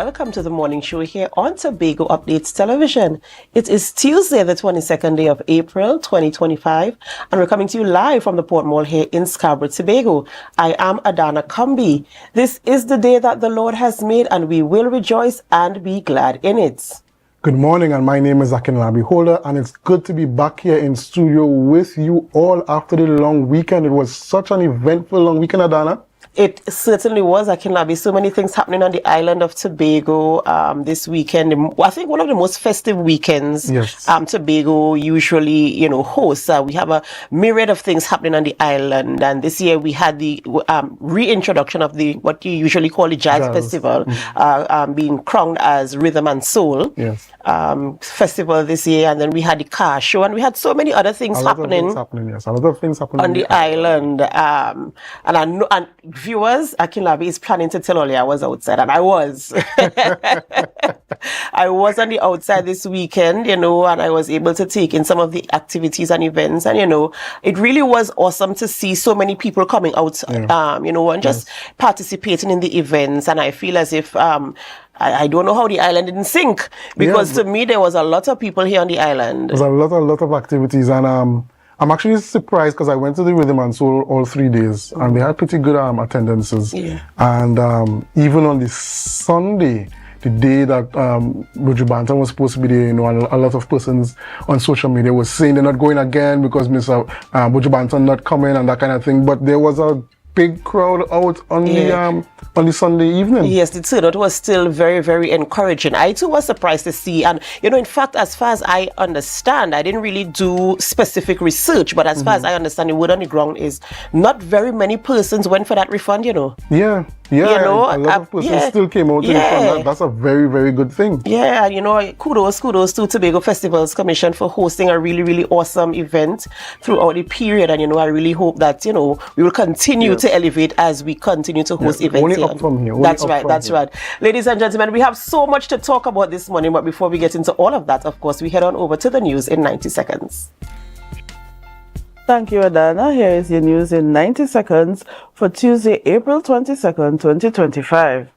welcome to the morning show here on Tobago Updates Television. It is Tuesday, the 22nd day of April, 2025, and we're coming to you live from the Port Mall here in Scarborough, Tobago. I am Adana Kumbi. This is the day that the Lord has made, and we will rejoice and be glad in it. Good morning, and my name is Akinlabi Holder, and it's good to be back here in studio with you all after the long weekend. It was such an eventful long weekend, Adana. It certainly was. I can be so many things happening on the island of Tobago this weekend. I think one of the most festive weekends Tobago usually, hosts. We have a myriad of things happening on the island, and this year we had the reintroduction of what you usually call the Jazz Festival, being crowned as Rhythm and Soul Festival this year, and then we had the car show, and we had so many other things happening. A lot of things happening on the island. And I know, and viewers, Akinlabi is planning to tell Oli I was outside, and I was. I was on the outside this weekend, and I was able to take in some of the activities and events, and it really was awesome to see so many people coming out, and just participating in the events. And I feel as if I don't know how the island didn't sink, because to me there was a lot of people here on the island. There's a lot of activities, and I'm actually surprised because I went to the Rhythm and Soul all 3 days, and they had pretty good attendances. And even on the Sunday, the day that Buju Banton was supposed to be there, a lot of persons on social media were saying they're not going again because Mr. Buju Banton not coming and that kind of thing. But there was a big crowd out on the Sunday evening. Yes, the turnout was still very, very encouraging. I too was surprised to see, and in fact, as far as I understand, I didn't really do specific research, but as far as I understand, the word on the ground is not very many persons went for that refund. A lot of persons still came out to refund. That's a very, very good thing. Yeah, and kudos to Tobago Festivals Commission for hosting a really, really awesome event throughout the period, and I really hope that we will continue to elevate as we continue to host events. Only up from here. That's right. Ladies and gentlemen, we have so much to talk about this morning, but before we get into all of that, of course, we head on over to the news in 90 seconds. Thank you, Adana. Here is your news in 90 seconds for Tuesday, April 22nd, 2025.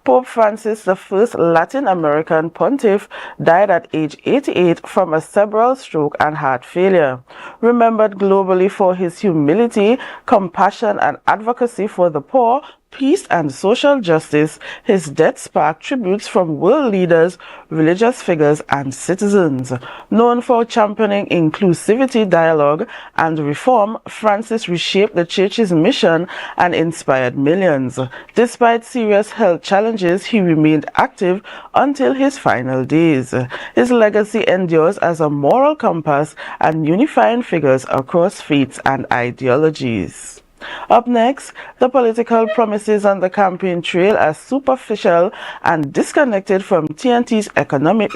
Pope Francis, the first Latin American pontiff, died at age 88 from a cerebral stroke and heart failure. Remembered globally for his humility, compassion, and advocacy for the poor, peace, and social justice, his death sparked tributes from world leaders, religious figures, and citizens. Known for championing inclusivity, dialogue, and reform, Francis reshaped the church's mission and inspired millions. Despite serious health challenges, he remained active until his final days. His legacy endures as a moral compass and unifying figures across faiths and ideologies. Up next, the political promises on the campaign trail are superficial and disconnected from TNT's economic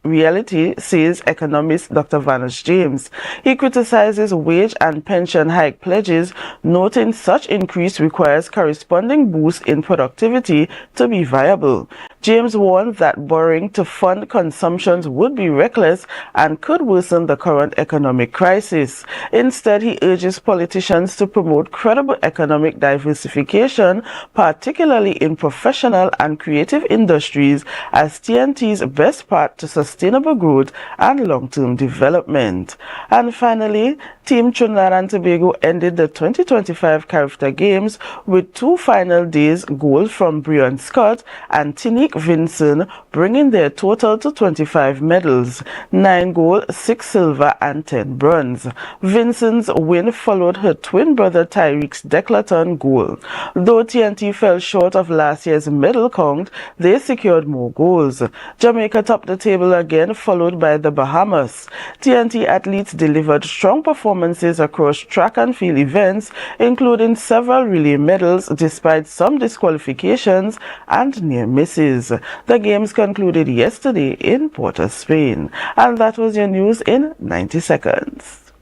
reality, says economist Dr. Vanish James. He criticizes wage and pension hike pledges, noting such increase requires corresponding boost in productivity to be viable. James warns that borrowing to fund consumptions would be reckless and could worsen the current economic crisis. Instead, he urges politicians to promote credible economic diversification, particularly in professional and creative industries, as TNT's best path to sustainable growth and long-term development. And finally, Team Trinidad and Tobago ended the 2025 Carifta Games with 2 final days gold from Breon Scott and Tinique Vinson, bringing their total to 25 medals, 9 gold, 6 silver, and 10 bronze. Vinson's win followed her twin brother Tyreek's decathlon gold. Though TNT fell short of last year's medal count, they secured more goals. Jamaica topped the table again, followed by the Bahamas. TNT athletes delivered strong performances across track and field events, including several relay medals despite some disqualifications and near misses. The games concluded yesterday in Port of Spain. And that was your news in 90 seconds.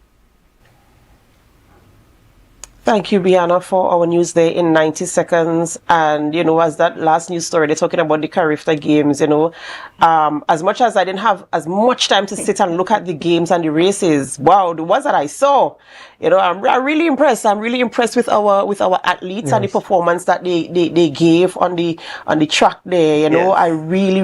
Thank you, Bianna, for our news there in 90 seconds. And, you know, as that last news story, they're talking about the Carifta Games, you know. As much as I didn't have as much time to sit and look at the games and the races, wow, the ones that I saw, you know, I'm really impressed. I'm really impressed with our athletes and the performance that they gave on the track there, you know. I really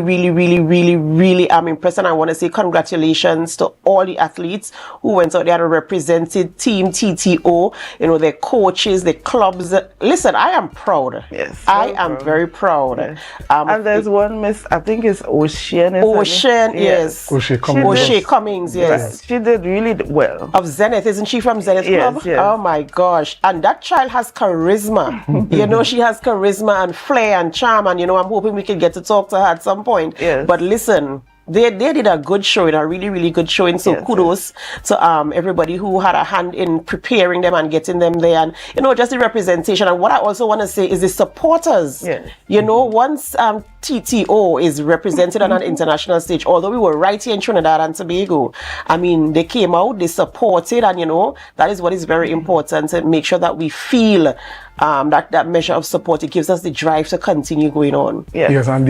am impressed, and I want to say congratulations to all the athletes who went out there and represented Team TTO, you know, their coaches, the clubs. Listen, I am proud. Yes, I am very proud. Yes. And there's one miss, I think it's Ocean. Yes. O'Shea Cummings, yes. She did really well. Of Zenith, isn't she from Zenith Club? Yes. Oh my gosh. And that child has charisma. You know, she has charisma and flair and charm, and you know, I'm hoping we can get to talk to her at some point. Yes. But listen, they did a good showing, a really good showing. So kudos to everybody who had a hand in preparing them and getting them there, and you know, just the representation. And what I also want to say is the supporters. You know, once TTO is represented on an international stage, although we were right here in Trinidad and Tobago, I mean, they came out, they supported, and you know, that is what is very important, to make sure that we feel that measure of support. It gives us the drive to continue going on. Yes, and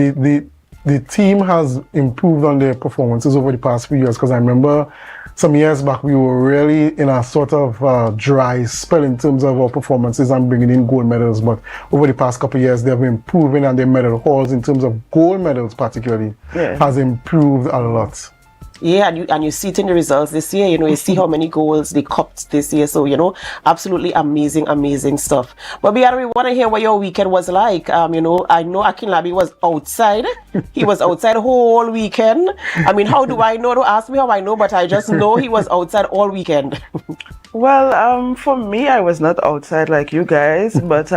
the team has improved on their performances over the past few years, because I remember some years back we were really in a sort of dry spell in terms of our performances and bringing in gold medals, but over the past couple of years they've been improving, and their medal hauls in terms of gold medals particularly has improved a lot. Yeah, and you see it in the results this year. You know, you see how many goals they copped this year. So, you know, absolutely amazing stuff. But Bianna, we want to hear what your weekend was like. You know Akinlabi was outside. He was outside whole weekend. I mean, how do I know? Don't ask me how I know, but I just know he was outside all weekend. Well, for me, I was not outside like you guys, but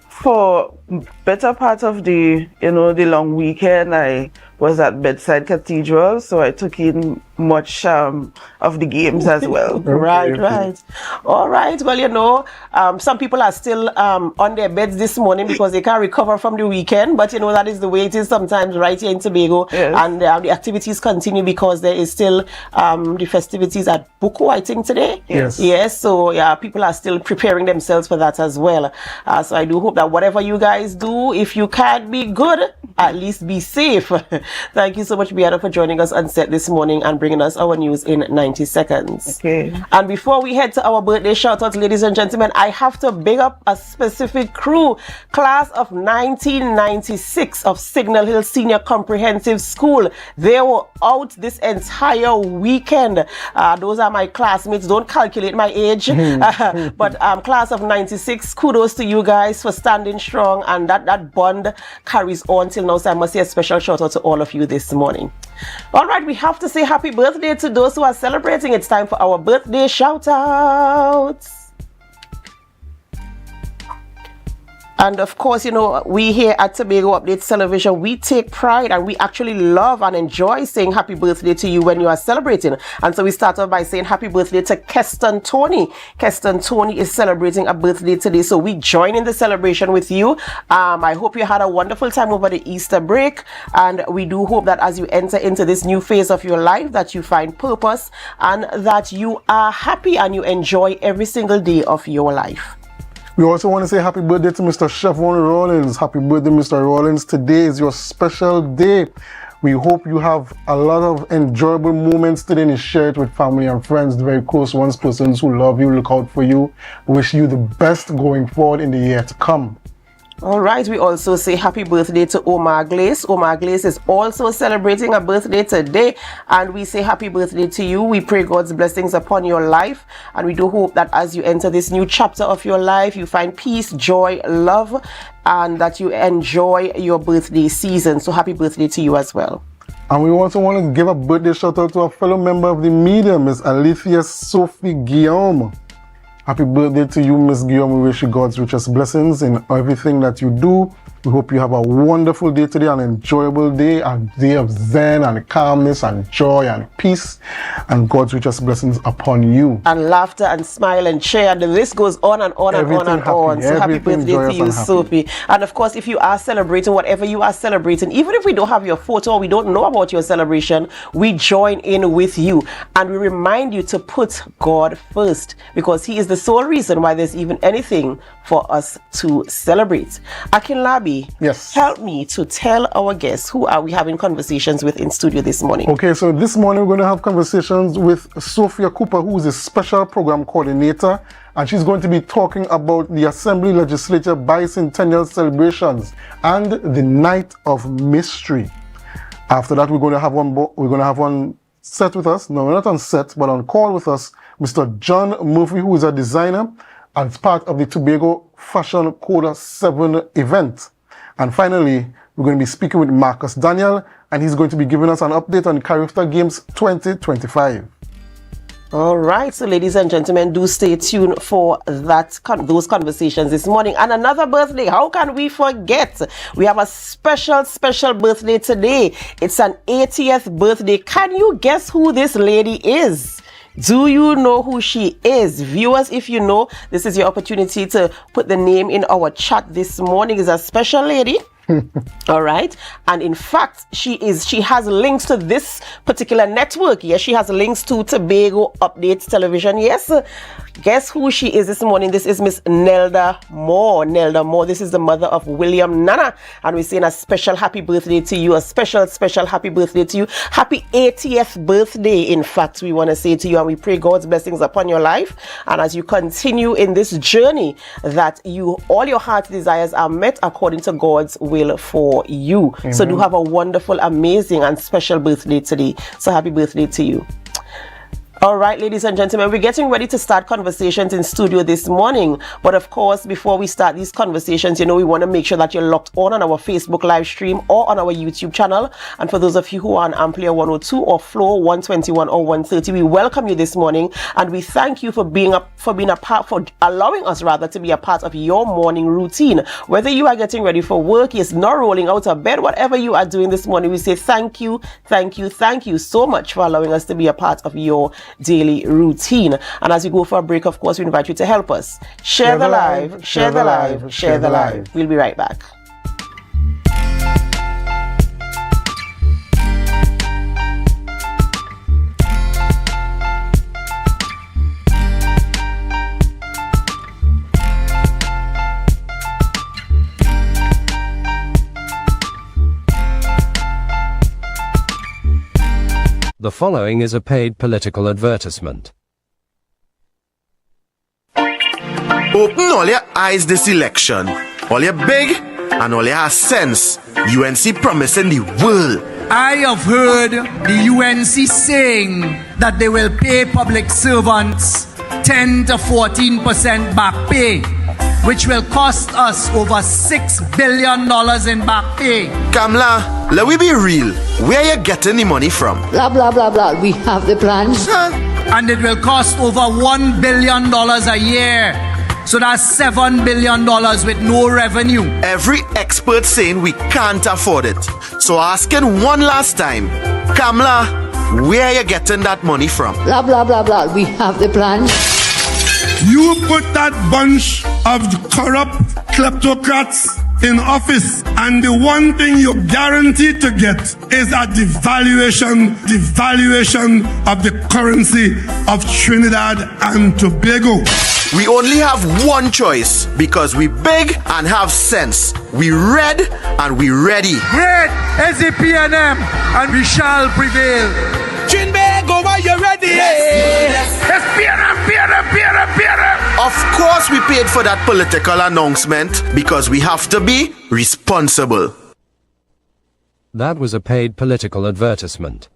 for better part of the long weekend, I was at Bedside Cathedral, so I took in much of the games as well. Right. All right. Well, you know, some people are still on their beds this morning because they can't recover from the weekend, but you know, that is the way it is sometimes right here in Tobago. And the activities continue because there is still the festivities at Buku, I think, today. Yes. So yeah, people are still preparing themselves for that as well. So I do hope that whatever you guys do, if you can't be good, at least be safe. Thank you so much, Bianna, for joining us on set this morning and bringing us our news in 90 seconds. Okay. And before we head to our birthday shoutouts, ladies and gentlemen, I have to big up a specific crew. Class of 1996 of Signal Hill Senior Comprehensive School. They were out this entire weekend. Those are my classmates. Don't calculate my age. But class of 96, kudos to you guys for standing strong, and that bond carries on till now. So I must say a special shout out to all of you this morning. All right, we have to say happy birthday to those who are celebrating. It's time for our birthday shout outs. And of course, you know, we here at Tobago Updates Television, we take pride and we actually love and enjoy saying happy birthday to you when you are celebrating. And so we start off by saying happy birthday to Keston Tony. Keston Tony is celebrating a birthday today, so we join in the celebration with you. I hope you had a wonderful time over the Easter break, and we do hope that as you enter into this new phase of your life, that you find purpose and that you are happy and you enjoy every single day of your life. We also want to say happy birthday to Mr. Chevron Rollins. Happy birthday, Mr. Rollins. Today is your special day. We hope you have a lot of enjoyable moments today and share it with family and friends, the very close ones, persons who love you, look out for you. Wish you the best going forward in the year to come. All right, we also say happy birthday to Omar Glaze. Omar Glaze is also celebrating a birthday today, and we say happy birthday to you. We pray God's blessings upon your life, and we do hope that as you enter this new chapter of your life, you find peace, joy, love, and that you enjoy your birthday season. So happy birthday to you as well. And we also want to give a birthday shout out to a fellow member of the media, Miss Alethea Sophie Guillaume. Happy birthday to you, Miss Guillaume. We wish you God's richest blessings in everything that you do We hope you have a wonderful day today, an enjoyable day, a day of zen and calmness and joy and peace and God's richest blessings upon you. And laughter and smile and cheer, and the list goes on and on and on and on. So happy birthday to you, Sophie. And of course, if you are celebrating whatever you are celebrating, even if we don't have your photo or we don't know about your celebration, we join in with you. And we remind you to put God first, because He is the sole reason why there's even anything for us to celebrate. Akinlabi, yes, help me to tell our guests who are we having conversations with in studio this morning. Okay, so this morning we're going to have conversations with Sophia Cooper, who is a special program coordinator, and she's going to be talking about the Assembly Legislature bicentennial celebrations and the Night of Mystery. After that, we're going to have one set with us. No, we're not on set, but on call with us, Mr. John Murphy, who is a designer as part of the Tobago Fashion Coda 7 event. And finally, we're going to be speaking with Marcus Daniel, and he's going to be giving us an update on Carifta Games 2025. All right, so ladies and gentlemen, do stay tuned for those conversations this morning. And another birthday, how can we forget? We have a special birthday today. It's an 80th birthday. Can you guess who this lady is? Do you know who she is? Viewers, if you know, this is your opportunity to put the name in our chat this morning. Is a special lady. All right, and in fact, she has links to this particular network. Yes, she has links to Tobago Updates Television. Yes, guess who she is this morning? This is Miss Nelda Moore. Nelda Moore, this is the mother of William Nana, and we're saying a special happy birthday to you, a special happy birthday to you. Happy 80th birthday, in fact, we want to say to you, and we pray God's blessings upon your life, and as you continue in this journey, that all your heart's desires are met according to God's will for you. Amen. So do have a wonderful, amazing, and special birthday today. So happy birthday to you. All right, ladies and gentlemen, we're getting ready to start conversations in studio this morning. But of course, before we start these conversations, we want to make sure that you're locked on our Facebook live stream or on our YouTube channel. And for those of you who are on AMPLIA 102 or Floor 121 or 130, we welcome you this morning, and we thank you for allowing us to be a part of your morning routine. Whether you are getting ready for work, you're not rolling out of bed, whatever you are doing this morning, we say thank you so much for allowing us to be a part of your daily routine. And as we go for a break, of course, we invite you to help us share the live, share the live, share the live. We'll be right back. The following is a paid political advertisement. Open all your eyes this election. All your big and all your sense. UNC promising the world. I have heard the UNC saying that they will pay public servants 10 to 14% back pay, which will cost us over $6 billion in back pay. Kamla, let we be real. Where you getting the money from? Blah, blah, blah, blah. We have the plans. And it will cost over $1 billion a year. So that's $7 billion with no revenue. Every expert saying we can't afford it. So asking one last time, Kamla, where you getting that money from? Blah, blah, blah, blah. We have the plans. You put that bunch of corrupt kleptocrats in office, and the one thing you're guaranteed to get is a devaluation of the currency of Trinidad and Tobago. We only have one choice, because we big and have sense. We red and we ready. Red is the PNM, and we shall prevail. Tobago, are you ready? Yes. Of course we paid for that political announcement, because we have to be responsible. That was a paid political advertisement.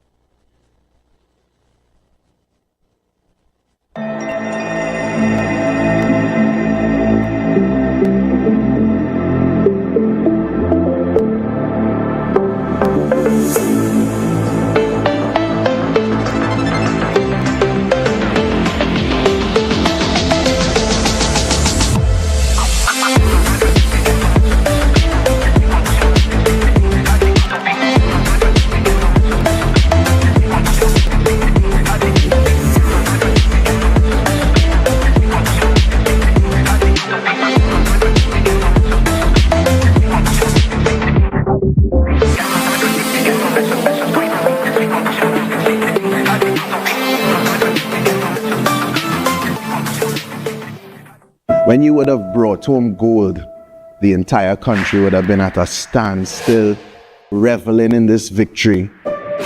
When you would have brought home gold, the entire country would have been at a standstill, reveling in this victory.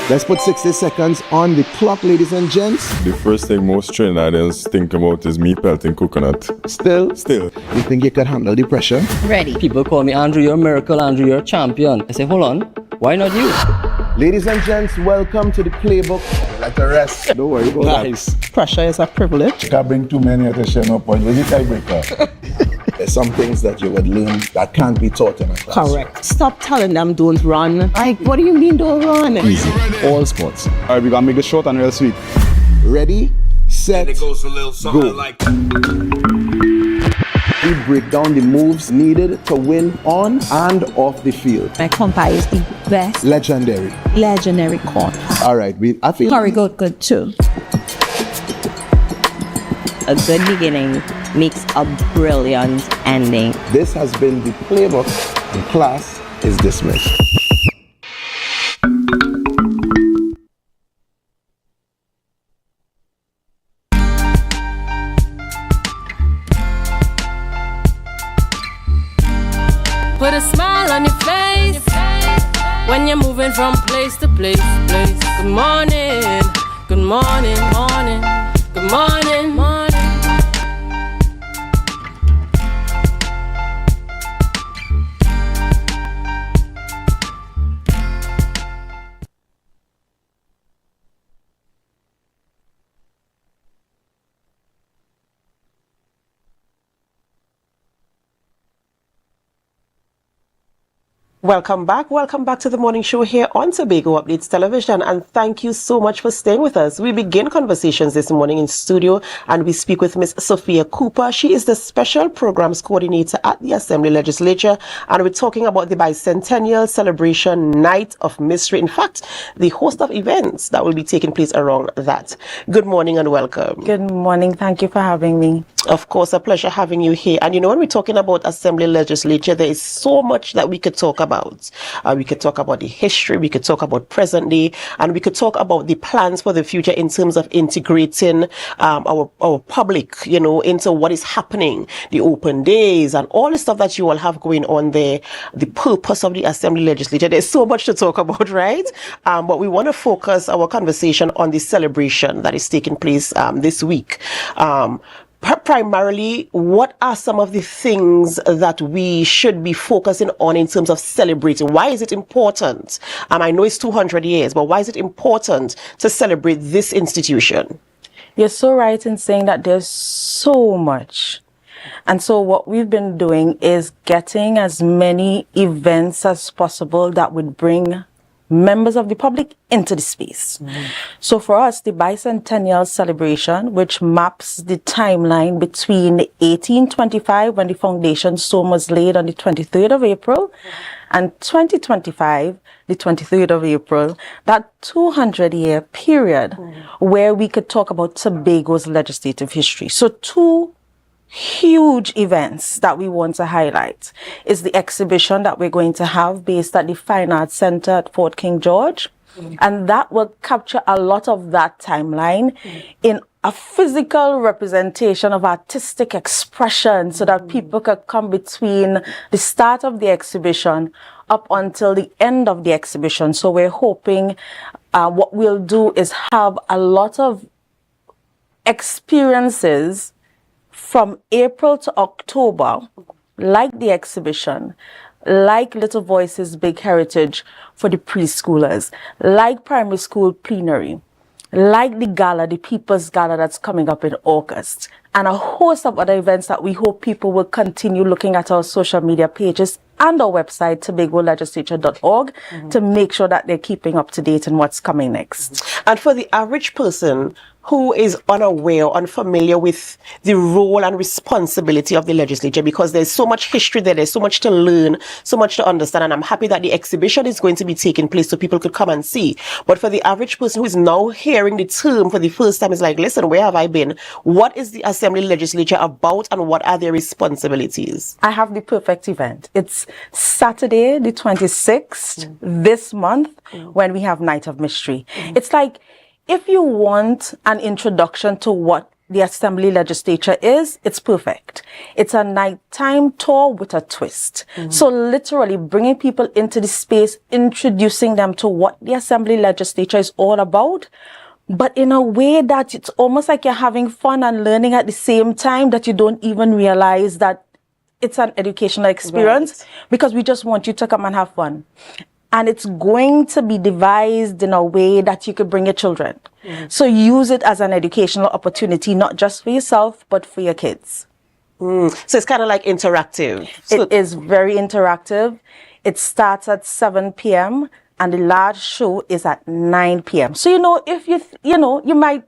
Let's put 60 seconds on the clock, ladies and gents. The first thing most Trinidadians think about is me pelting coconut. Still. Still. You think you can handle the pressure? Ready. People call me Andrew, you're a miracle, Andrew, you're a champion. I say, hold on, why not you? Ladies and gents, welcome to the playbook. Let the rest. Don't worry about that. Pressure is a privilege. You can't bring too many at a share no point. Where's the tiebreaker? There's some things that you would learn that can't be taught in a class. Correct. Stop telling them don't run. Like, what do you mean don't run? Easy. All sports. All right, we're gonna make this short and real sweet. Ready, set, And it goes a little something go. like. We break down the moves needed to win on and off the field. My compa is the best Legendary. compa. All right, I feel Curry good too. A good beginning makes a brilliant ending. this has been the playbook, and class is dismissed. Put a smile on your face when you're moving from place to place. Good morning, good morning, morning, good morning, morning. Welcome back to the morning show here on Tobago Updates Television, and thank you so much for staying with us. We begin conversations this morning in studio and we speak with Miss Sophia Cooper. She is the Special Programs Coordinator at the Assembly Legislature, and we're talking about the Bicentennial Celebration Night of Mystery. In fact, the host of events that will be taking place around that. Good morning and welcome. Good morning. Thank you for having me. Of course, a pleasure having you here. And you know, when we're talking about Assembly Legislature, there is so much that we could talk about. We could talk about the history, we could talk about present day, and we could talk about the plans for the future in terms of integrating our public, you know, into what is happening, the open days, and all the stuff that you all have going on there, the purpose of the Assembly Legislature. There's so much to talk about, right? But we want to focus our conversation on the celebration that is taking place this week. Primarily, what are some of the things that we should be focusing on in terms of celebrating? Why is it important? I know it's 200 years, but why is it important to celebrate this institution? You're so right in saying that there's so much. And so what we've been doing is getting as many events as possible that would bring members of the public into the space. So for us, the bicentennial celebration, which maps the timeline between 1825, when the foundation stone was laid on the 23rd of April, and 2025, the 23rd of April, that 200-year period where we could talk about Tobago's legislative history. So two huge events that we want to highlight is the exhibition that we're going to have based at the Fine Arts Center at Fort King George. And that will capture a lot of that timeline in a physical representation of artistic expression so that people could come between the start of the exhibition up until the end of the exhibition. So we're hoping what we'll do is have a lot of experiences from April to October, like the exhibition, like Little Voices Big Heritage for the preschoolers, like primary school plenary, like the gala, the People's Gala that's coming up in August, and a host of other events that we hope people will continue looking at our social media pages and our website, tobagolegislature.org, to make sure that they're keeping up to date on what's coming next. And for the average person who is unaware, unfamiliar with the role and responsibility of the legislature, because there's so much history there, there's so much to learn, so much to understand, and I'm happy that the exhibition is going to be taking place so people could come and see. But for the average person who is now hearing the term for the first time, is like, listen, where have I been? What is the Assembly Legislature about, and what are their responsibilities? I have the perfect event. It's Saturday, the 26th, this month, when we have Night of Mystery. It's like, if you want an introduction to what the Assembly Legislature is, it's perfect. It's a nighttime tour with a twist. So literally bringing people into the space, introducing them to what the Assembly Legislature is all about, but in a way that it's almost like you're having fun and learning at the same time, that you don't even realize that it's an educational experience, because we just want you to come and have fun. And it's going to be devised in a way that you could bring your children. So use it as an educational opportunity, not just for yourself, but for your kids. So it's kind of like interactive. It is very interactive. It starts at 7 p.m. and the large show is at 9 p.m. So, if you might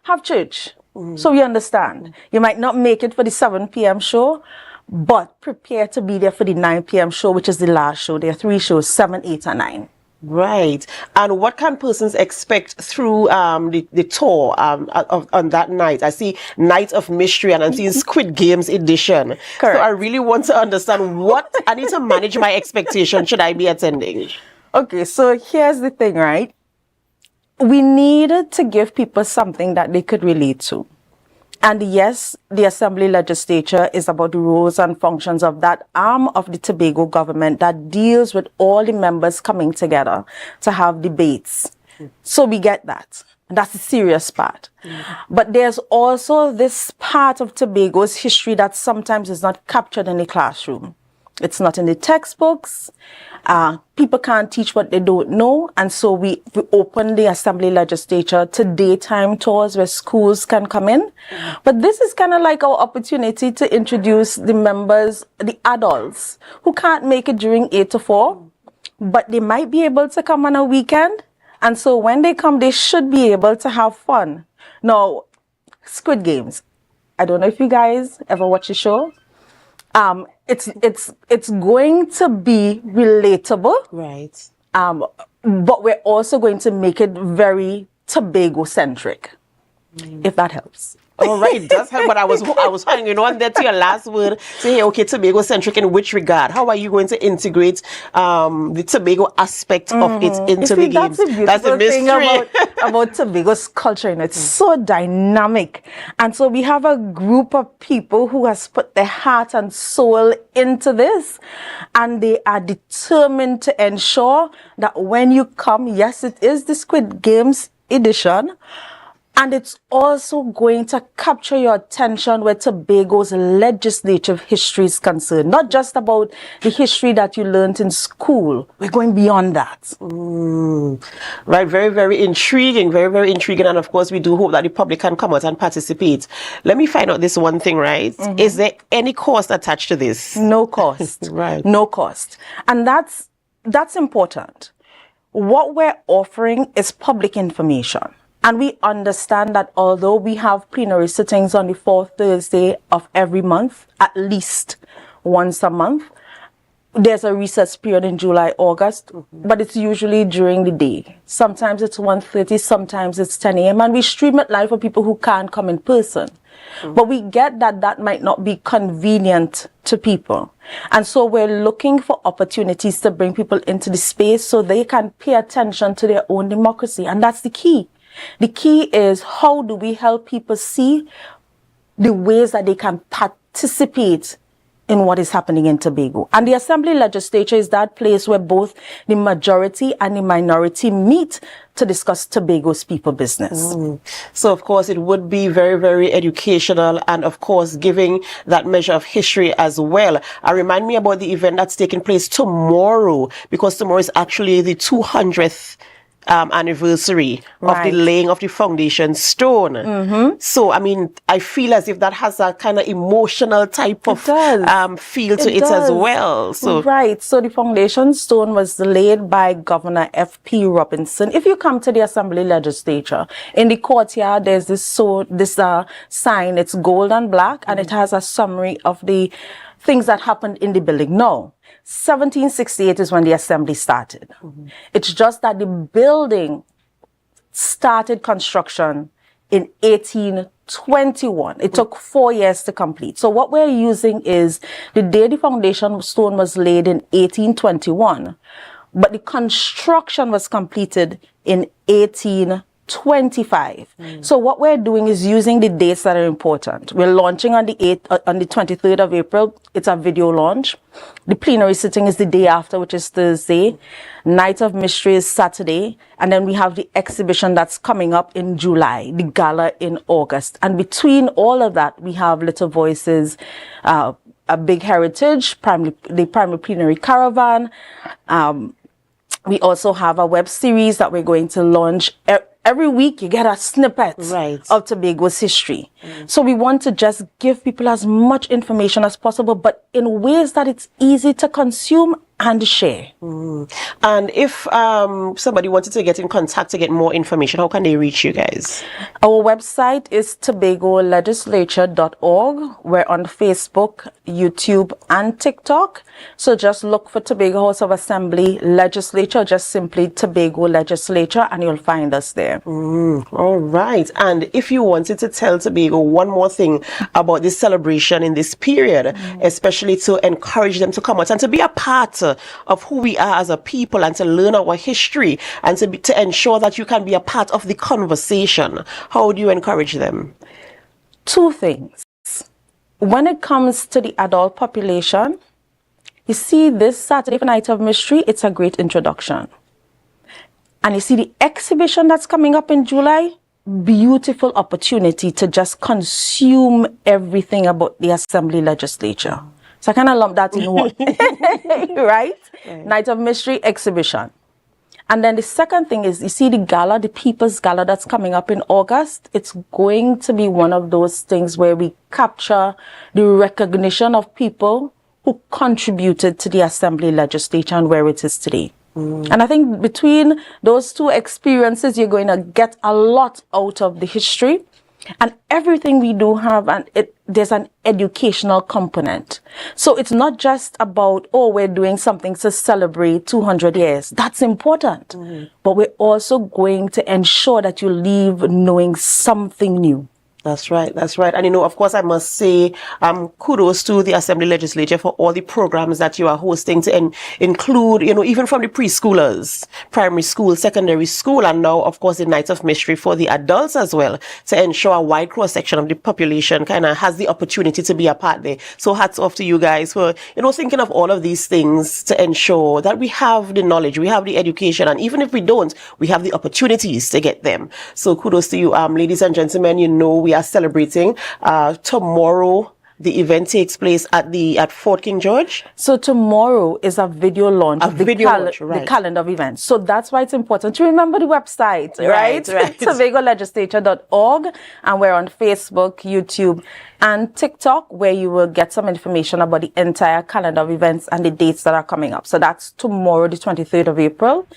have church. So we understand. You might not make it for the 7 p.m. show, but prepare to be there for the 9 p.m. show, which is the last show. There are 3 shows, 7, 8, and 9. Right. And what can persons expect through the tour on that night? I see Night of Mystery and I'm seeing Squid Games edition. Correct. So I really want to understand what I need to manage my expectation should I be attending. Okay, so here's the thing, right? We needed to give people something that they could relate to. And yes, the Assembly Legislature is about the roles and functions of that arm of the Tobago government that deals with all the members coming together to have debates. So we get that. That's the serious part. But there's also this part of Tobago's history that sometimes is not captured in the classroom. It's not in the textbooks. People can't teach what they don't know. And so we open the Assembly Legislature to daytime tours where schools can come in. But this is kind of like our opportunity to introduce the members, the adults, who can't make it during 8 to 4, but they might be able to come on a weekend. And so when they come, they should be able to have fun. Now, Squid Games. I don't know if you guys ever watch the show. It's going to be relatable. Right. But we're also going to make it very Tobago-centric, if that helps. All right, it does help, but I was hanging on there to your last word. Say, hey, okay, Tobago-centric in which regard? How are you going to integrate the Tobago aspect of it into the games? That's the thing about Tobago's culture. It's so dynamic. And so we have a group of people who has put their heart and soul into this. And they are determined to ensure that when you come, yes, it is the Squid Games edition, and it's also going to capture your attention where Tobago's legislative history is concerned. Not just about the history that you learned in school. We're going beyond that. Right, very, very intriguing. Very, very intriguing. And of course, we do hope that the public can come out and participate. Let me find out this one thing, right? Is there any cost attached to this? No cost. Right. No cost. And that's important. What we're offering is public information. And we understand that although we have plenary sittings on the 4th Thursday of every month, at least once a month, there's a recess period in July, August, but it's usually during the day. Sometimes it's 1:30, sometimes it's 10 a.m. And we stream it live for people who can't come in person. But we get that might not be convenient to people. And so we're looking for opportunities to bring people into the space so they can pay attention to their own democracy. And that's the key. The key is, how do we help people see the ways that they can participate in what is happening in Tobago? And the Assembly Legislature is that place where both the majority and the minority meet to discuss Tobago's people business. So, of course, it would be very, very educational and, of course, giving that measure of history as well. Remind me about the event that's taking place tomorrow, because tomorrow is actually the 200th anniversary of the laying of the foundation stone. So, I mean, I feel as if that has a kind of emotional type of feel to it as well. So, so the foundation stone was laid by Governor F.P. Robinson. If you come to the Assembly Legislature, in the courtyard, there's this sign. It's gold and black, and it has a summary of the things that happened in the building. No. 1768 is when the assembly started. It's just that the building started construction in 1821. It took 4 years to complete. So what we're using is the day the foundation stone was laid in 1821, but the construction was completed in 18 25. So what we're doing is using the dates that are important. We're launching on the 23rd of April. It's a video launch. The plenary sitting is the day after, which is Thursday. Night of Mystery is Saturday. And then we have the exhibition that's coming up in July, the gala in August. And between all of that, we have Little Voices, a big heritage, the primary plenary caravan. We also have a web series that we're going to launch. Every week you get a snippet of Tobago's history. So we want to just give people as much information as possible, but in ways that it's easy to consume and share. And if somebody wanted to get in contact to get more information, how can they reach you guys? Our website is tobagolegislature.org. We're on Facebook, YouTube, and TikTok. So just look for Tobago House of Assembly Legislature, just simply Tobago Legislature, and you'll find us there. All right. And if you wanted to tell Tobago one more thing about this celebration in this period, especially to encourage them to come out and to be a part of who we are as a people and to learn our history and to ensure that you can be a part of the conversation, how do you encourage them? Two things. When it comes to the adult population, you see this Saturday for Night of Mystery, it's a great introduction. And you see the exhibition that's coming up in July, beautiful opportunity to just consume everything about the Assembly Legislature. So I kind of lump that in one, right? Night of Mystery exhibition. And then the second thing is, you see the gala, the People's Gala that's coming up in August. It's going to be one of those things where we capture the recognition of people who contributed to the Assembly Legislature and where it is today. And I think between those two experiences, you're going to get a lot out of the history. And everything we do have, and there's an educational component. So it's not just about, oh, we're doing something to celebrate 200 years. That's important. But we're also going to ensure that you leave knowing something new. That's right. That's right. And, you know, of course, I must say kudos to the Assembly Legislature for all the programs that you are hosting to include, you know, even from the preschoolers, primary school, secondary school, and now, of course, the Night of Mystery for the adults as well, to ensure a wide cross-section of the population kind of has the opportunity to be a part there. So hats off to you guys for, you know, thinking of all of these things to ensure that we have the knowledge, we have the education, and even if we don't, we have the opportunities to get them. So kudos to you, ladies and gentlemen. You know, we are celebrating tomorrow. The event takes place at Fort King George. So tomorrow is a video launch of the calendar of events. So that's why it's important to remember the website, right? TobagoLegislature.org, and we're on Facebook, YouTube, and TikTok, where you will get some information about the entire calendar of events and the dates that are coming up. So that's tomorrow, the 23rd of April.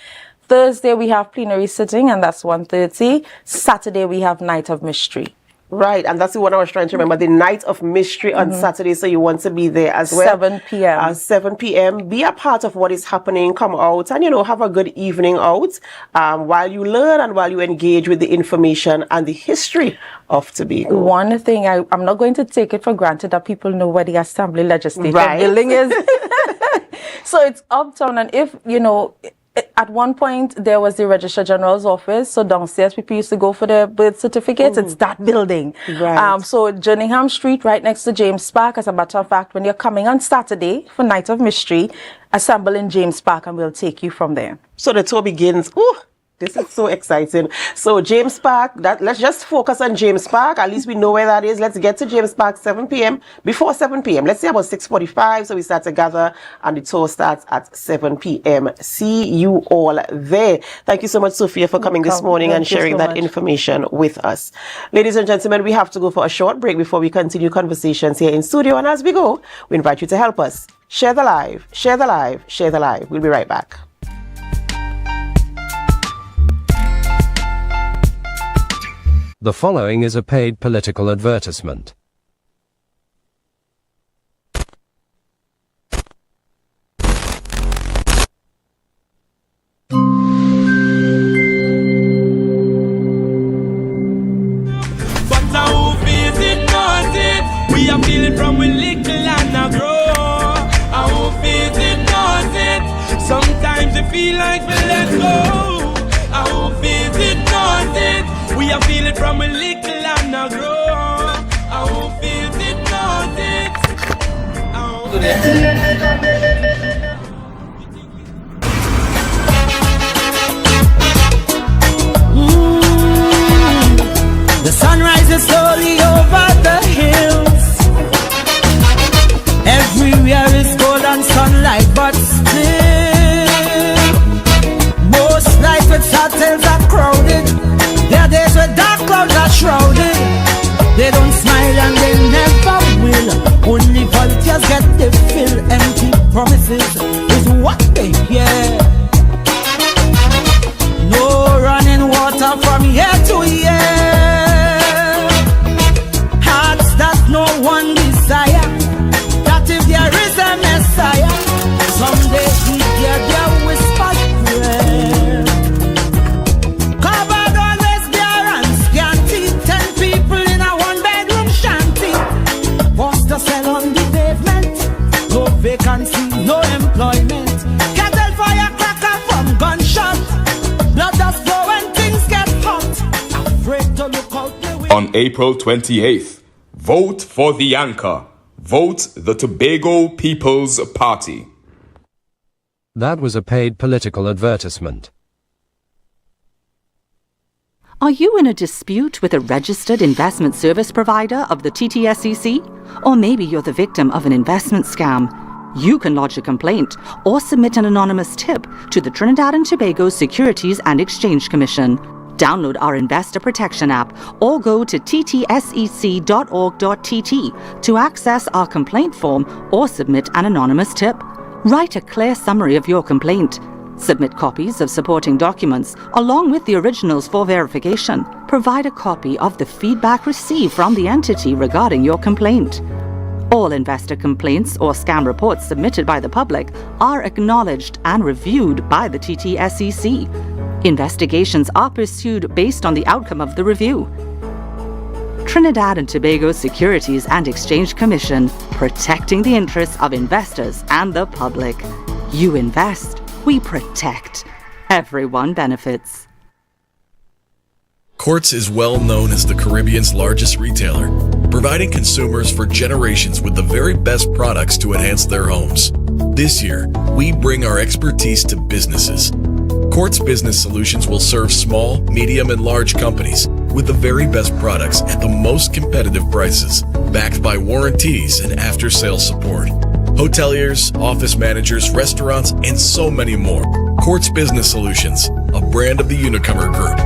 Thursday we have plenary sitting, and that's 1:30. Saturday we have Night of Mystery. Right, and that's the one I was trying to remember, the Night of Mystery on Saturday, so you want to be there as well. 7 p.m. 7 p.m. Be a part of what is happening, come out and, you know, have a good evening out while you learn and while you engage with the information and the history of Tobago. One thing, I'm not going to take it for granted that people know where the Assembly Legislature building is. So it's uptown, and if, you know, at one point, there was the Registrar General's office. So downstairs, people used to go for their birth certificates. It's that building. Right. So Jerningham Street, right next to James Park. As a matter of fact, when you're coming on Saturday for Night of Mystery, assemble in James Park and we'll take you from there. So the tour begins. Ooh, this is so exciting. So James Park, let's just focus on James Park. At least we know where that is. Let's get to James Park 7 p.m. Before 7 p.m. Let's say about 6:45. So we start to gather and the tour starts at 7 p.m. See you all there. Thank you so much, Sophia, for coming this morning and sharing that information with us. Ladies and gentlemen, we have to go for a short break before we continue conversations here in studio. And as we go, we invite you to help us. Share the live, share the live, share the live. We'll be right back. The following is a paid political advertisement. We are feeling from we little and a grow. Our faith it knows it. Sometimes it feel like we let go. Our faith it knows it. We are feel it from a little and a grow. I won't feel it, knows it. The sun rises slowly over the hills. Everywhere is golden sunlight, but still most nights with hotels are crowded. There are days where dark clouds are shrouded. They don't smile and they never will. Only volunteers get the fill. Empty promises is what they hear. No running water from year to year. Hearts that no one desire. That if there is a Messiah, someday he hear their whispered prayer. Covered always bare and scanty. 10 people in a one-bedroom shanty. Forced to sell on the pavement. No vacancy, no employment. Cattle fire cracker from gunshot. Blood does flow when things get hot. Afraid to look out the way. On April 28th, vote for the anchor. Vote the Tobago People's Party. That was a paid political advertisement. Are you in a dispute with a registered investment service provider of the TTSEC? Or maybe you're the victim of an investment scam? You can lodge a complaint or submit an anonymous tip to the Trinidad and Tobago Securities and Exchange Commission. Download our Investor Protection app or go to ttsec.org.tt to access our complaint form or submit an anonymous tip. Write a clear summary of your complaint. Submit copies of supporting documents along with the originals for verification. Provide a copy of the feedback received from the entity regarding your complaint. All investor complaints or scam reports submitted by the public are acknowledged and reviewed by the TTSEC. Investigations are pursued based on the outcome of the review. Trinidad and Tobago Securities and Exchange Commission, protecting the interests of investors and the public. You invest, we protect. Everyone benefits. Quartz is well known as the Caribbean's largest retailer, providing consumers for generations with the very best products to enhance their homes. This year, we bring our expertise to businesses. Quartz Business Solutions will serve small, medium, and large companies with the very best products at the most competitive prices, backed by warranties and after-sales support. Hoteliers, office managers, restaurants, and so many more. Quartz Business Solutions, a brand of the Unicomer Group.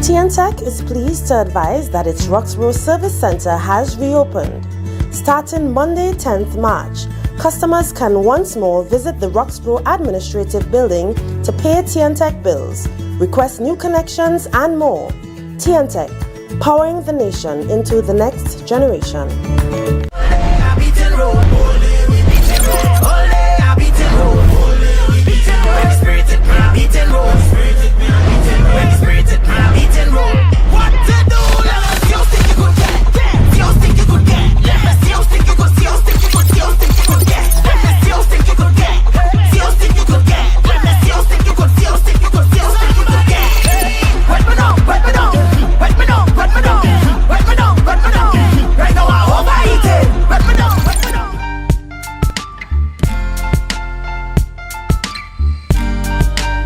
TNTech is pleased to advise that its Roxborough Service Center has reopened. Starting Monday, 10th March, customers can once more visit the Roxborough Administrative Building to pay TNTech bills, request new connections, and more. TNTech, powering the nation into the next generation.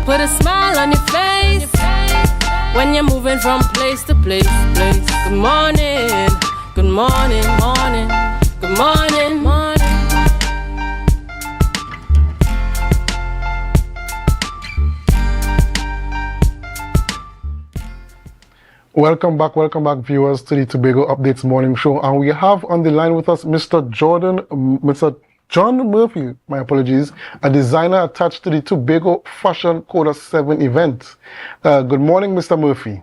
Put a smile on your face when you're moving from place to place. Good morning, good morning, morning, good morning, morning. Welcome back, viewers, to the Tobago Updates Morning Show. And we have on the line with us Mr. John Murphy, my apologies, a designer attached to the Tobago Fashion Coda 7 event. Good morning, Mr. Murphy.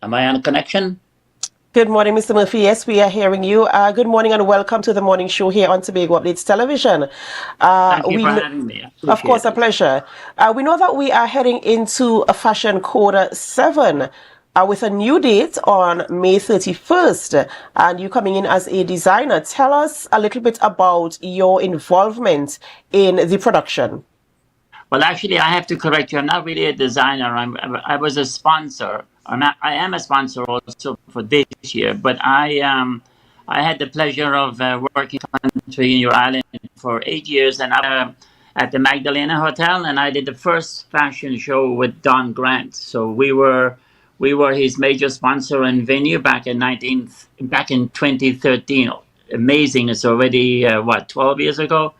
Am I on connection? Good morning, Mr. Murphy. Yes, we are hearing you. Good morning and welcome to the morning show here on Tobago Updates Television. Thank you for having me. Of course, a pleasure. We know that we are heading into a Fashion Coda 7. with a new date on May 31st, and you coming in as a designer. Tell us a little bit about your involvement in the production. Well, actually, I have to correct you. I'm not really a designer. I was a sponsor. I am a sponsor also for this year, but I had the pleasure of working in your island for 8 years, and I at the Magdalena Hotel, and I did the first fashion show with Don Grant. So we were his major sponsor and venue back in 2013. Amazing! It's already 12 years ago.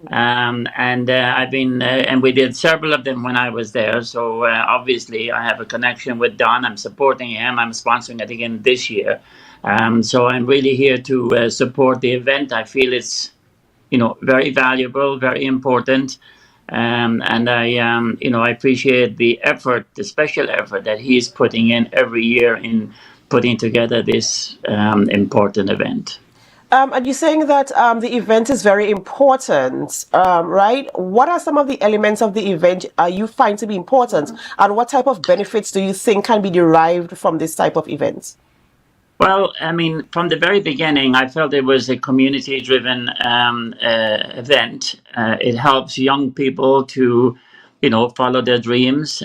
And I've been and we did several of them when I was there. So obviously I have a connection with Don. I'm supporting him. I'm sponsoring it again this year. So I'm really here to support the event. I feel it's very valuable, very important. And I I appreciate the effort, the special effort that he's putting in every year in putting together this important event. And you're saying that the event is very important, right? What are some of the elements of the event you find to be important, and what type of benefits do you think can be derived from this type of event? Well, I mean, from the very beginning, I felt it was a community-driven event. It helps young people to, follow their dreams.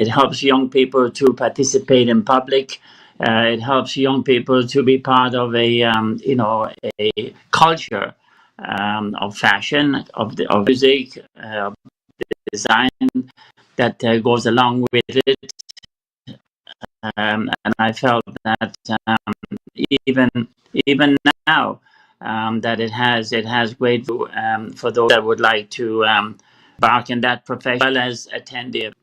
It helps young people to participate in public. It helps young people to be part of a culture of fashion, of music, of design that goes along with it. And I felt that even now that it has great for those that would like to embark in that profession, as well as attend the event.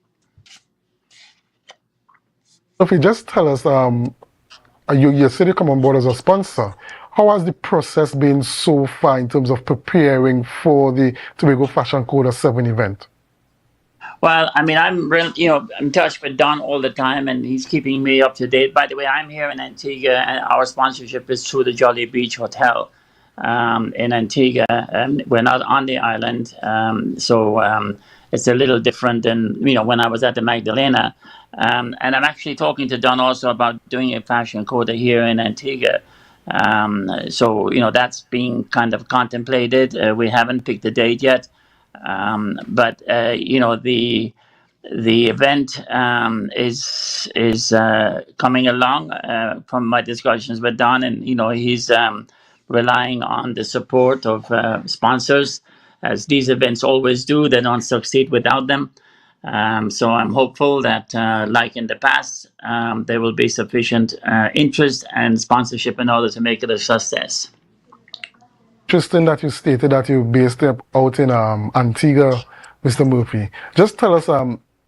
Sophie, just tell us, you said you come on board as a sponsor. How has the process been so far in terms of preparing for the Tobago Fashion Coda 7 event? Well, I mean, I'm in touch with Don all the time, and he's keeping me up to date. By the way, I'm here in Antigua, and our sponsorship is through the Jolly Beach Hotel in Antigua. We're not on the island, so it's a little different than when I was at the Magdalena. And I'm actually talking to Don also about doing a fashion coda here in Antigua. So that's being kind of contemplated. We haven't picked the date yet. But the event is coming along from my discussions with Don, and he's relying on the support of sponsors, as these events always do. They don't succeed without them. So I'm hopeful that, like in the past, there will be sufficient interest and sponsorship in order to make it a success. Interesting that you stated that you're based out in Antigua, Mr. Murphy. Just tell us,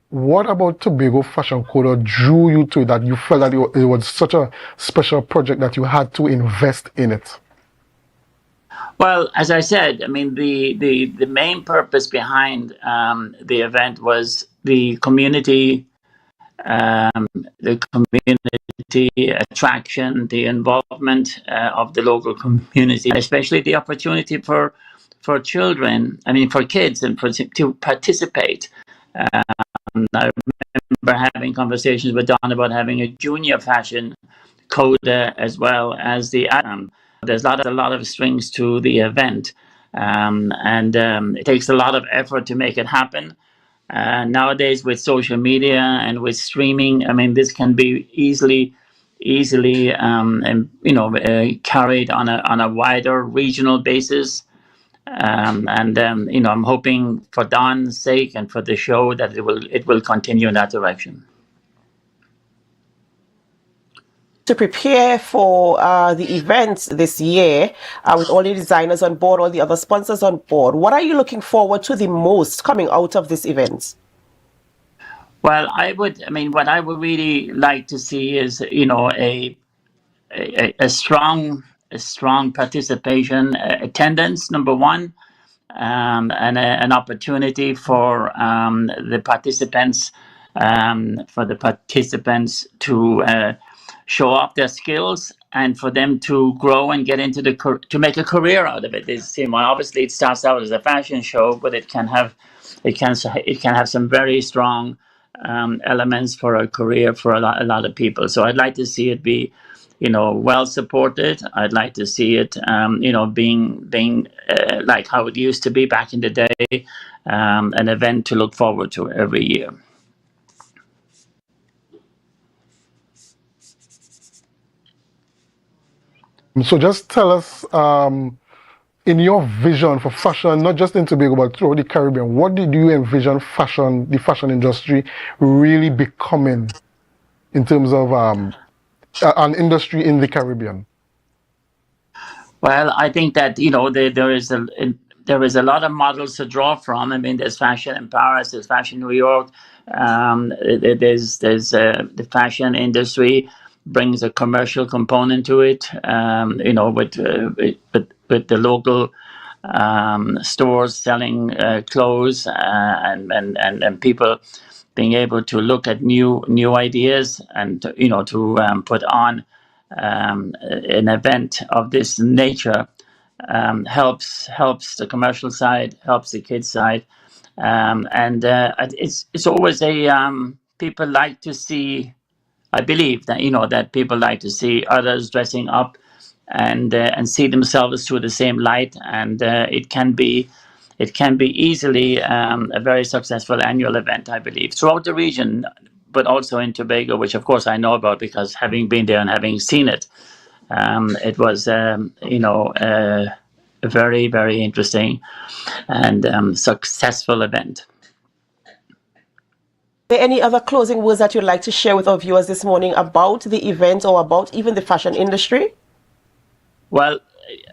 what about Tobago Fashion Coda drew you to it, that you felt that it was such a special project that you had to invest in it? Well, as I said, I mean, the main purpose behind the event was the community attraction, the involvement of the local community, especially the opportunity for children, for kids, and to participate. I remember having conversations with Don about having a junior fashion coda as well as the there's a lot of strings to the event, and it takes a lot of effort to make it happen. Nowadays, with social media and with streaming, this can be easily carried on a wider regional basis. I'm hoping for Don's sake and for the show that it will continue in that direction. To prepare for the event this year, with all the designers on board, all the other sponsors on board, what are you looking forward to the most coming out of this event? Well, what I would really like to see is, a strong participation, attendance, number one, and an opportunity for the participants to show off their skills, and for them to grow and get into to make a career out of it. Obviously, it starts out as a fashion show, but it can have some very strong elements for a career for a lot of people. So I'd like to see it be, well supported. I'd like to see it, being like how it used to be back in the day, an event to look forward to every year. So just tell us, in your vision for fashion, not just in Tobago, but throughout the Caribbean, what did you envision the fashion industry really becoming in terms of an industry in the Caribbean? Well, I think that, there is a lot of models to draw from. I mean, there's fashion in Paris, there's fashion in New York, there's the fashion industry brings a commercial component to it, with the local stores selling clothes and people being able to look at new ideas and to put on an event of this nature helps the commercial side, helps the kids side, and it's always people like to see. I believe that that people like to see others dressing up and see themselves through the same light, and it can be easily a very successful annual event, I believe, throughout the region, but also in Tobago, which of course I know about because having been there and having seen it, it was a very, very interesting and successful event. Are there any other closing words that you'd like to share with our viewers this morning about the event or about even the fashion industry? Well,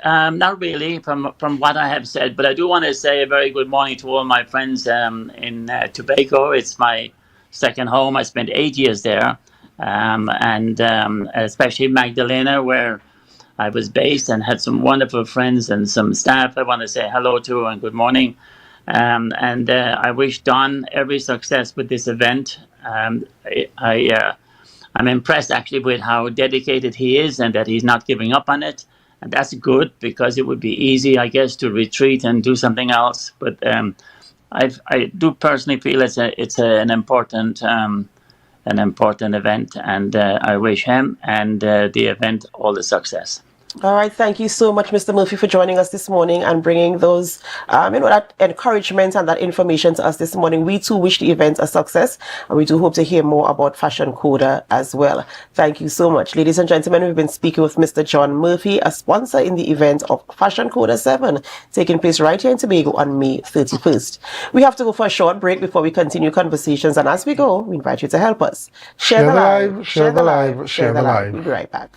not really from what I have said, but I do want to say a very good morning to all my friends in Tobago. It's my second home. I spent 8 years there, and especially Magdalena, where I was based and had some wonderful friends and some staff I want to say hello to and good morning. And I wish Don every success with this event. I'm impressed actually with how dedicated he is and that he's not giving up on it. And that's good because it would be easy, I guess, to retreat and do something else. But I do personally feel it's an important event, and I wish him and the event all the success. All right, thank you so much, Mr. Murphy, for joining us this morning and bringing those, that encouragement and that information to us this morning. We too wish the event a success, and we do hope to hear more about Fashion Coda as well. Thank you so much. Ladies and gentlemen, we've been speaking with Mr. John Murphy, a sponsor in the event of Fashion Coda 7, taking place right here in Tobago on May 31st. We have to go for a short break before we continue conversations, and as we go, we invite you to help us. Share the live, share the live, share the live. We'll be right back.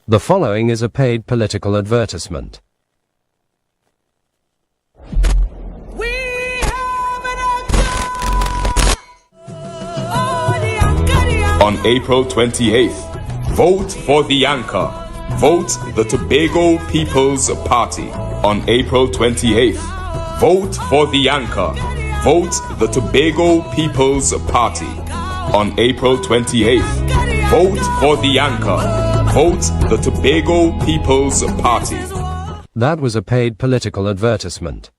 The following is a paid political advertisement. On April 28th, vote for the anchor. Vote the Tobago People's Party. On April 28th, vote for the anchor. Vote the Tobago People's Party. On April 28th, vote for the anchor. Vote the Tobago People's Party. That was a paid political advertisement.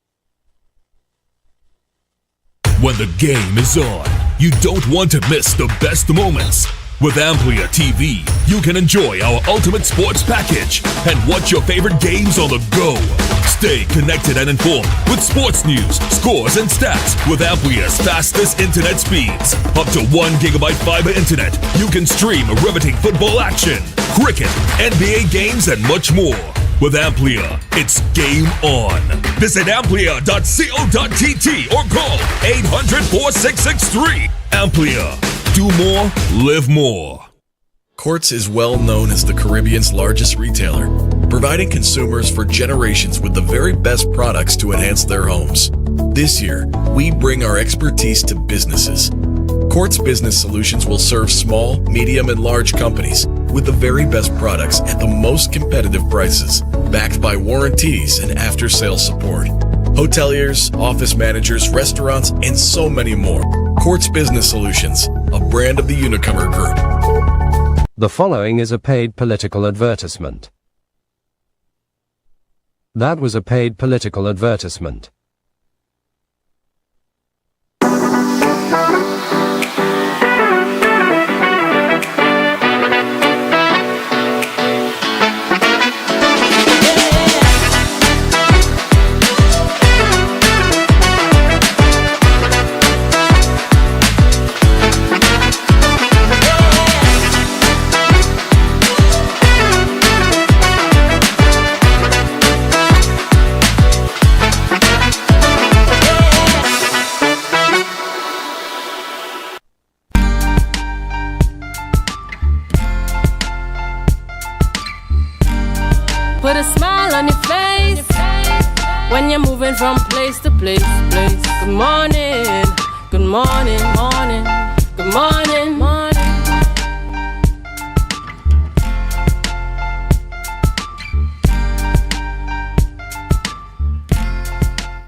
When the game is on, you don't want to miss the best moments. With AMPLIA TV, you can enjoy our ultimate sports package and watch your favorite games on the go. Stay connected and informed with sports news, scores, and stats with AMPLIA's fastest internet speeds. Up to 1 GB fiber internet, you can stream riveting football action, cricket, NBA games, and much more. With AMPLIA, it's game on. Visit amplia.co.tt or call 800-4663. AMPLIA. Do more, live more. Courts is well known as the Caribbean's largest retailer, providing consumers for generations with the very best products to enhance their homes. This year, we bring our expertise to businesses. Courts Business Solutions will serve small, medium, and large companies with the very best products at the most competitive prices, backed by warranties and after-sales support. Hoteliers, office managers, restaurants, and so many more. Courts Business Solutions, a brand of the Unicomer Group. The following is a paid political advertisement. That was a paid political advertisement. put a smile on your face. When you're moving from place to place. Good morning, good morning, morning, good morning, morning.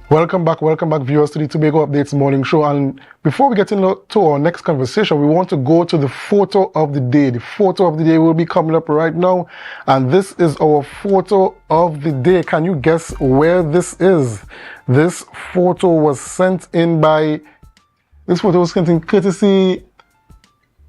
Welcome back, viewers, to the Tobago Updates morning show. And before we get into our next conversation, we want to go to the photo of the day. The photo of the day will be coming up right now. And this is our photo of the day. Can you guess where this is? This photo was sent in courtesy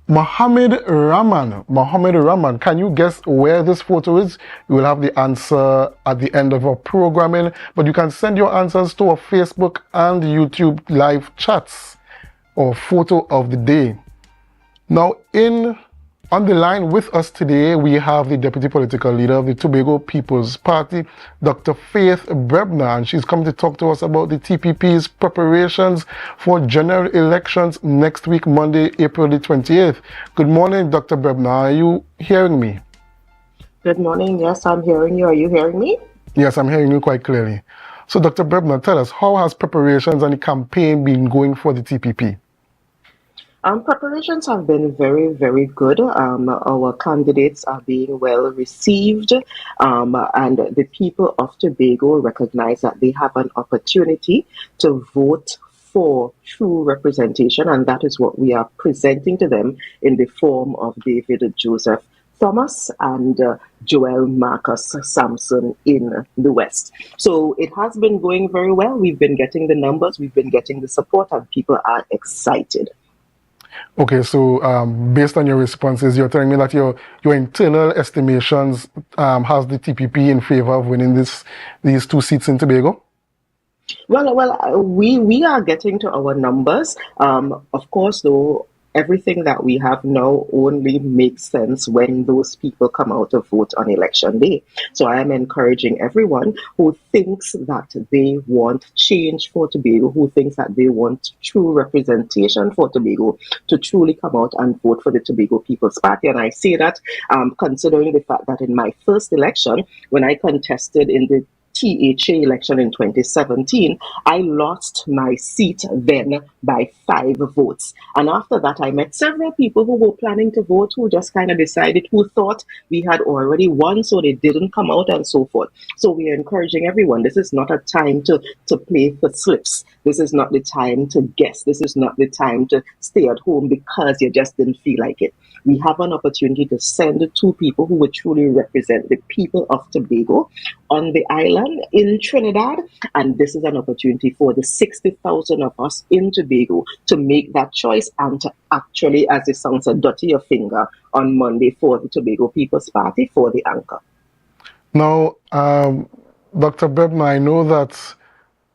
Mohammed Rahman. Can you guess where this photo is? We will have the answer at the end of our programming, but you can send your answers to our Facebook and YouTube live chats or photo of the day. Now, on the line with us today, we have the Deputy Political Leader of the Tobago People's Party, Dr. Faith Brebner, and she's come to talk to us about the TPP's preparations for general elections next week, Monday, April the 28th. Good morning, Dr. Brebner. Are you hearing me? Good morning. Yes, I'm hearing you. Are you hearing me? Yes, I'm hearing you quite clearly. So, Dr. Brebner, tell us, how has preparations and the campaign been going for the TPP? Preparations have been very, very good. Our candidates are being well received, and the people of Tobago recognize that they have an opportunity to vote for true representation, and that is what we are presenting to them in the form of David Joseph Thomas and Joel Marcus Sampson in the West. So it has been going very well. We've been getting the numbers, we've been getting the support, and people are excited. Okay, so based on your responses, you're telling me that your internal estimations has the TPP in favor of winning these 2 seats in Tobago? Well, we are getting to our numbers. Of course, though, everything that we have now only makes sense when those people come out to vote on election day. So I am encouraging everyone who thinks that they want change for Tobago, who thinks that they want true representation for Tobago, to truly come out and vote for the Tobago People's Party. And I say that considering the fact that in my first election, when I contested in the THA election in 2017, I lost my seat then by 5 votes. And after that, I met several people who were planning to vote, who just kind of decided, who thought we had already won, so they didn't come out and so forth. So we are encouraging everyone. This is not a time to play for slips. This is not the time to guess. This is not the time to stay at home because you just didn't feel like it. We have an opportunity to send 2 people who would truly represent the people of Tobago on the island in Trinidad. And this is an opportunity for the 60,000 of us in Tobago to make that choice and to actually, as the song said, dirty your finger on Monday for the Tobago People's Party, for the anchor. Now, Dr. Brebner, I know that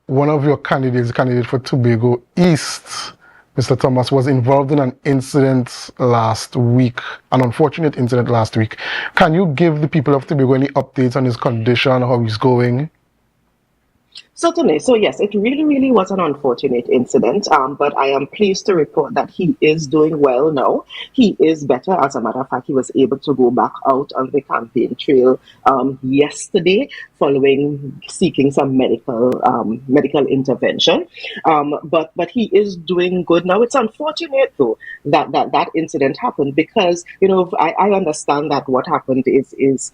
one of your candidates, candidate for Tobago East, Mr. Thomas, was involved in an incident last week, an unfortunate incident last week. Can you give the people of Tobago any updates on his condition, how he's going? Certainly. So yes, it really was an unfortunate incident, but I am pleased to report that he is doing well now. He is better. As a matter of fact, he was able to go back out on the campaign trail yesterday following seeking some medical intervention. But he is doing good now. It's unfortunate though that incident happened because, you know, I understand that what happened is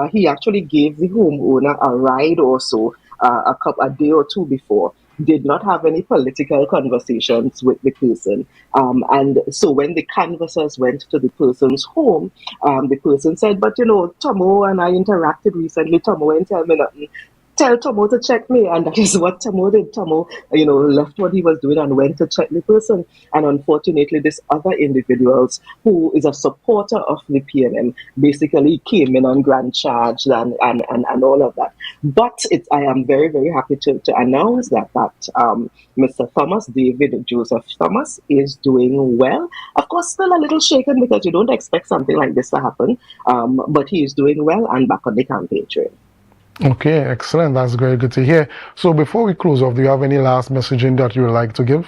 he actually gave the homeowner a ride or so a day or 2 before, did not have any political conversations with the person. And so when the canvassers went to the person's home, the person said, but you know, Tomo and I interacted recently. Tomo won't tell me nothing. Tell Tomo to check me, and that is what Tomo did. Tomo, you know, left what he was doing and went to check the person. And unfortunately, this other individuals who is a supporter of the PNM basically came in on grand charge and all of that. But I am very, very happy to announce that Mr. Thomas, David Joseph Thomas, is doing well. Of course, still a little shaken because you don't expect something like this to happen. But he is doing well and back on the campaign trail. Okay, excellent. That's very good to hear. So before we close off, do you have any last messaging that you would like to give?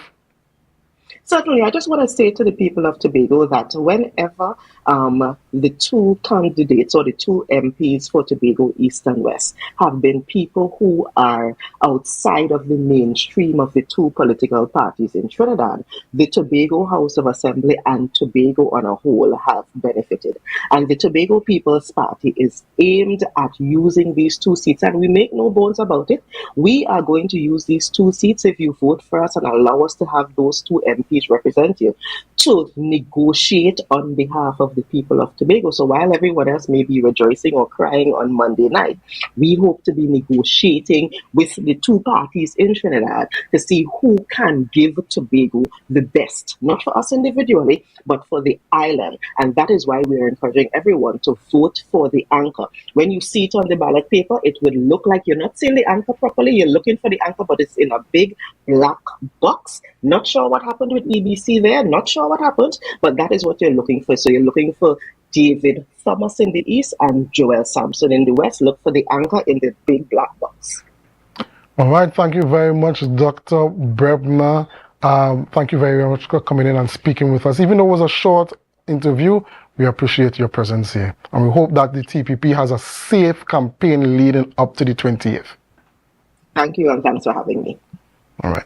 Certainly, I just want to say to the people of Tobago that whenever the two candidates or the two MPs for Tobago East and West have been people who are outside of the mainstream of the two political parties in Trinidad, the Tobago House of Assembly and Tobago on a whole have benefited. And the Tobago People's Party is aimed at using these two seats, and we make no bones about it. We are going to use these two seats if you vote for us and allow us to have those two MPs represent you, to negotiate on behalf of the people of Tobago. So while everyone else may be rejoicing or crying on Monday night, we hope to be negotiating with the two parties in Trinidad to see who can give Tobago the best, not for us individually, but for the island. And that is why we are encouraging everyone to vote for the anchor. When you see it on the ballot paper, it will look like you're not seeing the anchor properly. You're looking for the anchor, but it's in a big black box. Not sure what happened with EBC there, not sure what happened, but that is what you're looking for. So you're looking for David Thomas in the east and Joel Sampson in the west. Look for the anchor in the big black box. All right, thank you very much, Dr. Brebner. Thank you very much for coming in and speaking with us. Even though it was a short interview, we appreciate your presence here. And we hope that the TPP has a safe campaign leading up to the 20th. Thank you, and thanks for having me. All right.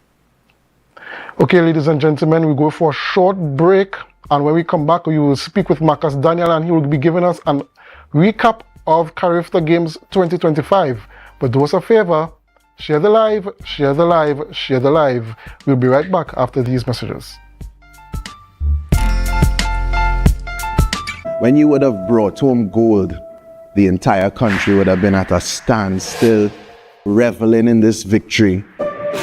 Okay, ladies and gentlemen, we go for a short break. And when we come back, we will speak with Marcus Daniel, and he will be giving us a recap of Carifta Games 2025. But do us a favor, share the live, share the live, share the live. We'll be right back after these messages. When you would have brought home gold, the entire country would have been at a standstill, reveling in this victory.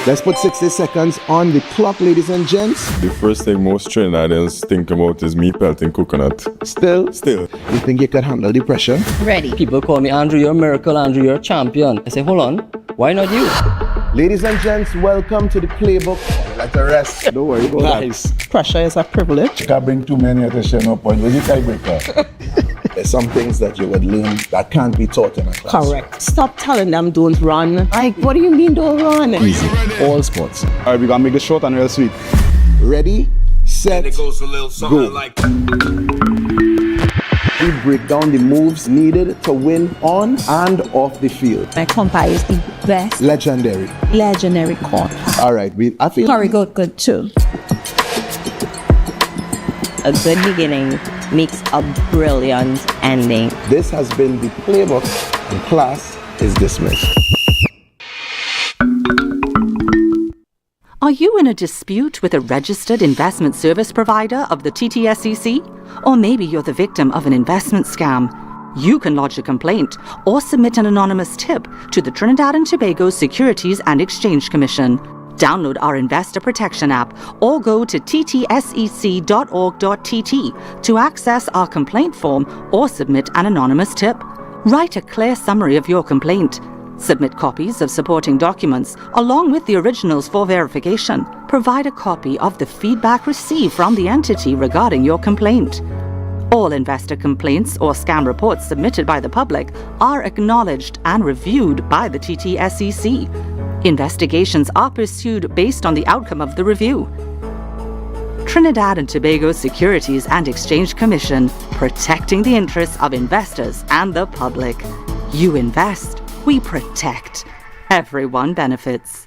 Let's put 60 seconds on the clock, ladies and gents. The first thing most Trinidadians think about is me pelting coconut. Still? You think you could handle the pressure? Ready. People call me Andrew, you're a miracle, Andrew, you're a champion. I say, hold on, why not you? Ladies and gents, welcome to the playbook. Let the rest. Don't worry about Nice. Pressure is a privilege. You can't bring too many at a share, no point. Where's the tiebreaker? There's some things that you would learn that can't be taught in a class. Correct. Stop telling them don't run. Like, what do you mean don't run? Easy. All sports. All right, we're going to make this short and real sweet. Ready, set, And it goes a little something go. like. We break down the moves needed to win on and off the field. My compa is the best. Legendary. Compa. All right, I feel. Curry good too. A good beginning makes a brilliant ending. This has been the playbook, and class is dismissed. Are you in a dispute with a registered investment service provider of the TTSEC? Or maybe you're the victim of an investment scam? You can lodge a complaint or submit an anonymous tip to the Trinidad and Tobago Securities and Exchange Commission. Download our Investor Protection app or go to ttsec.org.tt to access our complaint form or submit an anonymous tip. Write a clear summary of your complaint. Submit copies of supporting documents along with the originals for verification. Provide a copy of the feedback received from the entity regarding your complaint. All investor complaints or scam reports submitted by the public are acknowledged and reviewed by the TTSEC. Investigations are pursued based on the outcome of the review. Trinidad and Tobago Securities and Exchange Commission, protecting the interests of investors and the public. You invest, we protect. Everyone benefits.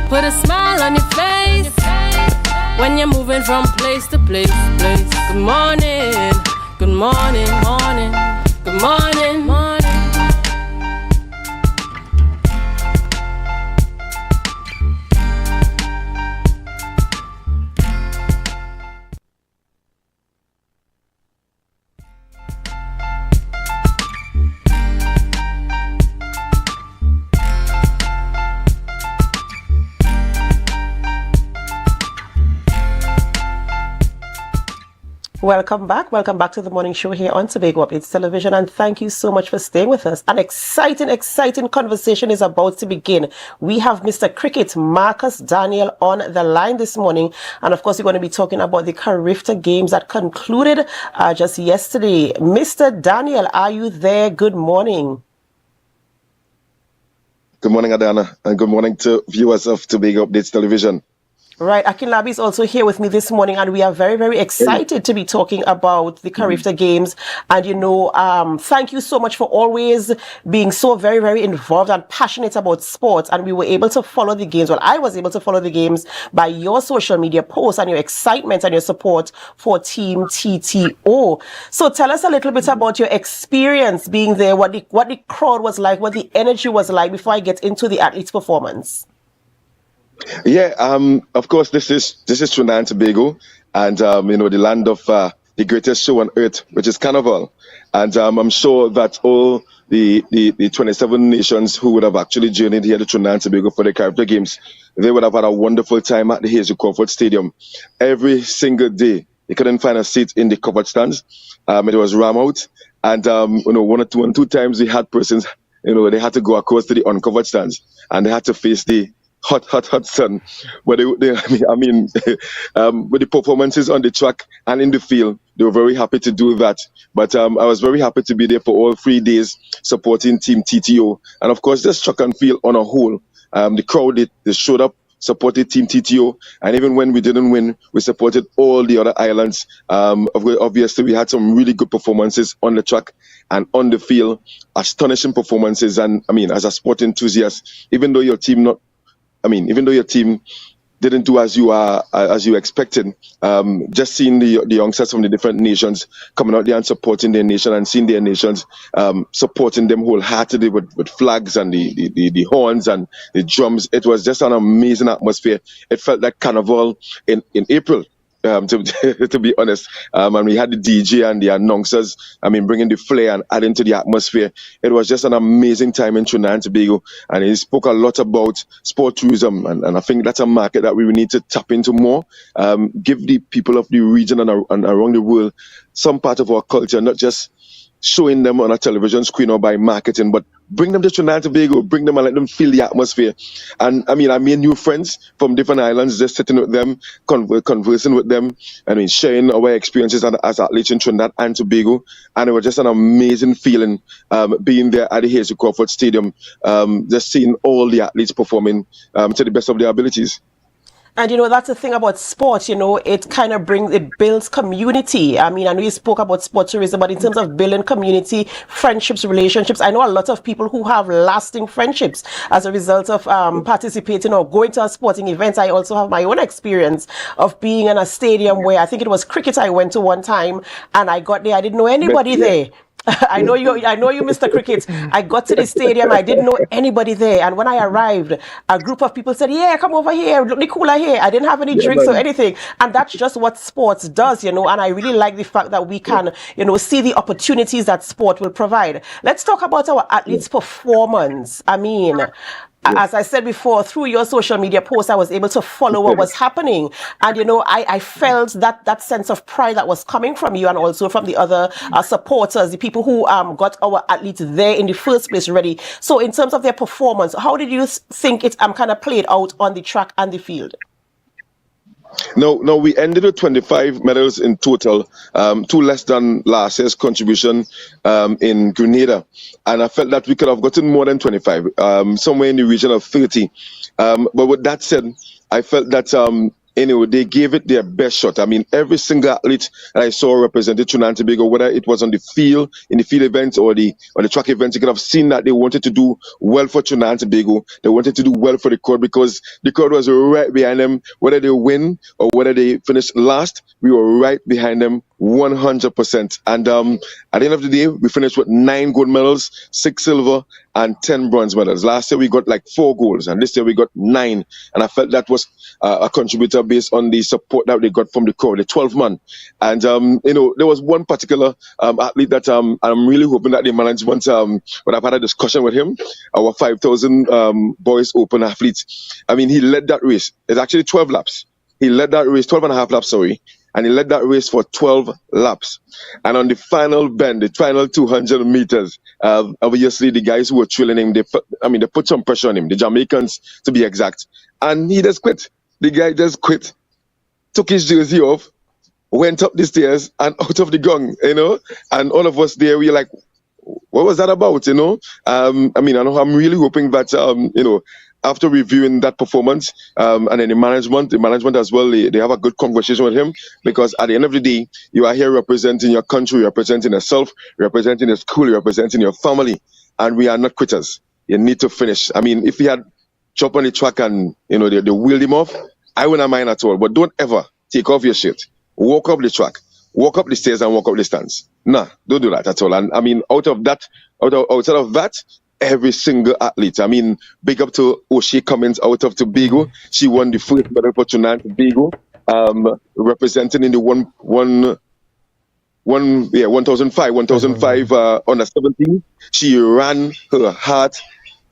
Put a smile on your face when you're moving from place to place. Good morning, good morning, morning, good morning, morning. Welcome back. Welcome back to the morning show here on Tobago Updates Television, and thank you so much for staying with us. An exciting conversation is about to begin. We have Mr. Cricket Marcus Daniel on the line this morning, and of course we're going to be talking about the Carifta Games that concluded just yesterday. Mr. Daniel, are you there? Good morning. Good morning, Adana, and good morning to viewers of Tobago Updates Television. Right, Akinlabi is also here with me this morning, and we are very, very excited to be talking about the Carifta Games. And thank you so much for always being so very, very involved and passionate about sports. And we were able to follow the games. Well, I was able to follow the games by your social media posts and your excitement and your support for Team TTO. So tell us a little bit about your experience being there, what the crowd was like, what the energy was like before I get into the athletes' performance. Yeah, of course, this is Trinidad and Tobago, and the land of the greatest show on earth, which is Carnival. And I'm sure that all the 27 nations who would have actually journeyed here to Trinidad and Tobago for the Carifta Games, they would have had a wonderful time at the Hazel Crawford Stadium. Every single day, they couldn't find a seat in the covered stands. It was ram out, and one or two times we had persons, they had to go across to the uncovered stands, and they had to face the hot sun. But with the performances on the track and in the field, they were very happy to do that. But I was very happy to be there for all 3 days supporting Team TTO. And of course, this track and field on a whole, the crowd, they showed up, supported Team TTO, and even when we didn't win, we supported all the other islands. Obviously, we had some really good performances on the track and on the field, astonishing performances. And as a sport enthusiast, even though your team didn't do as you expected, just seeing the youngsters from the different nations coming out there and supporting their nation, and seeing their nations supporting them wholeheartedly with flags and the horns and the drums, it was just an amazing atmosphere. It felt like Carnival in April. To be honest, and we had the DJ and the announcers, bringing the flair and adding to the atmosphere. It was just an amazing time in Trinidad and Tobago, and he spoke a lot about sport tourism, and I think that's a market that we need to tap into more. Give the people of the region and around the world some part of our culture, not just showing them on a television screen or by marketing, but bring them to Trinidad and Tobago, bring them and let them feel the atmosphere. And I made new friends from different islands, just sitting with them, conversing with them, sharing our experiences as athletes in Trinidad and Tobago. And it was just an amazing feeling being there at the Hazel Crawford Stadium, just seeing all the athletes performing to the best of their abilities. And that's the thing about sport, it kind of builds community. I know you spoke about sport tourism, but in terms of building community, friendships, relationships, I know a lot of people who have lasting friendships as a result of participating or going to a sporting event. I also have my own experience of being in a stadium where I think it was cricket I went to one time, and I got there, I didn't know anybody there. I know you, Mr. Cricket. I got to the stadium, I didn't know anybody there, and when I arrived, a group of people said, "Yeah, come over here, look the cooler here." I didn't have any drinks or anything, and that's just what sports does, And I really like the fact that we can, see the opportunities that sport will provide. Let's talk about our athletes' performance. As I said before, through your social media posts, I was able to follow what was happening. And, I felt that sense of pride that was coming from you and also from the other supporters, the people who got our athletes there in the first place ready. So in terms of their performance, how did you think it kind of played out on the track and the field? No, we ended with 25 medals in total, 2 less than last year's contribution in Grenada. And I felt that we could have gotten more than 25, somewhere in the region of 30. But with that said, I felt that they gave it their best shot. Every single athlete that I saw represented Trinidad and Tobago, whether it was on the field, in the field events or the track events, you could have seen that they wanted to do well for Trinidad and Tobago. They wanted to do well for the crowd because the crowd was right behind them. Whether they win or whether they finish last, we were right behind them 100%. And at the end of the day, we finished with 9 gold medals, 6 silver, and 10 bronze medals. Last year we got 4 golds, and this year we got 9. And I felt that was a contributor based on the support that they got from the crowd, the 12-man. And there was one particular athlete that I'm really hoping that the management, when I've had a discussion with him, our 5,000 boys open athlete. He led that race. It's actually 12 laps. He led that race, 12 and a half laps, sorry. and he led that race for 12 laps. And on the final bend, the final 200 meters, obviously the guys who were trailing him, they put some pressure on him, the Jamaicans to be exact, and he just quit. The guy just quit, took his jersey off, went up the stairs and out of the gong, and all of us there, we were like, what was that about, I know I'm really hoping that, after reviewing that performance, and then the management as well, they have a good conversation with him, because at the end of the day, you are here representing your country, representing yourself, representing your school, representing your family, and we are not quitters. You need to finish. If he had jumped on the track and, they wheeled him off, I wouldn't mind at all, but don't ever take off your shirt, walk up the track, walk up the stairs and walk up the stands. Nah, don't do that at all. And outside of that, every single athlete. Big up to O'Shea Cummins out of Tobago. She won the first medal for Trinidad and Tobago, representing in the 1005 under 17. She ran her heart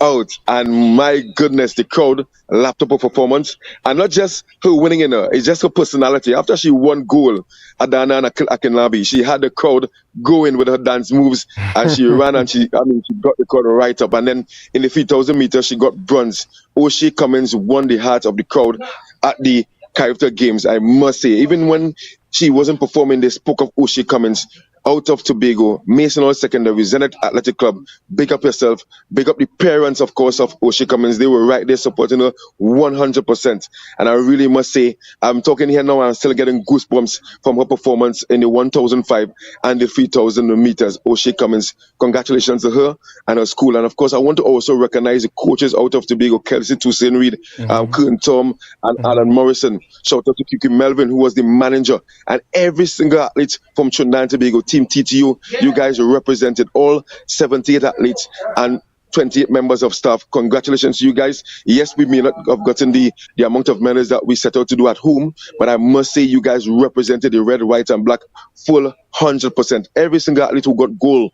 out, and my goodness, the crowd lapped up her performance, and not just her winning it's just her personality. After she won gold at Dana and Akinlabi, she had the crowd going with her dance moves, and she ran and she got the crowd right up. And then in the 3,000 meters, she got bronze. O'Shea Cummins won the heart of the crowd at the Carifta Games. I must say, even when she wasn't performing, they spoke of O'Shea Cummins out of Tobago, Mason Hall Secondary, Zenith Athletic Club. Big up yourself. Big up the parents, of course, of O'Shea Cummins. They were right there supporting her 100%. And I really must say, I'm talking here now and I'm still getting goosebumps from her performance in the 1,005 and the 3,000 meters. O'Shea Cummins, congratulations to her and her school. And of course, I want to also recognize the coaches out of Tobago, Kelsey Toussaint Reed, Curtin Tom, and Alan Morrison. Shout out to Kiki Melvin, who was the manager, and every single athlete from Trinidad and Tobago, Team TTU, you guys represented all 78 athletes and 28 members of staff. Congratulations to you guys. Yes, we may not have gotten the amount of medals that we set out to do at home, but I must say you guys represented the red, white, and black full 100%. Every single athlete who got gold,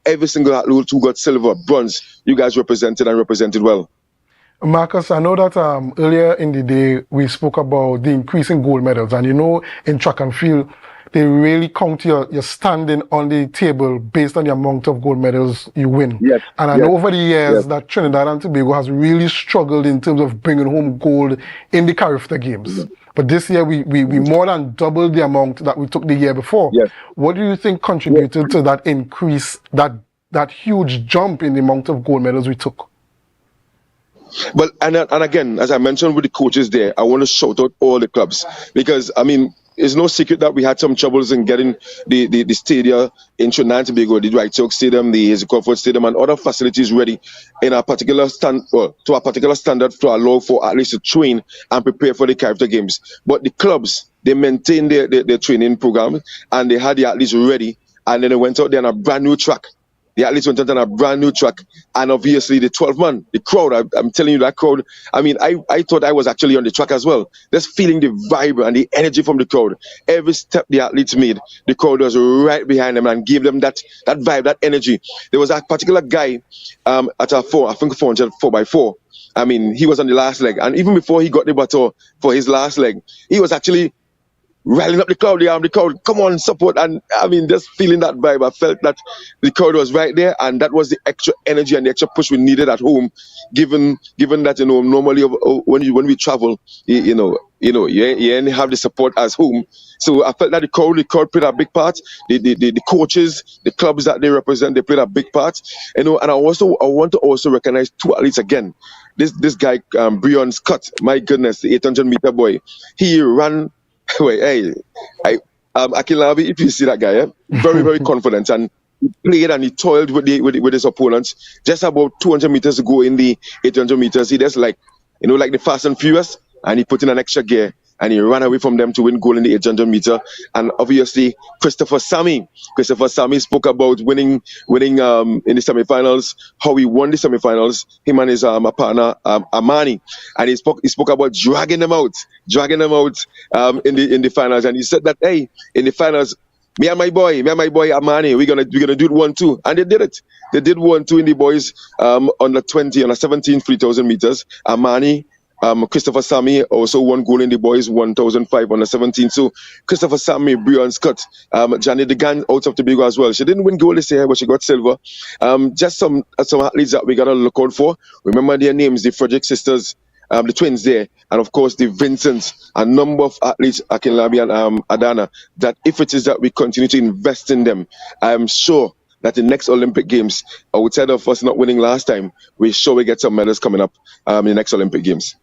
every single athlete who got silver, bronze, you guys represented and represented well. Marcus, I know that earlier in the day we spoke about the increase in gold medals, and in track and field, they really count your standing on the table based on the amount of gold medals you win. Yes. And I know over the years that Trinidad and Tobago has really struggled in terms of bringing home gold in the Carifta Games. But this year we more than doubled the amount that we took the year before. Yes. What do you think contributed to that increase, that huge jump in the amount of gold medals we took? Well, and again, as I mentioned with the coaches there, I want to shout out all the clubs, because it's no secret that we had some troubles in getting the stadium in Trinidad and Tobago, the Dwight York Stadium, the Hazel Crawford Stadium, and other facilities ready in a particular standard to allow for athletes to train and prepare for the Carifta Games. But the clubs, they maintained their training program, and they had the athletes ready, and then they went out there on a brand new track. The athletes went out on a brand new track, and obviously the 12-man, the crowd, I'm telling you, that crowd, I thought I was actually on the track as well. Just feeling the vibe and the energy from the crowd. Every step the athletes made, the crowd was right behind them and gave them that vibe, that energy. There was a particular guy at a 400 4x4. He was on the last leg, and even before he got the baton for his last leg, he was actually rallying up the crowd, the crowd, come on, support. And just feeling that vibe, I felt that the crowd was right there, and that was the extra energy and the extra push we needed at home, given that normally when we travel, you only have the support as home. So I felt that the crowd played a big part. The coaches, the clubs that they represent, they played a big part. And I want to also recognize two athletes again. This guy, Breon Scott, my goodness, the 800-meter boy, he ran. Akinlabi, if you see that guy, very, very confident, and he played and he toiled with his opponents. Just about 200 meters to go in the 800 meters, he just like the Fast and Furious, and he put in an extra gear and he ran away from them to win gold in the 800 meter. And obviously, Christopher Sammy spoke about winning in the semifinals, how he won the semifinals, him and his partner Amani, and he spoke about dragging them out in the finals. And he said that, hey, in the finals, me and my boy Amani, we're gonna do it 1-2, and they did it. They did 1-2 in the boys under 17 3,000 meters. Amani Christopher Sammy also won goal in the boys 1005 under 17. So Christopher Sammy, Breon Scott, Janet DeGan out of Tobago as well. She didn't win gold this year, but she got silver. Just some athletes that we gotta look out for. Remember their names, the Frederick sisters, the twins there, and of course the Vincents, a number of athletes, Akinlabi and Adana, that if it is that we continue to invest in them, I'm sure that the next Olympic Games, outside of us not winning last time, we're sure we get some medals coming up in the next Olympic Games.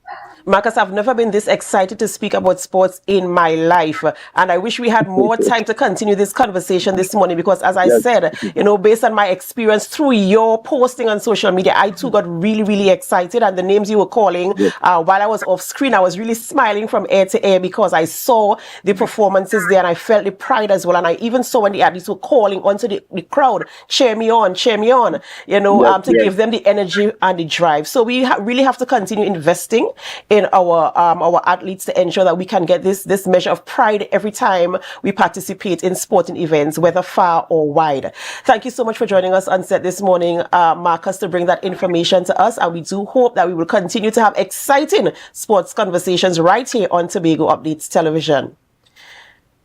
Marcus, I've never been this excited to speak about sports in my life. And I wish we had more time to continue this conversation this morning because, as I said, you know, based on my experience through your posting on social media, I too got really, really excited. And the names you were calling while I was off screen, I was really smiling from ear to ear because I saw the performances there and I felt the pride as well. And I even saw when the athletes were calling onto the crowd, cheer me on, you know, to give them the energy and the drive. So we really have to continue investing in our athletes to ensure that we can get this measure of pride every time we participate in sporting events, whether far or wide. Thank you so much for joining us on set this morning, Marcus, to bring that information to us. And we do hope that we will continue to have exciting sports conversations right here on Tobago Updates Television.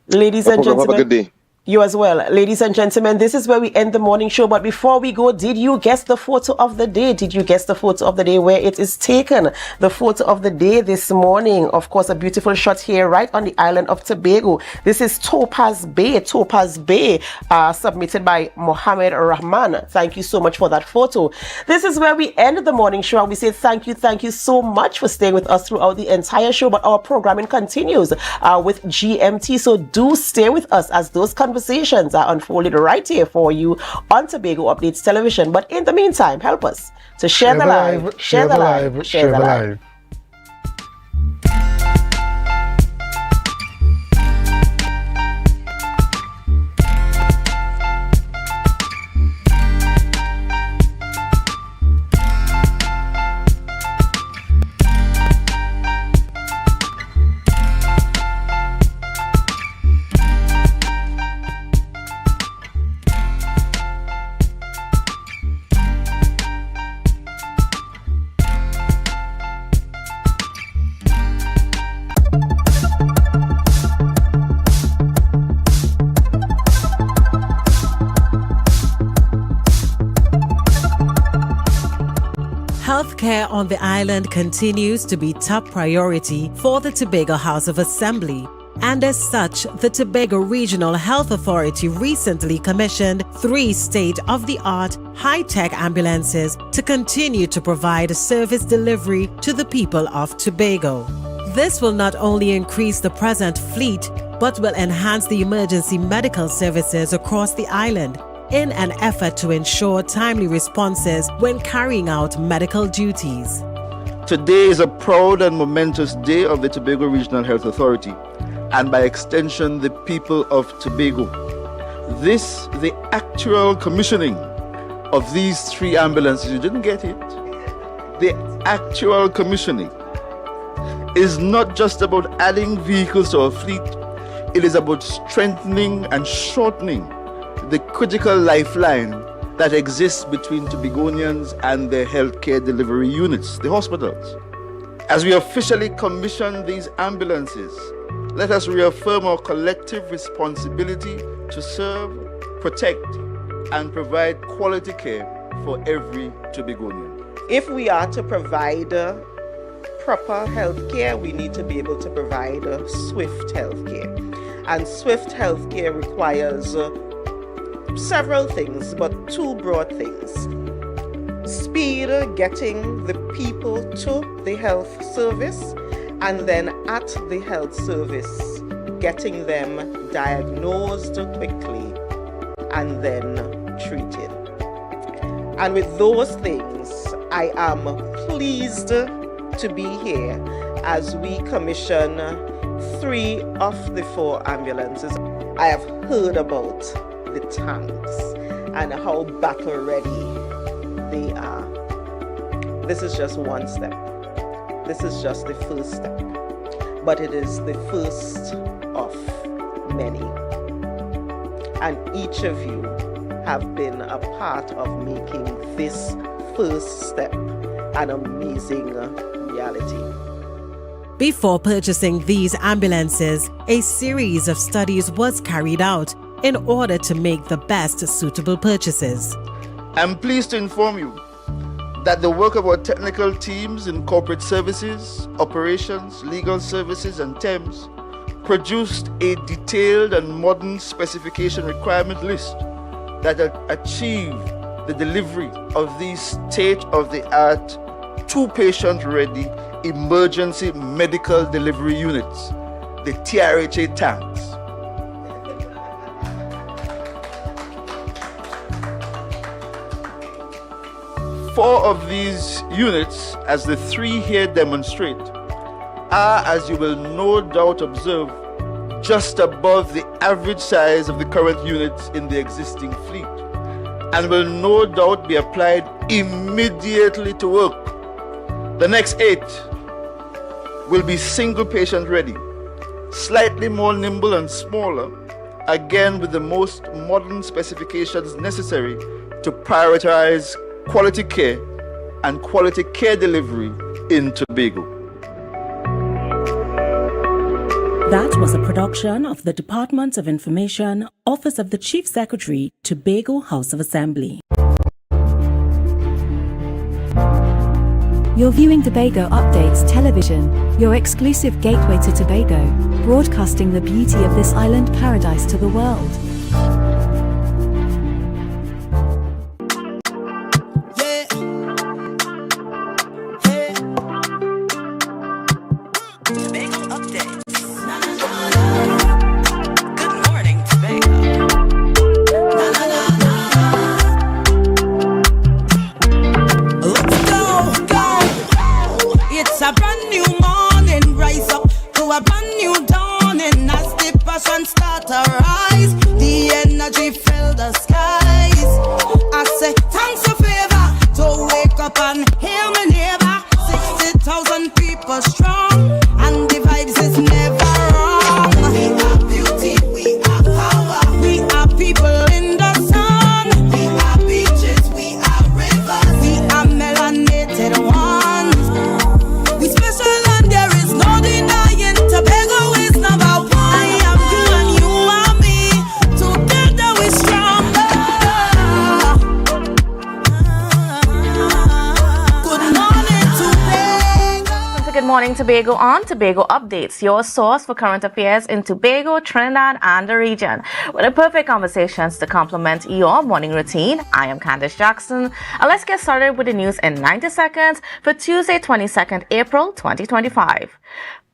Ladies and gentlemen, have a good day. You as well. Ladies and gentlemen, this is where we end the morning show. But before we go, did you guess the photo of the day? Did you guess the photo of the day where it is taken? The photo of the day this morning, of course, a beautiful shot here right on the island of Tobago. This is Topaz Bay, submitted by Mohammed Rahman. Thank you so much for that photo. This is where we end the morning show. And we say thank you so much for staying with us throughout the entire show. But our programming continues with GMT. So do stay with us as those conversations are unfolded right here for you on Tobago Updates Television. But in the meantime, help us to share the live, share the live, share the live. Healthcare on the island continues to be top priority for the Tobago House of Assembly. And as such, the Tobago Regional Health Authority recently commissioned 3 state-of-the-art high-tech ambulances to continue to provide service delivery to the people of Tobago. This will not only increase the present fleet, but will enhance the emergency medical services across the island in an effort to ensure timely responses when carrying out medical duties. Today is a proud and momentous day of the Tobago Regional Health Authority, and by extension, the people of Tobago. The actual commissioning of these 3 ambulances, you didn't get it. The actual commissioning is not just about adding vehicles to our fleet, it is about strengthening and shortening the critical lifeline that exists between Tobagonians and their healthcare delivery units, the hospitals. As we officially commission these ambulances, let us reaffirm our collective responsibility to serve, protect, and provide quality care for every Tobagonian. If we are to provide proper healthcare, we need to be able to provide swift healthcare. And swift healthcare requires several things, but 2 broad things. Speed, getting the people to the health service, and then at the health service, getting them diagnosed quickly and then treated. And with those things, I am pleased to be here as we commission 3 of the 4 ambulances. I have heard about the tanks and how battle ready they are. This is just one step. This is just the first step, but it is the first of many. And each of you have been a part of making this first step an amazing reality. Before purchasing these ambulances, a series of studies was carried out in order to make the best suitable purchases. I'm pleased to inform you that the work of our technical teams in corporate services, operations, legal services, and TEMS produced a detailed and modern specification requirement list that achieve the delivery of these state-of-the-art, two-patient-ready emergency medical delivery units, the TRHA tanks. Four of these units, as the three here demonstrate, are, as you will no doubt observe, just above the average size of the current units in the existing fleet, and will no doubt be applied immediately to work. The next 8 will be single patient ready, slightly more nimble and smaller, again with the most modern specifications necessary to prioritize quality care and quality care delivery in Tobago. That was a production of the Department of Information, Office of the Chief Secretary, Tobago House of Assembly. You're viewing Tobago Updates Television, your exclusive gateway to Tobago, broadcasting the beauty of this island paradise to the world. Tobago on Tobago Updates, your source for current affairs in Tobago, Trinidad, and the region. With the perfect conversations to complement your morning routine, I am Candice Jackson. And let's get started with the news in 90 seconds for Tuesday, 22nd April 2025.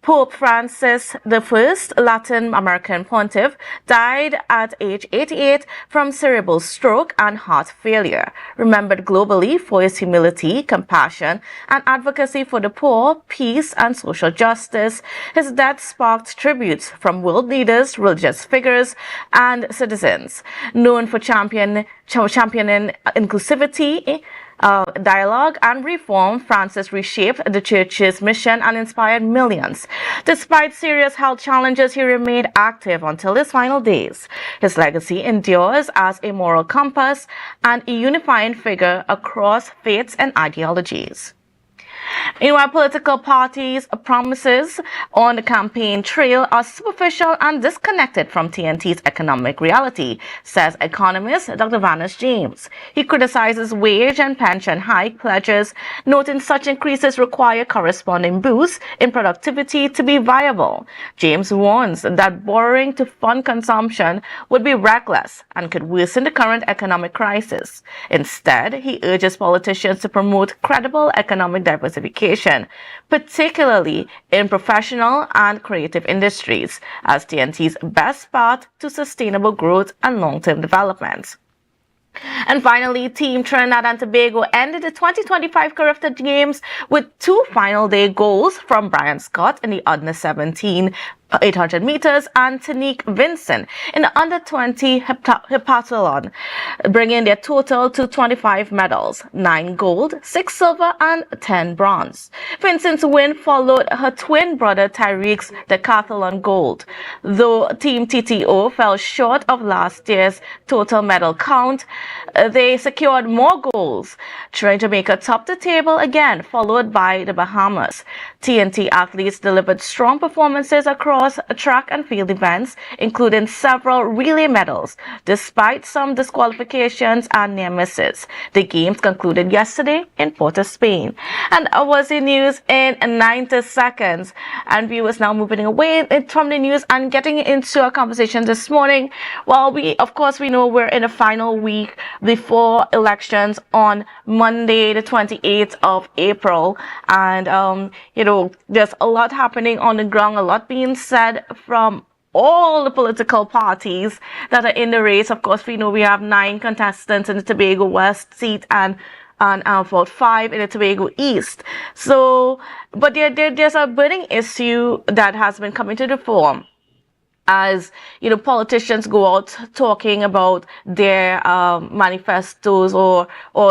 Pope Francis I, Latin American pontiff, died at age 88 from cerebral stroke and heart failure. Remembered globally for his humility, compassion, and advocacy for the poor, peace, and social justice, his death sparked tributes from world leaders, religious figures, and citizens. Known for championing inclusivity, dialogue and reform, Francis reshaped the church's mission and inspired millions. Despite serious health challenges, he remained active until his final days. His legacy endures as a moral compass and a unifying figure across faiths and ideologies. Meanwhile, political parties' promises on the campaign trail are superficial and disconnected from TNT's economic reality, says economist Dr. Vanis James. He criticizes wage and pension hike pledges, noting such increases require corresponding boosts in productivity to be viable. James warns that borrowing to fund consumption would be reckless and could worsen the current economic crisis. Instead, he urges politicians to promote credible economic diversification, particularly in professional and creative industries, as TNT's best path to sustainable growth and long-term development. And finally, Team Trinidad and Tobago ended the 2025 Carifta Games with 2 final day goals from Brian Scott in the under 17 800 meters, and Tanique Vincent in the under 20 heptathlon, bringing their total to 25 medals, 9 gold, 6 silver, and 10 bronze. Vincent's win followed her twin brother Tyreek's decathlon gold. Though Team TTO fell short of last year's total medal count, they secured more golds. Jamaica topped the table again, followed by the Bahamas. TNT athletes delivered strong performances across track and field events, including several relay medals, despite some disqualifications and near misses. The games concluded yesterday in Port of Spain. And was the news in 90 seconds. And viewers now moving away from the news and getting into a conversation this morning. Well, we know we're in the final week before elections on Monday, the 28th of April. And, there's a lot happening on the ground, a lot being said from all the political parties that are in the race. Of course, we know we have 9 contestants in the Tobago West seat and about 5 in the Tobago East. So, but there's a burning issue that has been coming to the fore. As politicians go out talking about their manifestos or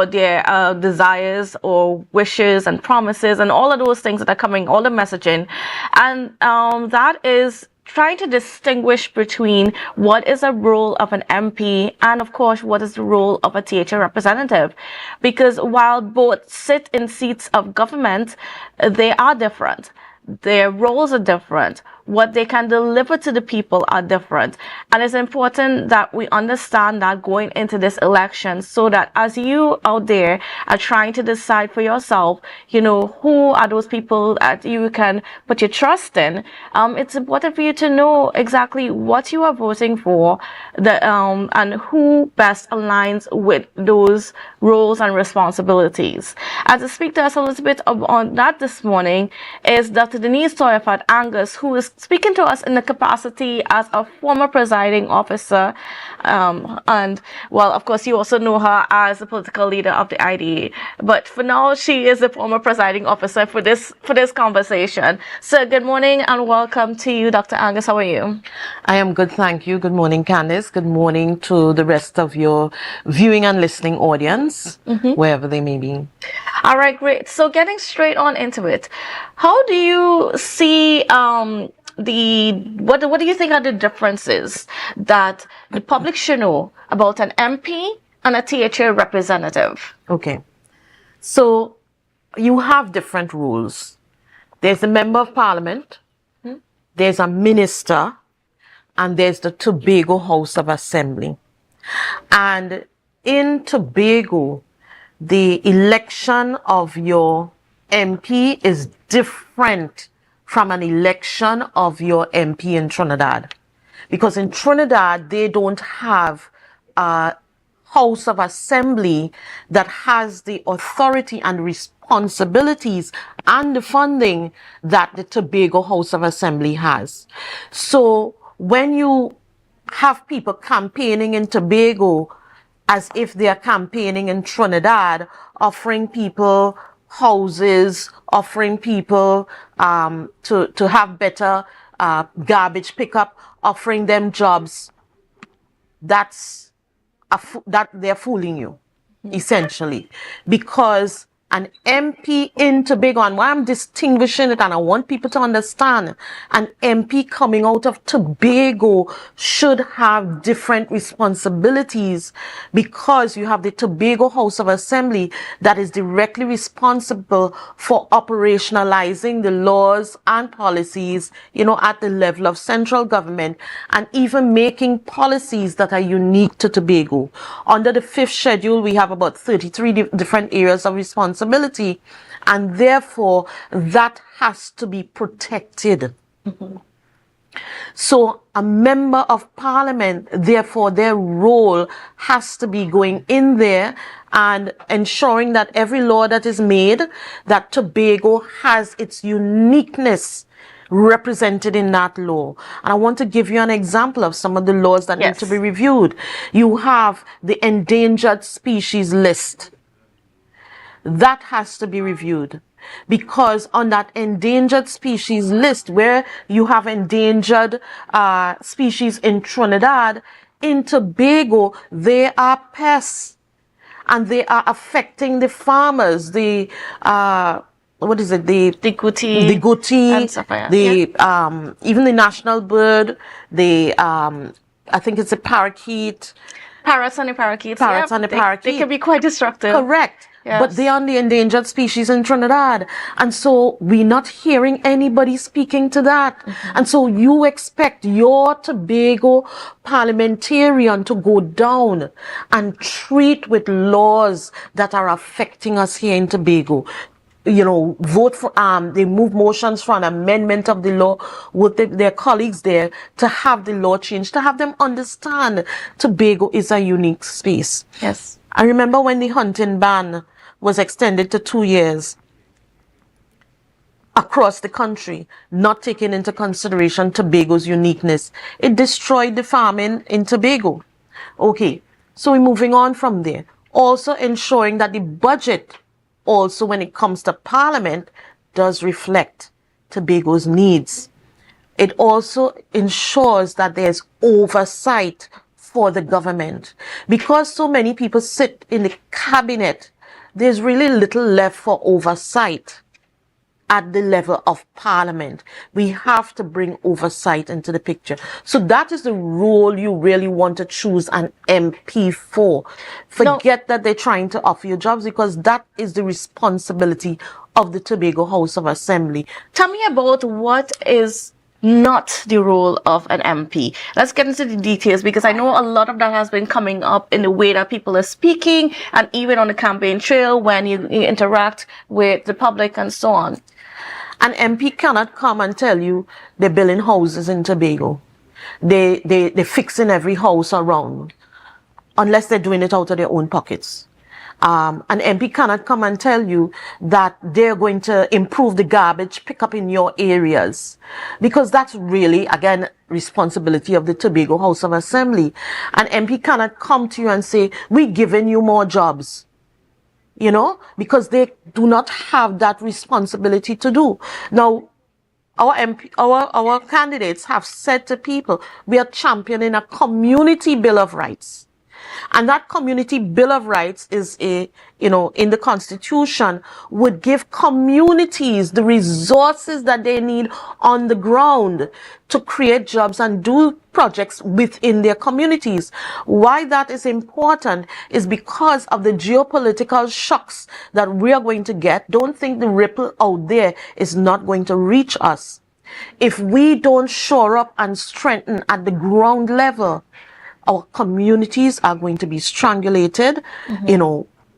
their desires or wishes and promises and all of those things that are coming, all the messaging, and that is trying to distinguish between what is the role of an MP and, of course, what is the role of a THA representative. Because while both sit in seats of government, they are different. Their roles are different. What they can deliver to the people are different. And it's important that we understand that going into this election, so that as you out there are trying to decide for yourself, who are those people that you can put your trust in, it's important for you to know exactly what you are voting for, and who best aligns with those roles and responsibilities. And to speak to us a little bit on that this morning is Dr. Denise Toyafat Angus, who is speaking to us in the capacity as a former presiding officer, and well, of course, you also know her as the political leader of the IDA. But for now, she is the former presiding officer for this conversation. So, good morning and welcome to you, Dr. Angus. How are you? I am good, thank you. Good morning, Candice. Good morning to the rest of your viewing and listening audience, wherever they may be. All right, great. So, getting straight on into it, how do you see what do you think are the differences that the public should know about an MP and a THA representative? Okay. So you have different rules. There's a member of parliament, there's a minister, and there's the Tobago House of Assembly. And in Tobago, the election of your MP is different from an election of your MP in Trinidad. Because in Trinidad, they don't have a House of Assembly that has the authority and responsibilities and the funding that the Tobago House of Assembly has. So when you have people campaigning in Tobago as if they are campaigning in Trinidad, offering people houses, offering people to have better garbage pickup, offering them jobs, that they're fooling you, essentially. Because an MP in Tobago, and why I'm distinguishing it, and I want people to understand, an MP coming out of Tobago should have different responsibilities, because you have the Tobago House of Assembly that is directly responsible for operationalizing the laws and policies, at the level of central government, and even making policies that are unique to Tobago. Under the 5th schedule, we have about 33 different areas of responsibility, and therefore that has to be protected. So a member of parliament, therefore their role has to be going in there and ensuring that every law that is made, that Tobago has its uniqueness represented in that law. And I want to give you an example of some of the laws that need to be reviewed. You have the endangered species list. That has to be reviewed. because on that endangered species list where you have endangered species in Trinidad, in Tobago, they are pests and they are affecting the farmers, the what is it? The goatee, even the national bird, I think it's a parakeet. Parrots and the parakeets. Parrots and the parakeet. They can be quite destructive. Correct. Yes. But they are the endangered species in Trinidad. And so we're not hearing anybody speaking to that. And so you expect your Tobago parliamentarian to go down and treat with laws that are affecting us here in Tobago. You know, vote for, they move motions for an amendment of the law with their colleagues there to have the law changed, to have them understand Tobago is a unique space. Yes. I remember when the hunting ban was extended to 2 years across the country, not taking into consideration Tobago's uniqueness. It destroyed the farming in Tobago. Okay, so we're moving on from there. Also ensuring that the budget, also when it comes to Parliament, does reflect Tobago's needs. It also ensures that there's oversight for the government. Because so many people sit in the cabinet, there's really little left for oversight at the level of Parliament. We have to bring oversight into the picture. So that is the role you really want to choose an MP for. Forget that they're trying to offer you jobs, because that is the responsibility of the Tobago House of Assembly. Tell me about what is not the role of an MP. Let's get into the details, because I know a lot of that has been coming up in the way that people are speaking, and even on the campaign trail when you interact with the public and so on. An MP cannot come and tell you they're building houses in Tobago. They're fixing every house around, unless they're doing it out of their own pockets. An MP cannot come and tell you that they're going to improve the garbage pickup in your areas, because that's really, again, responsibility of the Tobago House of Assembly. An MP cannot come to you and say, we're giving you more jobs, you know, because they do not have that responsibility to do. Now, our candidates have said to people, we are championing a community bill of rights. And that community bill of rights is in the Constitution, would give communities the resources that they need on the ground to create jobs and do projects within their communities. Why that is important is because of the geopolitical shocks that we are going to get. Don't think the ripple out there is not going to reach us. If we don't shore up and strengthen at the ground level, our communities are going to be strangulated,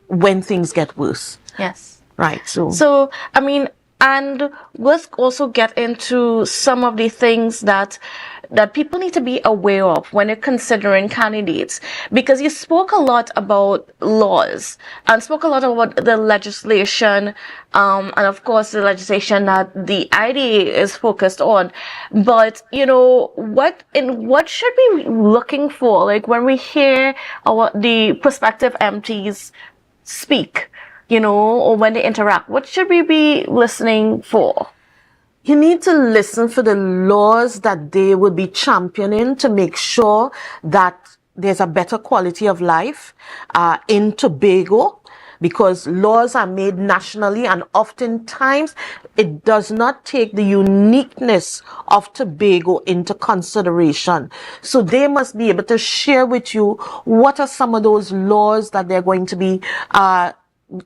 when things get worse. Yes. Right. So, I mean, and let's also get into some of the things that people need to be aware of when they're considering candidates, because you spoke a lot about laws and spoke a lot about the legislation, and of course the legislation that the IDA is focused on. But what should we be looking for, like when we hear the prospective MPs speak, or when they interact? What should we be listening for? You need to listen for the laws that they will be championing to make sure that there's a better quality of life in Tobago, because laws are made nationally, and oftentimes it does not take the uniqueness of Tobago into consideration. So they must be able to share with you what are some of those laws that they're going to be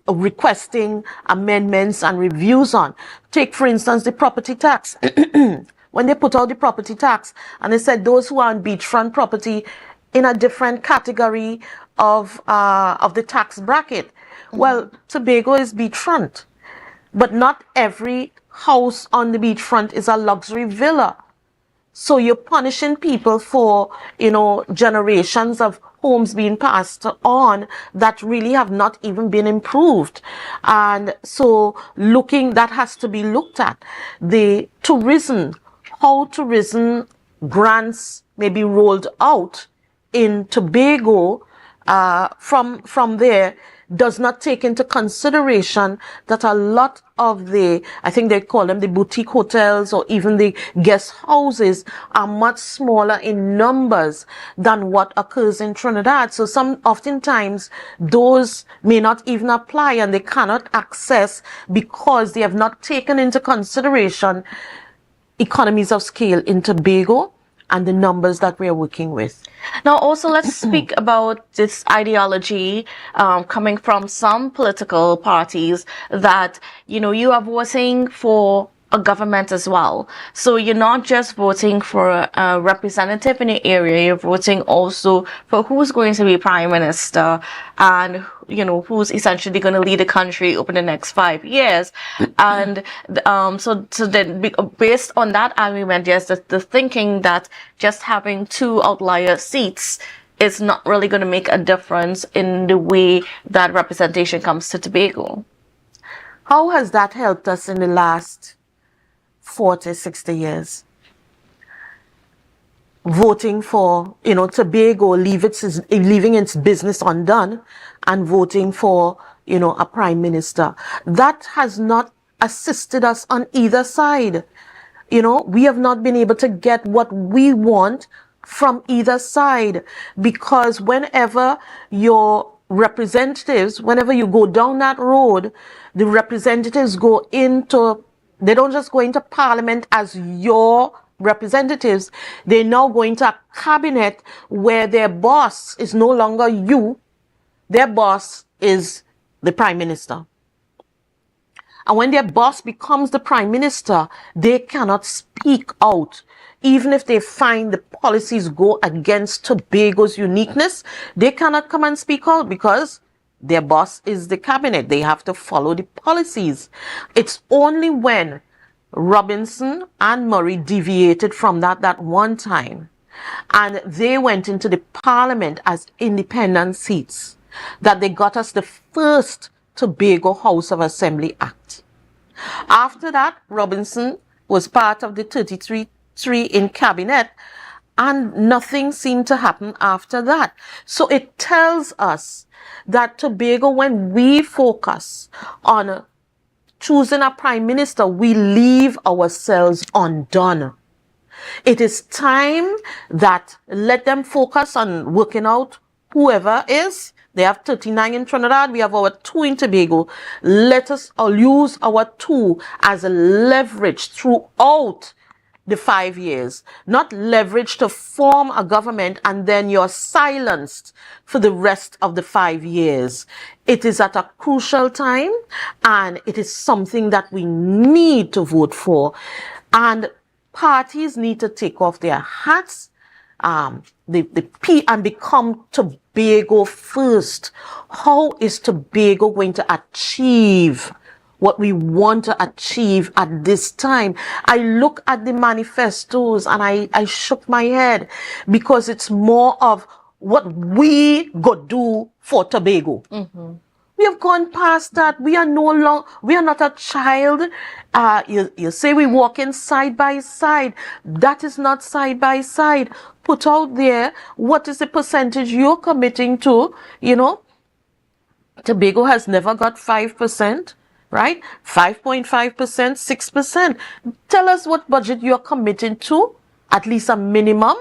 requesting amendments and reviews on. Take, for instance, the property tax. When they put out the property tax and they said those who are on beachfront property in a different category of the tax bracket. Well, Tobago is beachfront, but not every house on the beachfront is a luxury villa. So you're punishing people for, generations of homes being passed on that really have not even been improved. And so that has to be looked at. The tourism, how tourism grants may be rolled out in Tobago, from there, does not take into consideration that a lot of I think they call them the boutique hotels or even the guest houses are much smaller in numbers than what occurs in Trinidad. So oftentimes those may not even apply and they cannot access because they have not taken into consideration economies of scale in Tobago and the numbers that we are working with. Now, also, let's speak about this ideology coming from some political parties that, you are voting for a government as well. So you're not just voting for a representative in the area, you're voting also for who's going to be prime minister and, who's essentially going to lead the country over the next 5 years. And so then based on that argument, yes, the thinking that just having 2 outlier seats is not really going to make a difference in the way that representation comes to Tobago. How has that helped us in the last 40, 60 years? Voting for, Tobago leaving its business undone and voting for, a prime minister. That has not assisted us on either side. We have not been able to get what we want from either side, because whenever your representatives, whenever you go down that road, the representatives they don't just go into parliament as your representatives. They now go into a cabinet where their boss is no longer you. Their boss is the prime minister. And when their boss becomes the prime minister, they cannot speak out. Even if they find the policies go against Tobago's uniqueness, they cannot come and speak out because their boss is the cabinet. They have to follow the policies. It's only when Robinson and Murray deviated from that one time and they went into the parliament as independent seats that they got us the first Tobago House of Assembly Act. After that, Robinson was part of the 33 in cabinet and nothing seemed to happen after that. So it tells us that Tobago, when we focus on choosing a prime minister, we leave ourselves undone. It is time that let them focus on working out whoever is. They have 39 in Trinidad. We have our 2 in Tobago. Let us use our 2 as a leverage throughout the 5 years, not leverage to form a government and then you're silenced for the rest of the 5 years. It is at a crucial time and it is something that we need to vote for. And parties need to take off their hats and become Tobago first. How is Tobago going to achieve what we want to achieve at this time? I look at the manifestos and I shook my head because it's more of what we go do for Tobago. Mm-hmm. We have gone past that. We are not a child. You say we walk in side by side. That is not side by side. Put out there, what is the percentage you're committing to? Tobago has never got 5%, right? 5.5%, 6%. Tell us what budget you're committing to, at least a minimum,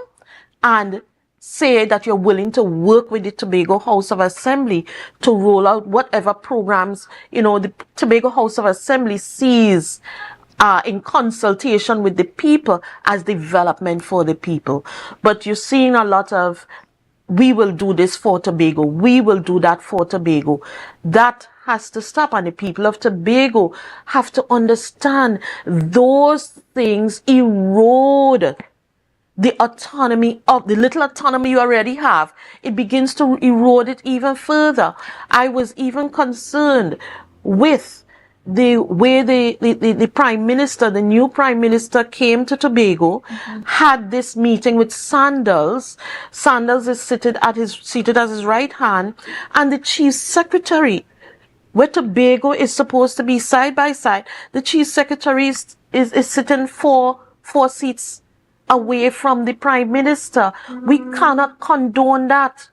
and say that you're willing to work with the Tobago House of Assembly to roll out whatever programs, the Tobago House of Assembly sees in consultation with the people as development for the people. But you're seeing a lot of, we will do this for Tobago, we will do that for Tobago. That has to stop, and the people of Tobago have to understand those things erode the autonomy of the little autonomy you already have. It begins to erode it even further. I was even concerned with the way the prime minister, the new prime minister, came to Tobago, had this meeting with Sandals. Sandals is seated at his right hand, and the chief secretary, where Tobago is supposed to be side by side, the chief secretary is sitting four seats away from the prime minister. We cannot condone that.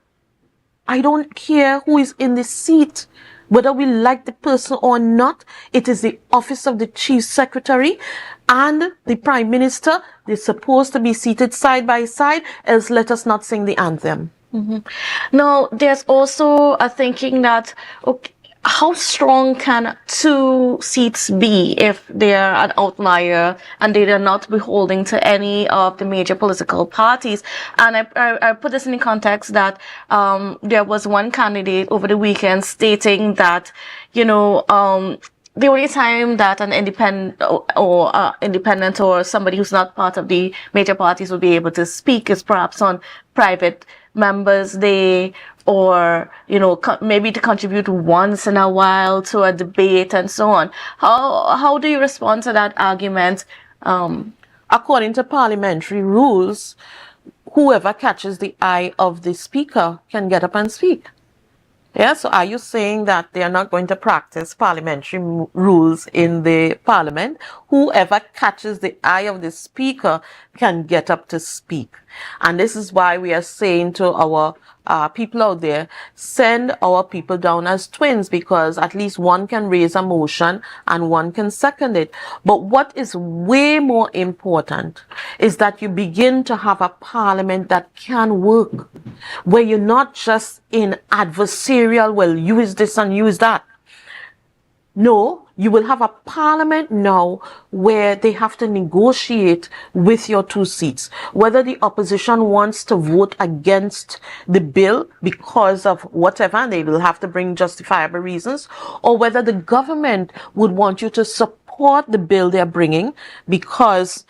I don't care who is in the seat, whether we like the person or not. It is the office of the Chief Secretary and the Prime Minister. They're supposed to be seated side by side, else let us not sing the anthem. Now, there's also a thinking that, okay, how strong can 2 seats be if they are an outlier and they are not beholden to any of the major political parties? And I put this in the context that there was one candidate over the weekend stating that, the only time that an independent or somebody who's not part of the major parties will be able to speak is perhaps on private members' day, or maybe to contribute once in a while to a debate and so on. How do you respond to that argument? According to parliamentary rules, whoever catches the eye of the speaker can get up and speak. Yeah, so are you saying that they are not going to practice parliamentary rules in the parliament? Whoever catches the eye of the speaker can get up to speak. And this is why we are saying to our people out there, send our people down as twins, because at least one can raise a motion and one can second it. But what is way more important is that you begin to have a parliament that can work, where you're not just in adversarial, well, use this and use that. No, you will have a parliament now where they have to negotiate with your 2 seats. Whether the opposition wants to vote against the bill because of whatever, and they will have to bring justifiable reasons, or whether the government would want you to support the bill they're bringing because,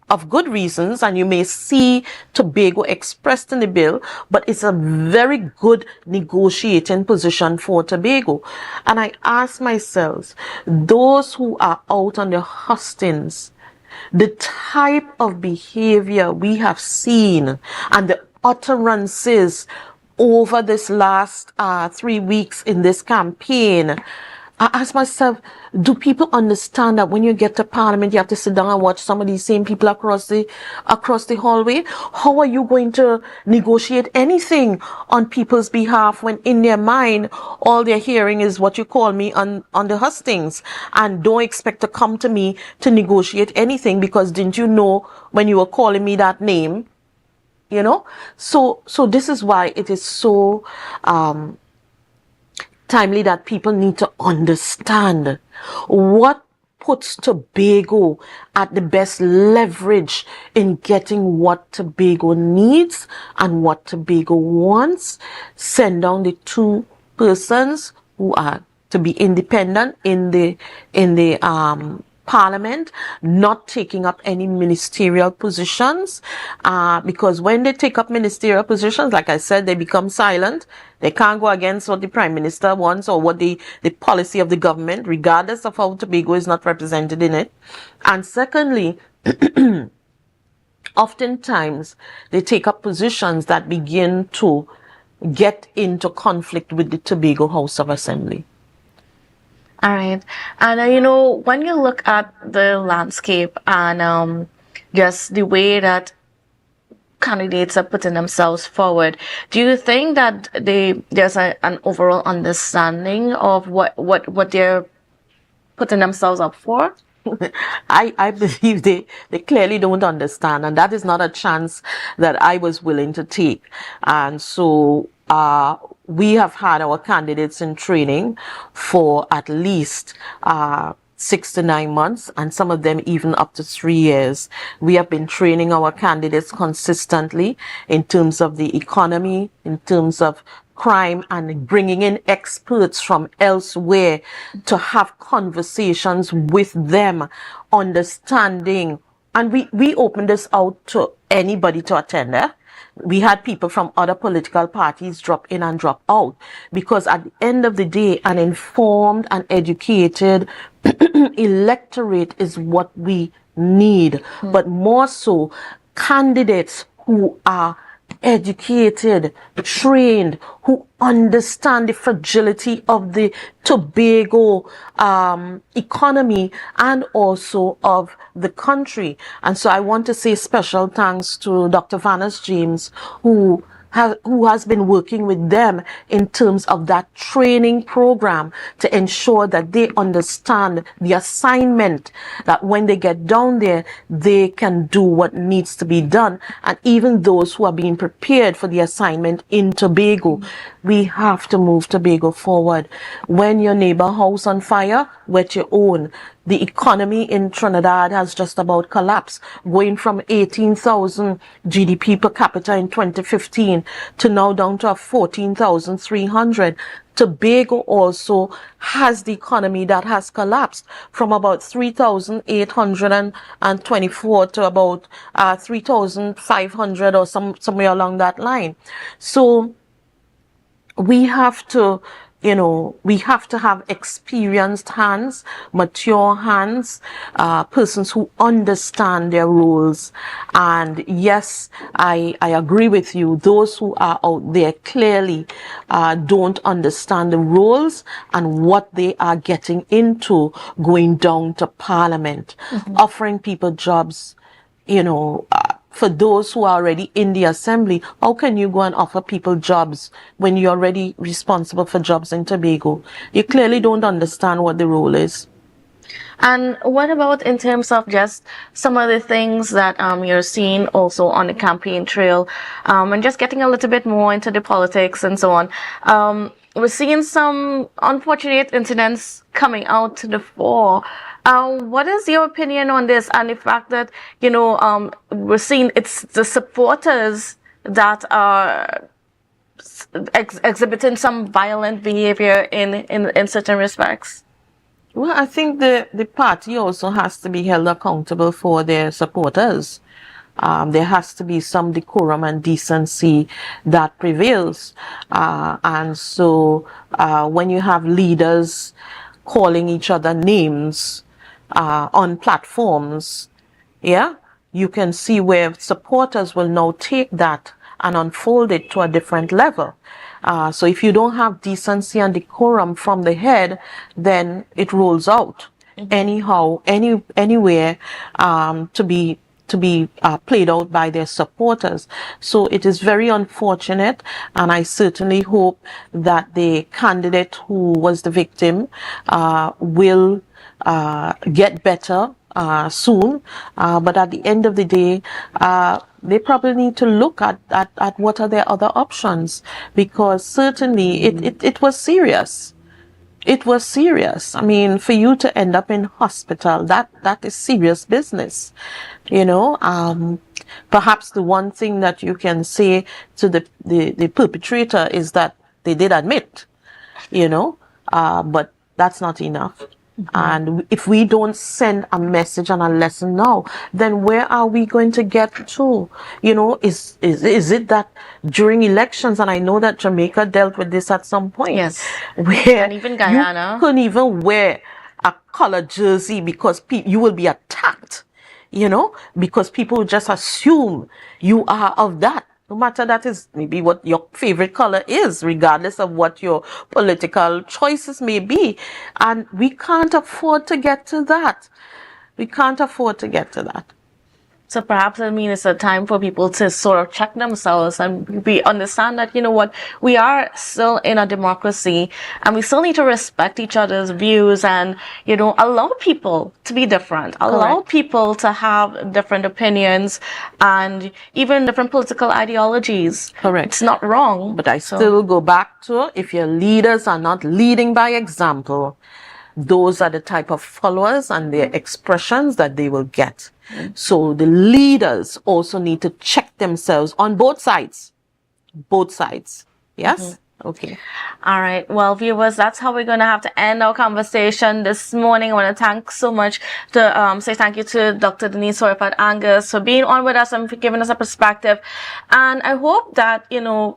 of good reasons, and you may see Tobago expressed in the bill, but it's a very good negotiating position for Tobago. And I ask myself, those who are out on the hustings, the type of behavior we have seen and the utterances over this last 3 weeks in this campaign, I ask myself, do people understand that when you get to Parliament, you have to sit down and watch some of these same people across the hallway? How are you going to negotiate anything on people's behalf when in their mind, all they're hearing is what you call me on the hustings, and don't expect to come to me to negotiate anything because didn't you know when you were calling me that name? So this is why it is so, timely that people need to understand what puts Tobago at the best leverage in getting what Tobago needs and what Tobago wants. Send down the 2 persons who are to be independent in the Parliament, not taking up any ministerial positions, because when they take up ministerial positions, like I said, they become silent. They can't go against what the Prime Minister wants or what the policy of the government, regardless of how Tobago is not represented in it. And secondly, oftentimes they take up positions that begin to get into conflict with the Tobago House of Assembly. All right. And, when you look at the landscape and just the way that candidates are putting themselves forward, do you think that there's an overall understanding of what they're putting themselves up for? I believe they clearly don't understand, and that is not a chance that I was willing to take. And so we have had our candidates in training for at least 6 to 9 months, and some of them even up to 3 years. We have been training our candidates consistently in terms of the economy, in terms of crime, and bringing in experts from elsewhere to have conversations with them, understanding. And we opened this out to anybody to attend. We had people from other political parties drop in and drop out, because at the end of the day, an informed and educated electorate is what we need. But more so, candidates who are educated, trained, who understand the fragility of the Tobago economy and also of the country. And so I want to say special thanks to Dr. Vanessa James, who who has been working with them in terms of that training program to ensure that they understand the assignment, that when they get down there, they can do what needs to be done. And even those who are being prepared for the assignment in Tobago, we have to move Tobago forward. When your neighbor house on fire, wet your own. The economy in Trinidad has just about collapsed, going from 18,000 GDP per capita in 2015 to now down to 14,300. Tobago also has the economy that has collapsed from about 3,824 to about 3,500 or somewhere along that line. So we have to, we have to have experienced hands, mature hands, persons who understand their roles. And yes, I agree with you. Those who are out there clearly don't understand the roles and what they are getting into going down to Parliament, offering people jobs, for those who are already in the assembly. How can you go and offer people jobs when you're already responsible for jobs in Tobago? You clearly don't understand what the role is. And what about in terms of just some of the things that you're seeing also on the campaign trail, and just getting a little bit more into the politics and so on? We're seeing some unfortunate incidents coming out to the fore. What is your opinion on this and the fact that, we're seeing it's the supporters that are exhibiting some violent behavior in certain respects? Well, I think the party also has to be held accountable for their supporters. There has to be some decorum and decency that prevails. And so when you have leaders calling each other names on platforms, you can see where supporters will now take that and unfold it to a different level. So if you don't have decency and decorum from the head, then it rolls out anyhow, anywhere, to be played out by their supporters. So it is very unfortunate, and I certainly hope that the candidate who was the victim will get better soon. But at the end of the day, they probably need to look at what are their other options, because certainly it was serious. It was serious. I mean, for you to end up in hospital, that is serious business. Perhaps the one thing that you can say to the perpetrator is that they did admit, but that's not enough. And if we don't send a message and a lesson now, then where are we going to get to? Is it that during elections, and I know that Jamaica dealt with this at some point, yes, where and even Guyana, you couldn't even wear a colored jersey because you will be attacked, because people just assume you are of that. No matter that is maybe what your favorite color is, regardless of what your political choices may be. And we can't afford to get to that. We can't afford to get to that. So perhaps, it's a time for people to sort of check themselves, and we understand that, we are still in a democracy and we still need to respect each other's views and, allow people to be different, allow people to have different opinions and even different political ideologies. Correct. It's not wrong. But I still go back to, if your leaders are not leading by example, those are the type of followers and their expressions that they will get. So the leaders also need to check themselves on both sides. Both sides. Yes? Okay. All right. Well, viewers, that's how we're going to have to end our conversation this morning. I want to thank so much to say thank you to Dr. Denise Horifat Angus for being on with us and for giving us a perspective. And I hope that,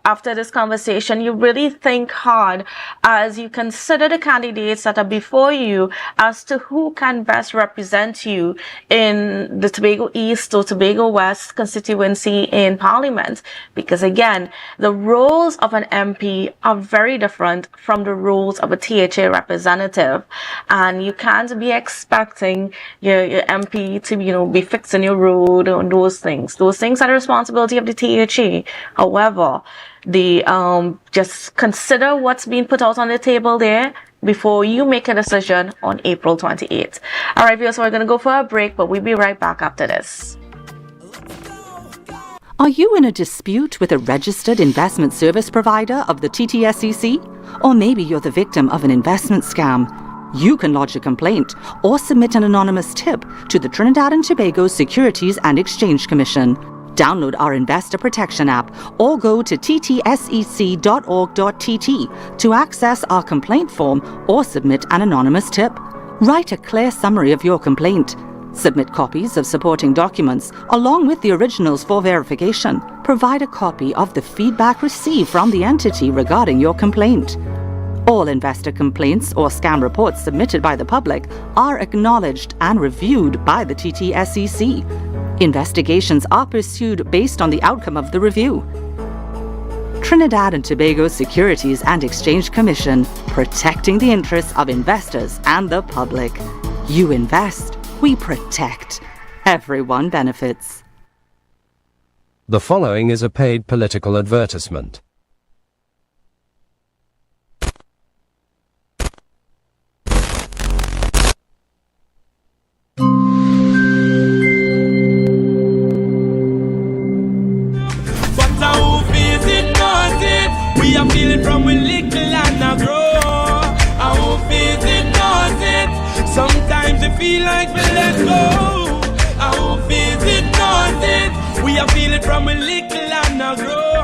after this conversation, you really think hard as you consider the candidates that are before you as to who can best represent you in the Tobago East or Tobago West constituency in Parliament. Because again, the roles of an MP are very different from the roles of a THA representative, and you can't be expecting your MP to, be fixing your road and those things. Those things are the responsibility of the THA. However, just consider what's being put out on the table there before you make a decision on April 28th. All right, viewers, so we're going to go for a break, but we'll be right back after this. Are you in a dispute with a registered investment service provider of the TTSEC? Or maybe you're the victim of an investment scam? You can lodge a complaint or submit an anonymous tip to the Trinidad and Tobago Securities and Exchange Commission. Download our Investor Protection app or go to ttsec.org.tt to access our complaint form or submit an anonymous tip. Write a clear summary of your complaint. Submit copies of supporting documents along with the originals for verification. Provide a copy of the feedback received from the entity regarding your complaint. All investor complaints or scam reports submitted by the public are acknowledged and reviewed by the TTSEC. Investigations are pursued based on the outcome of the review. Trinidad and Tobago Securities and Exchange Commission, protecting the interests of investors and the public. You invest, we protect. Everyone benefits. The following is a paid political advertisement. We are feeling from a little and a grow. I hope it knows it. Sometimes it feel like we let go. I hope it knows it. We are feeling from a little and a grow.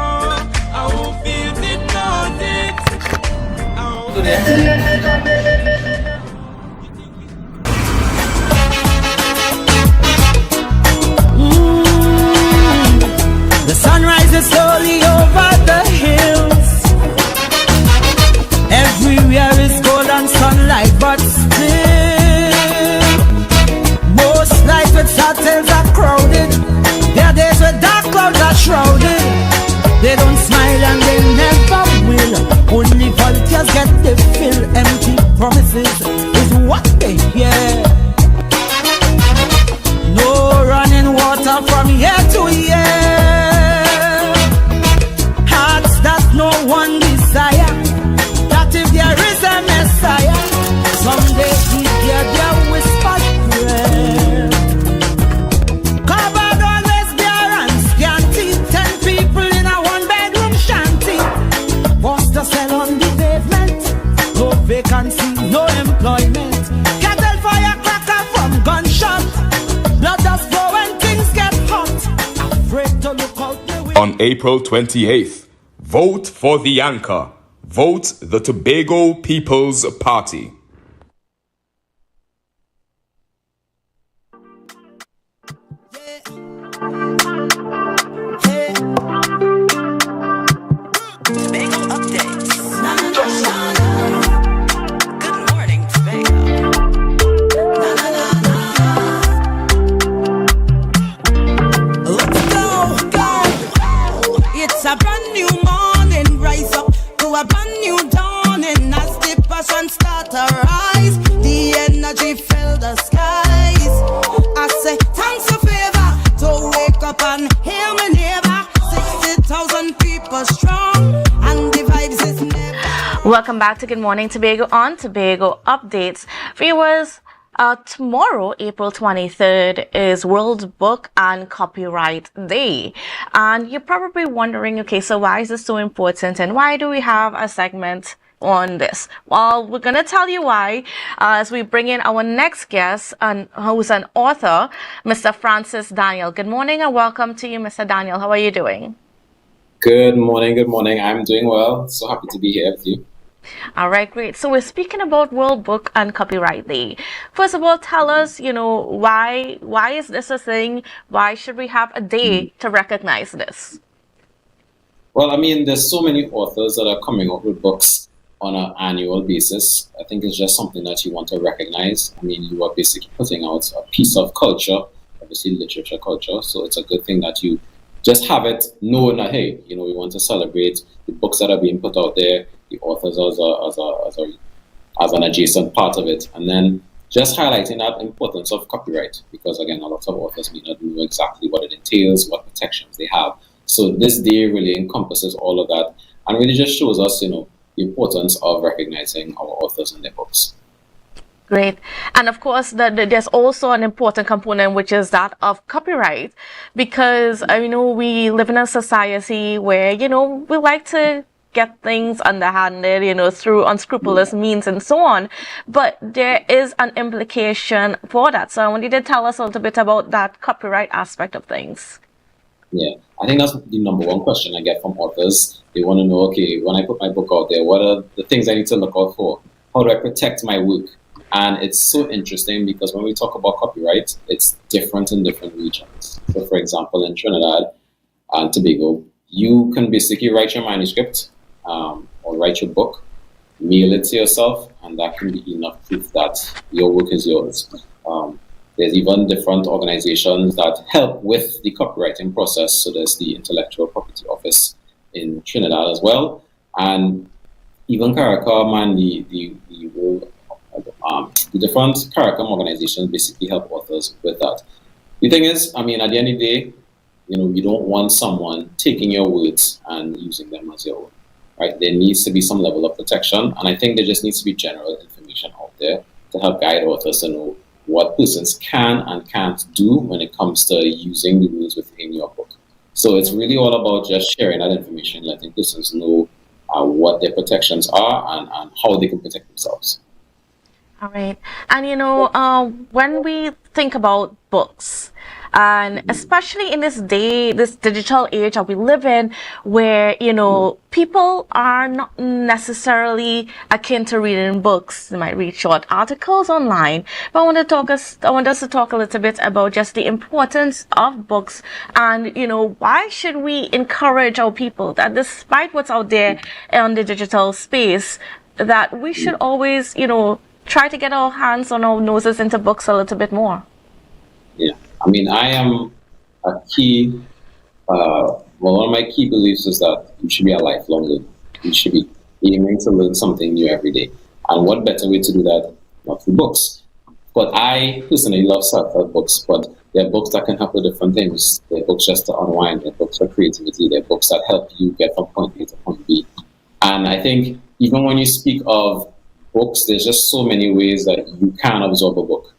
I hope it knows it. The sun rises slowly over the hills. Everywhere is gold and sunlight, but still most nights with hotels are crowded. There are days where dark clouds are shrouded. They don't smile and they never will. Only volunteers get the fill. Empty promises is what they hear. No running water from year to year. Hearts that no one desire. If there is a Messiah, someday he hear their whispered prayer. Covered always bare and scanty. 10 people in a one-bedroom shanty. Forced to sell on the pavement. No vacancy, no employment. Cattle firecracker from gunshot. Blood does flow when things get hot. Afraid to look out the window. On April 28th, vote for the anchor. Vote the Tobago People's Party. Tobago updates. Good morning, Tobago. Let's go. It's a brand new morning. Rise up to a brand new dawning as the passion start to rise. The energy fill the skies. I say thanks for favor to wake up and hear me neighbor. 60,000 people strong and the vibes is never. Welcome back to Good Morning Tobago on Tobago Updates. Viewers, tomorrow, April 23rd, is World Book and Copyright Day. And you're probably wondering, okay, so why is this so important and why do we have a segment on this? Well, we're going to tell you why as we bring in our next guest, who's an author, Mr. Francis Daniel. Good morning and welcome to you, Mr. Daniel. How are you doing? Good morning. I'm doing well. So happy to be here with you. All right, great. So we're speaking about World Book and Copyright Day. First of all, tell us, why is this a thing? Why should we have a day to recognize this? Well, I mean, there's so many authors that are coming up with books on an annual basis. I think it's just something that you want to recognize. I mean, you are basically putting out a piece of culture, obviously literature culture. So it's a good thing that you just have it known that, hey, you know, we want to celebrate the books that are being put out there, the authors as an adjacent part of it, and then just highlighting that importance of copyright, because again, a lot of authors may not know exactly what it entails, what protections they have. So this day really encompasses all of that, and really just shows us, you know, the importance of recognizing our authors and their books. Great. And of course, there's also an important component, which is that of copyright, because I know we live in a society where, you know, we like to get things underhanded, you know, through unscrupulous means and so on. But there is an implication for that. So I want you to tell us a little bit about that copyright aspect of things. Yeah, I think that's the number one question I get from authors. They want to know, okay, when I put my book out there, what are the things I need to look out for? How do I protect my work? And it's so interesting because when we talk about copyright, it's different in different regions. So for example, in Trinidad and Tobago, you can basically write your manuscript or write your book, mail it to yourself, and that can be enough proof that your work is yours. There's even different organizations that help with the copywriting process. So there's the Intellectual Property Office in Trinidad as well. And even CARICOM and the different CARICOM organizations basically help authors with that. The thing is, I mean, at the end of the day, you know, you don't want someone taking your words and using them as your own, right? There needs to be some level of protection. And I think there just needs to be general information out there to help guide authors to know what persons can and can't do when it comes to using the rules within your book. So it's really all about just sharing that information, letting persons know what their protections are and how they can protect themselves. All right. And, you know, when we think about books, and especially in this digital age that we live in, where, you know, people are not necessarily akin to reading books. They might read short articles online. But I want us to talk a little bit about just the importance of books and, you know, why should we encourage our people that despite what's out there on the digital space, that we should always, you know, try to get our hands on our noses into books a little bit more. Yeah, I mean, I am a key, one of my key beliefs is that you should be a lifelong learner. You should be aiming to learn something new every day. And what better way to do that not through books? But I personally love self-help books, but there are books that can help with different things. There are books just to unwind, there are books for creativity, there are books that help you get from point A to point B. And I think even when you speak of books, there's just so many ways that you can absorb a book.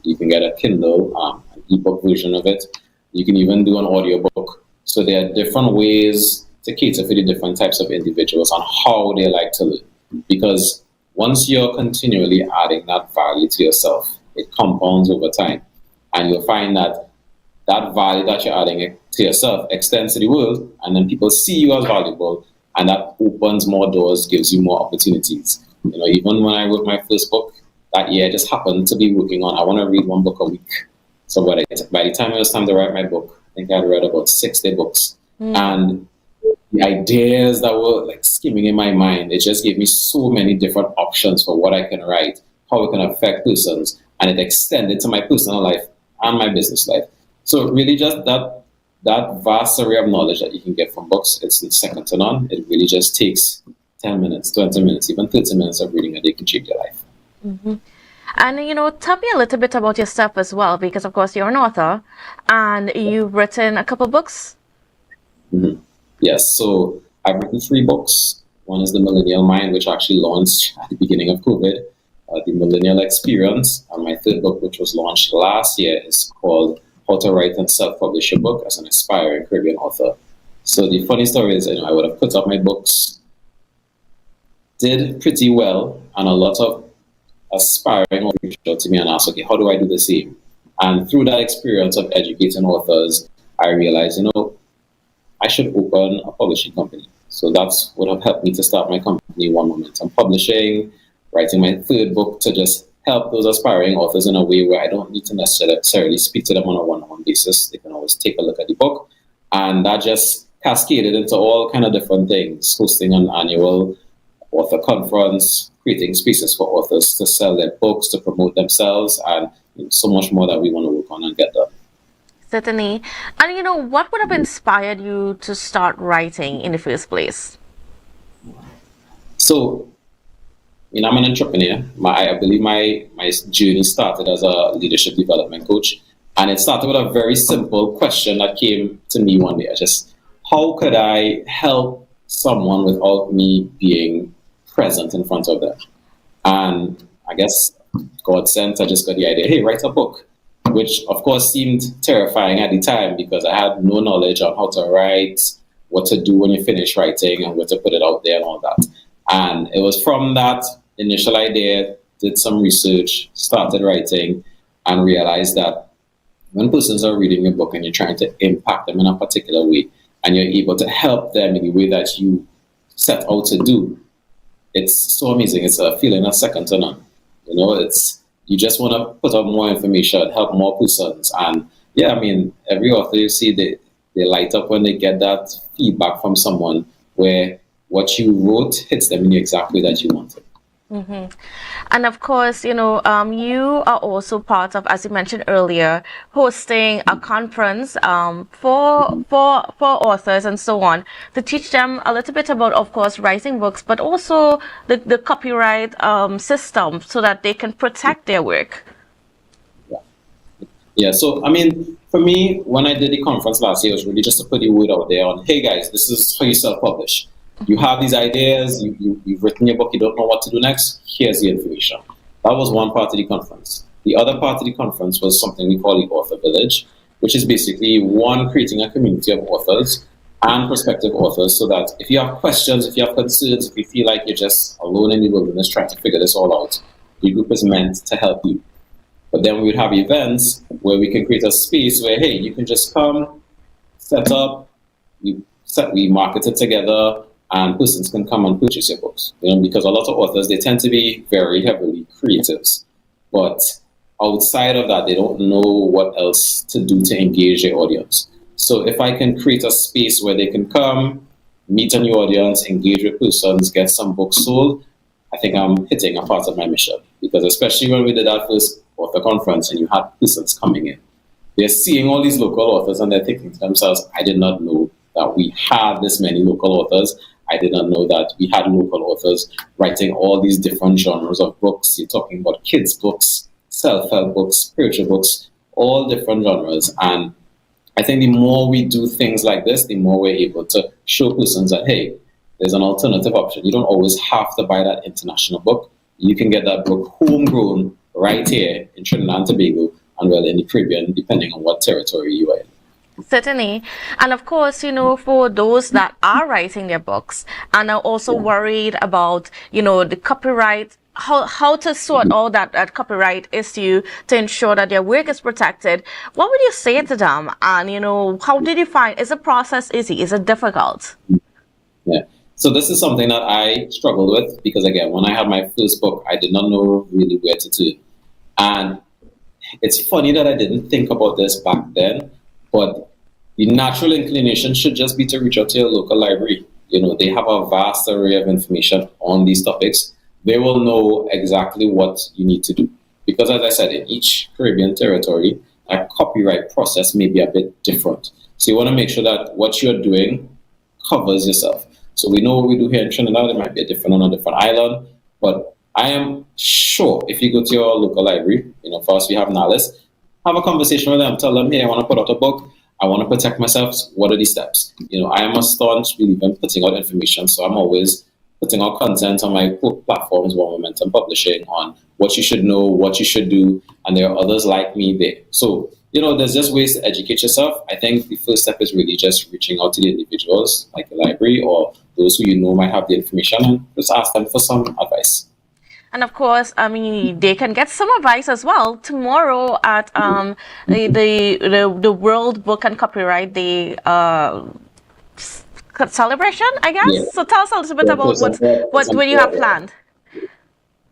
You can get a Kindle, an ebook version of it. You can even do an audiobook. So there are different ways to cater for the different types of individuals on how they like to learn. Because once you're continually adding that value to yourself, it compounds over time. And you'll find that that value that you're adding to yourself extends to the world, and then people see you as valuable, and that opens more doors, gives you more opportunities. You know, even when I wrote my first book, that year I just happened to be working on, I want to read one book a week. So by the time it was time to write my book, I think I'd read about 60 books. And the ideas that were like skimming in my mind, it just gave me so many different options for what I can write, how it can affect persons, and it extended to my personal life and my business life. So really just that vast array of knowledge that you can get from books, it's second to none. It really just takes 10 minutes, 20 minutes, even 30 minutes of reading a day can change your life. Mm-hmm. And, you know, tell me a little bit about yourself as well, because, of course, you're an author and you've written a couple books. Mm-hmm. Yes, so I've written 3 books. One is The Millennial Mind, which actually launched at the beginning of COVID, The Millennial Experience. And my 3rd book, which was launched last year, is called How to Write and Self-Publish a Book as an Aspiring Caribbean Author. So the funny story is, you know, I would have put up my books, did pretty well, and a lot of aspiring reached out to me and asked, okay, how do I do the same? And through that experience of educating authors, I realized, you know, I should open a publishing company. So that's what have helped me to start my company, One Momentum Publishing, writing my 3rd book to just help those aspiring authors in a way where I don't need to necessarily speak to them on a one-on-one basis. They can always take a look at the book. And that just cascaded into all kind of different things, hosting an annual author conference, creating spaces for authors to sell their books, to promote themselves, and so much more that we want to work on and get done. Certainly. And what would have inspired you to start writing in the first place? So, I'm an entrepreneur. I believe my journey started as a leadership development coach. And it started with a very simple question that came to me one day. How could I help someone without me being present in front of them? And I guess God sent, I just got the idea, hey, write a book, which of course seemed terrifying at the time because I had no knowledge on how to write, what to do when you finish writing and where to put it out there and all that. And it was from that initial idea, did some research, started writing, and realized that when persons are reading your book and you're trying to impact them in a particular way, and you're able to help them in the way that you set out to do, it's so amazing. It's a feeling that's second to none. You just want to put out more information, help more persons. And yeah, every author you see, they light up when they get that feedback from someone where what you wrote hits them in the exact way that you wanted. Mm-hmm. And of course, you are also part of, as you mentioned earlier, hosting a conference for authors and so on to teach them a little bit about, of course, writing books, but also the copyright system so that they can protect their work. Yeah. So, for me, when I did the conference last year, it was really just to put the word out there on, hey guys, this is how you self-publish. You have these ideas, you've written your book, you don't know what to do next, here's the information. That was one part of the conference. The other part of the conference was something we call the Author Village, which is basically creating a community of authors and prospective authors so that if you have questions, if you have concerns, if you feel like you're just alone in the wilderness trying to figure this all out, the group is meant to help you. But then we would have events where we can create a space where, hey, you can just come, set up, we market it together, and persons can come and purchase your books. Because a lot of authors, they tend to be very heavily creatives. But outside of that, they don't know what else to do to engage their audience. So if I can create a space where they can come, meet a new audience, engage with persons, get some books sold, I think I'm hitting a part of my mission. Because especially when we did our first author conference and you had persons coming in, they're seeing all these local authors and they're thinking to themselves, I did not know that we had this many local authors. I did not know that we had local authors writing all these different genres of books. You're talking about kids' books, self-help books, spiritual books, all different genres. And I think the more we do things like this, the more we're able to show persons that, hey, there's an alternative option. You don't always have to buy that international book. You can get that book homegrown right here in Trinidad and Tobago and in the Caribbean, depending on what territory you are in. Certainly. And of course, for those that are writing their books and are also worried about, the copyright, how to sort all that copyright issue to ensure that their work is protected, what would you say to them? And, how did you find, is the process easy? Is it difficult? Yeah. So this is something that I struggled with because, again, when I had my first book, I did not know really where to turn. And it's funny that I didn't think about this back then, but the natural inclination should just be to reach out to your local library. They have a vast array of information on these topics. They will know exactly what you need to do. Because as I said, in each Caribbean territory, a copyright process may be a bit different. So you want to make sure that what you're doing covers yourself. So we know what we do here in Trinidad. It might be different on a different island. But I am sure if you go to your local library, for us we have NALIS, have a conversation with them, tell them, hey, I want to put out a book. I want to protect myself. What are the steps? I am a staunch believer in putting out information, so I'm always putting out content on my platforms, One Momentum Publishing, on what you should know, what you should do, and there are others like me there. So, there's just ways to educate yourself. I think the first step is really just reaching out to the individuals, like the library, or those who might have the information, and just ask them for some advice. And of course, they can get some advice as well tomorrow at the World Book and Copyright Day celebration, I guess. Yeah. So tell us a little bit about what you have planned.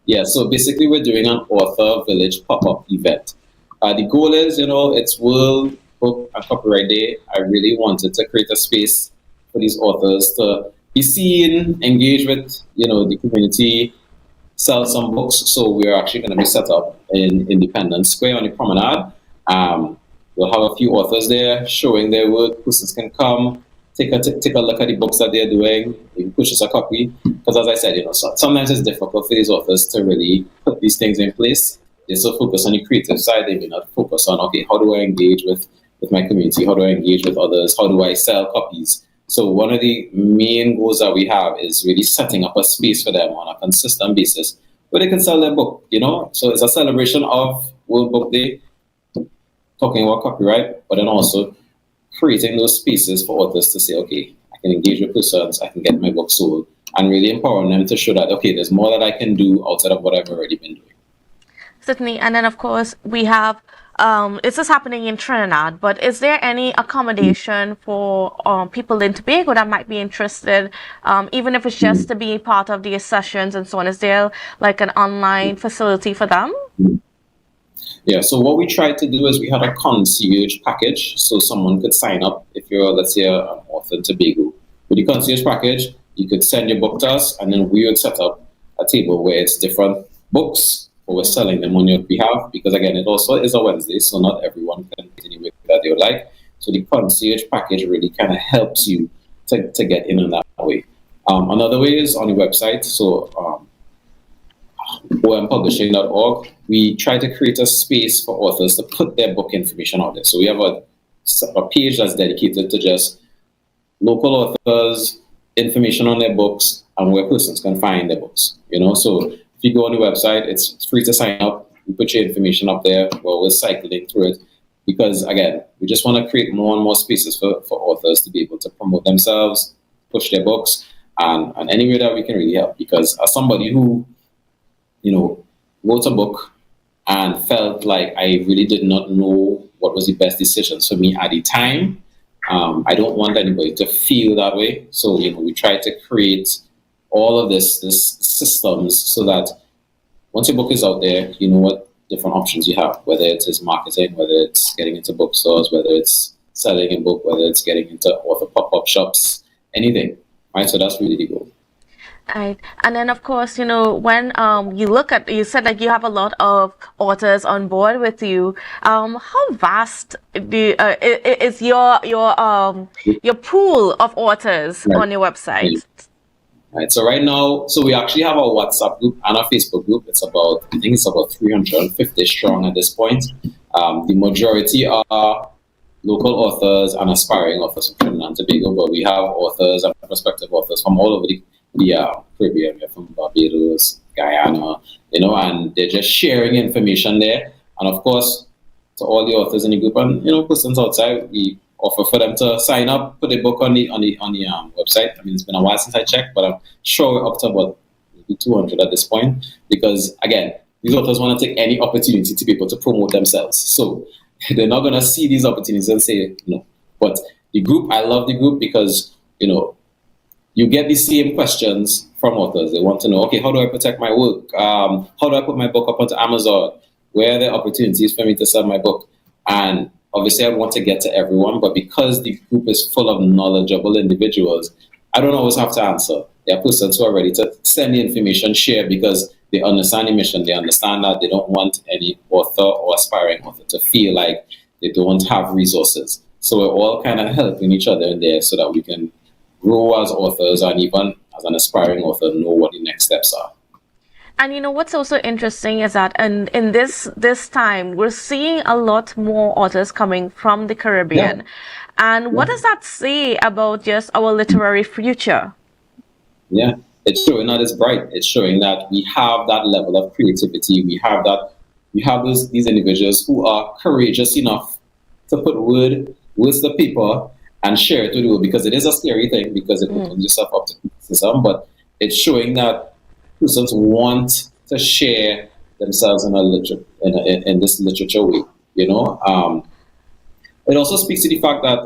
Yeah, so basically we're doing an Author Village pop-up event. The goal is, it's World Book and Copyright Day. I really wanted to create a space for these authors to be seen, engage with, the community, sell some books. So we're actually going to be set up in Independence Square on the promenade. We'll have a few authors there showing their work. Persons can come, take a look at the books that they're doing, maybe purchase a copy. Because as I said, sometimes it's difficult for these authors to really put these things in place. They're so focused on the creative side, they may not focus on, okay, how do I engage with my community? How do I engage with others? How do I sell copies? So one of the main goals that we have is really setting up a space for them on a consistent basis where they can sell their book, So it's a celebration of World Book Day, talking about copyright, but then also creating those spaces for authors to say, okay, I can engage with persons, I can get my book sold, and really empowering them to show that, okay, there's more that I can do outside of what I've already been doing. Certainly. And then, of course, we have, this is happening in Trinidad, but is there any accommodation for people in Tobago that might be interested, even if it's just to be part of the sessions and so on? Is there like an online facility for them? Yeah, so what we tried to do is we had a concierge package, so someone could sign up if you're, let's say, an author in Tobago. With the concierge package, you could send your book to us, and then we would set up a table where it's different books, or we're selling them on your behalf, because again, it also is a Wednesday, so not everyone can get anywhere that they would like. So the concierge package really kind of helps you to get in that way. Another way is on the website, so AMPLIA.org, we try to create a space for authors to put their book information out there. So we have a page that's dedicated to just local authors, information on their books, and where persons can find their books. So if you go on the website, it's free to sign up. We put your information up there. We're always cycling through it because, again, we just want to create more and more spaces for authors to be able to promote themselves, push their books, and any way that we can really help. Because as somebody who, wrote a book and felt like I really did not know what was the best decisions for me at the time, I don't want anybody to feel that way. So, we try to create all of this systems so that once your book is out there, you know what different options you have, whether it is marketing, whether it's getting into bookstores, whether it's selling a book, whether it's getting into author pop-up shops, anything, right? So that's really the goal. Right. And then, of course, when you look at, you said like you have a lot of authors on board with you. How vast is your pool of authors on your website? Right. So right now, we actually have a WhatsApp group and a Facebook group. I think it's about 350 strong at this point. The majority are local authors and aspiring authors from Trinidad and Tobago, but we have authors and prospective authors from all over the Caribbean, from Barbados, Guyana, and they're just sharing information there. And of course, to all the authors in the group and persons outside, we offer for them to sign up, put a book on the website. I mean, it's been a while since I checked, but I'm sure we're up to about maybe 200 at this point. Because again, these authors want to take any opportunity to be able to promote themselves. So they're not going to see these opportunities and say no. But the group, I love the group because you get the same questions from authors. They want to know, okay, how do I protect my work? How do I put my book up onto Amazon? Where are there opportunities for me to sell my book? And obviously, I want to get to everyone, but because the group is full of knowledgeable individuals, I don't always have to answer. There are persons who are ready to send the information, share, because they understand the mission. They understand that they don't want any author or aspiring author to feel like they don't have resources. So we're all kind of helping each other in there so that we can grow as authors and even as an aspiring author know what the next steps are. And what's also interesting is that in this time, we're seeing a lot more authors coming from the Caribbean. Yeah. And what does that say about just our literary future? Yeah, it's showing that it's bright. It's showing that we have that level of creativity. We have these individuals who are courageous enough to put words to paper and share it with the world, because it is a scary thing, because it opens yourself up to criticism, but it's showing that persons want to share themselves in this literature way, It also speaks to the fact that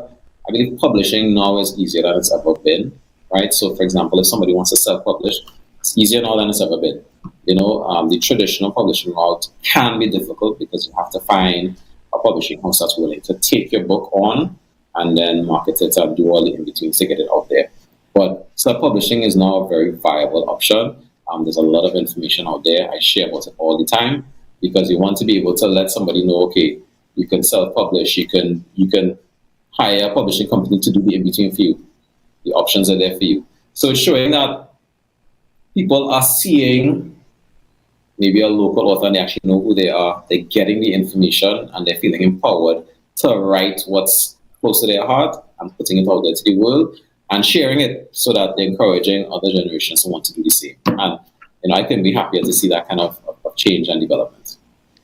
I believe publishing now is easier than it's ever been, right? So, for example, if somebody wants to self-publish, it's easier now than it's ever been. The traditional publishing route can be difficult because you have to find a publishing house that's willing to take your book on and then market it and do all the in-betweens to get it out there. But self-publishing is now a very viable option. There's a lot of information out there. I share about it all the time because you want to be able to let somebody know, okay, You can self-publish. You can hire a publishing company to do the in-between for you. The options are there for you. So it's showing that people are seeing maybe a local author and they actually know who they are. They're getting the information and they're feeling empowered to write what's close to their heart and putting it out there to the world and sharing it so that they're encouraging other generations to want to do the same. And I couldn't be happier to see that kind of change and development.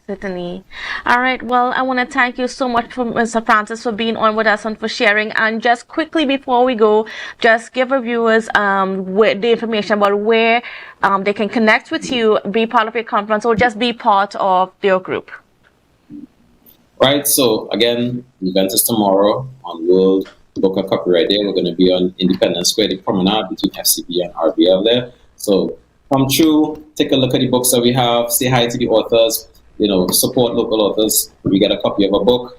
Certainly. All right. Well, I want to thank you so much, Mr. Francis, for being on with us and for sharing. And just quickly before we go, just give our viewers the information about where they can connect with you, be part of your conference, or just be part of your group. Right. So again, the event is tomorrow on World Book and Copyright Day. We're going to be on Independence Square, the promenade between FCB and RBL there. So come through, take a look at the books that we have, say hi to the authors. Support local authors. We get a copy of a book.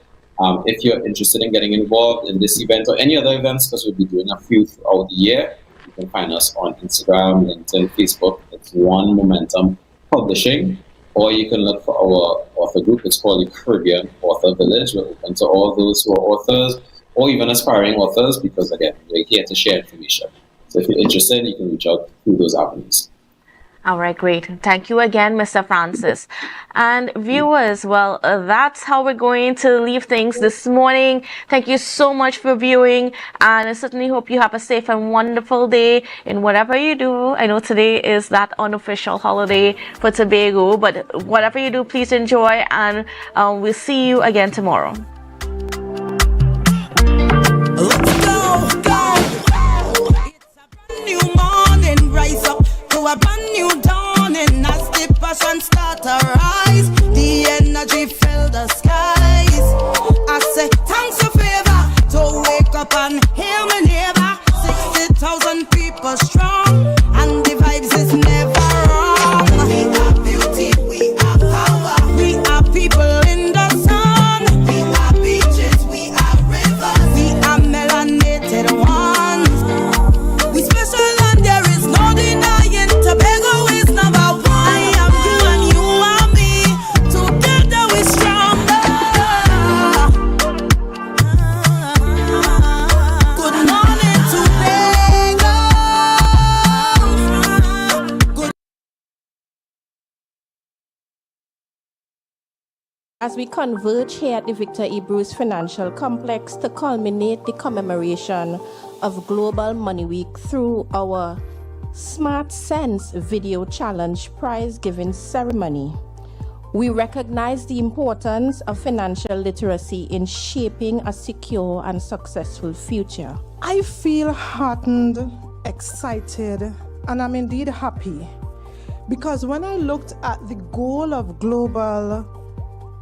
If you're interested in getting involved in this event or any other events, because we'll be doing a few throughout the year, you can find us on Instagram, LinkedIn, Facebook. It's One Momentum Publishing. Or you can look for our author group. It's called the Caribbean Author Village. We're open to all those who are authors or even aspiring authors because, again, we're here to share information. So if you're interested, you can reach out through those avenues. All right, great. Thank you again, Mr. Francis. And viewers, well, that's how we're going to leave things this morning. Thank you so much for viewing, and I certainly hope you have a safe and wonderful day in whatever you do. I know today is that unofficial holiday for Tobago, but whatever you do, please enjoy, and we'll see you again tomorrow. Let's go. It's a brand new morning, rise up to a brand new dawning as the passion start to rise. The energy fill the skies. I say thanks for favor to wake up and hear me neighbor. 60,000 people strong and the vibes is never wrong. We are beauty, we are power. We are people in the sun. We are beaches, we are rivers. We are melanated ones. We special and there is no denying. Tobago is number one. I am you and you are me. Together we stronger. Good morning, Tobago. Good. As we converge here at the Victor E. Bruce Financial Complex to culminate the commemoration of Global Money Week through our Smart Sense Video Challenge prize-giving ceremony, we recognize the importance of financial literacy in shaping a secure and successful future. I feel heartened, excited, and I'm indeed happy because when I looked at the goal of Global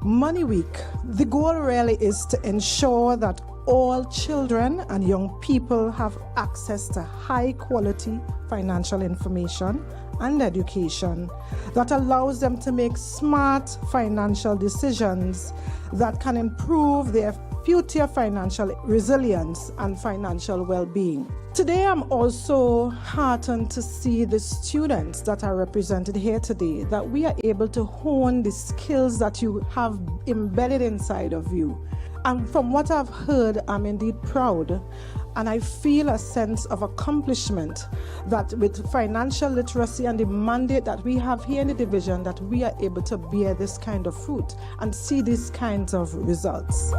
Money Week, the goal really is to ensure that all children and young people have access to high quality financial information and education that allows them to make smart financial decisions that can improve their future financial resilience and financial well-being. Today, I'm also heartened to see the students that are represented here today, that we are able to hone the skills that you have embedded inside of you. And from what I've heard, I'm indeed proud. And I feel a sense of accomplishment that with financial literacy and the mandate that we have here in the division, that we are able to bear this kind of fruit and see these kinds of results.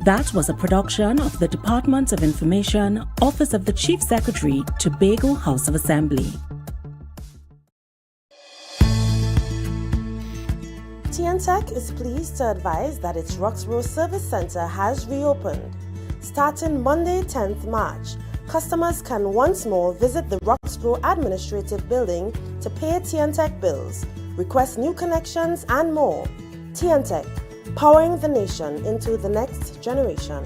That was a production of the Department of Information, Office of the Chief Secretary, Tobago House of Assembly. TNTech is pleased to advise that its Roxborough Service Center has reopened. Starting Monday, 10th March, customers can once more visit the Roxborough Administrative Building to pay TNTech bills, request new connections, and more. TNTech, powering the nation into the next generation.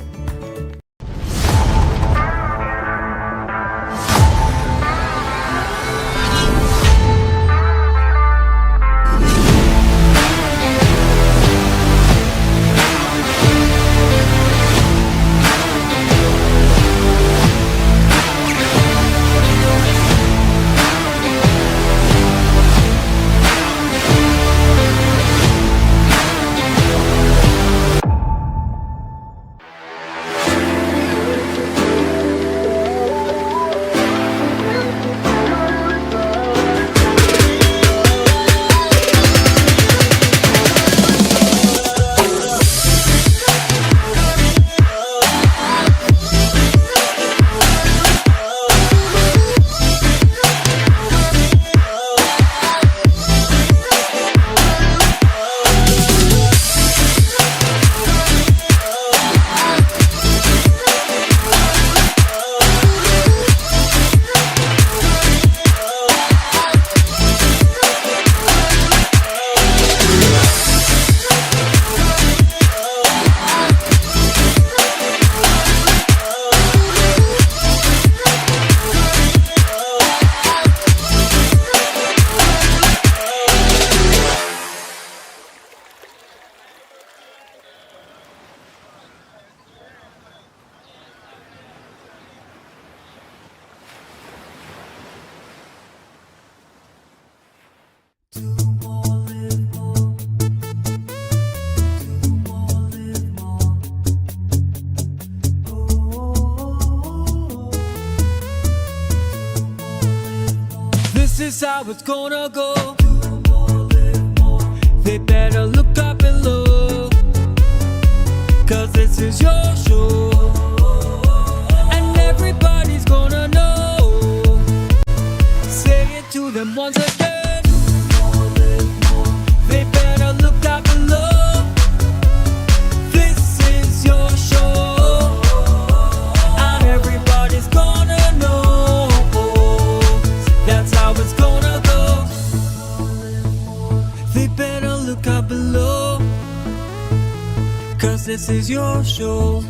how it's gonna go. They better look up below, 'cause this is your show, and everybody's gonna know. Say it to them once again. They better look up below. This is your show, and everybody's gonna know. That's how it's gonna go. They better look up below, 'cause this is your show.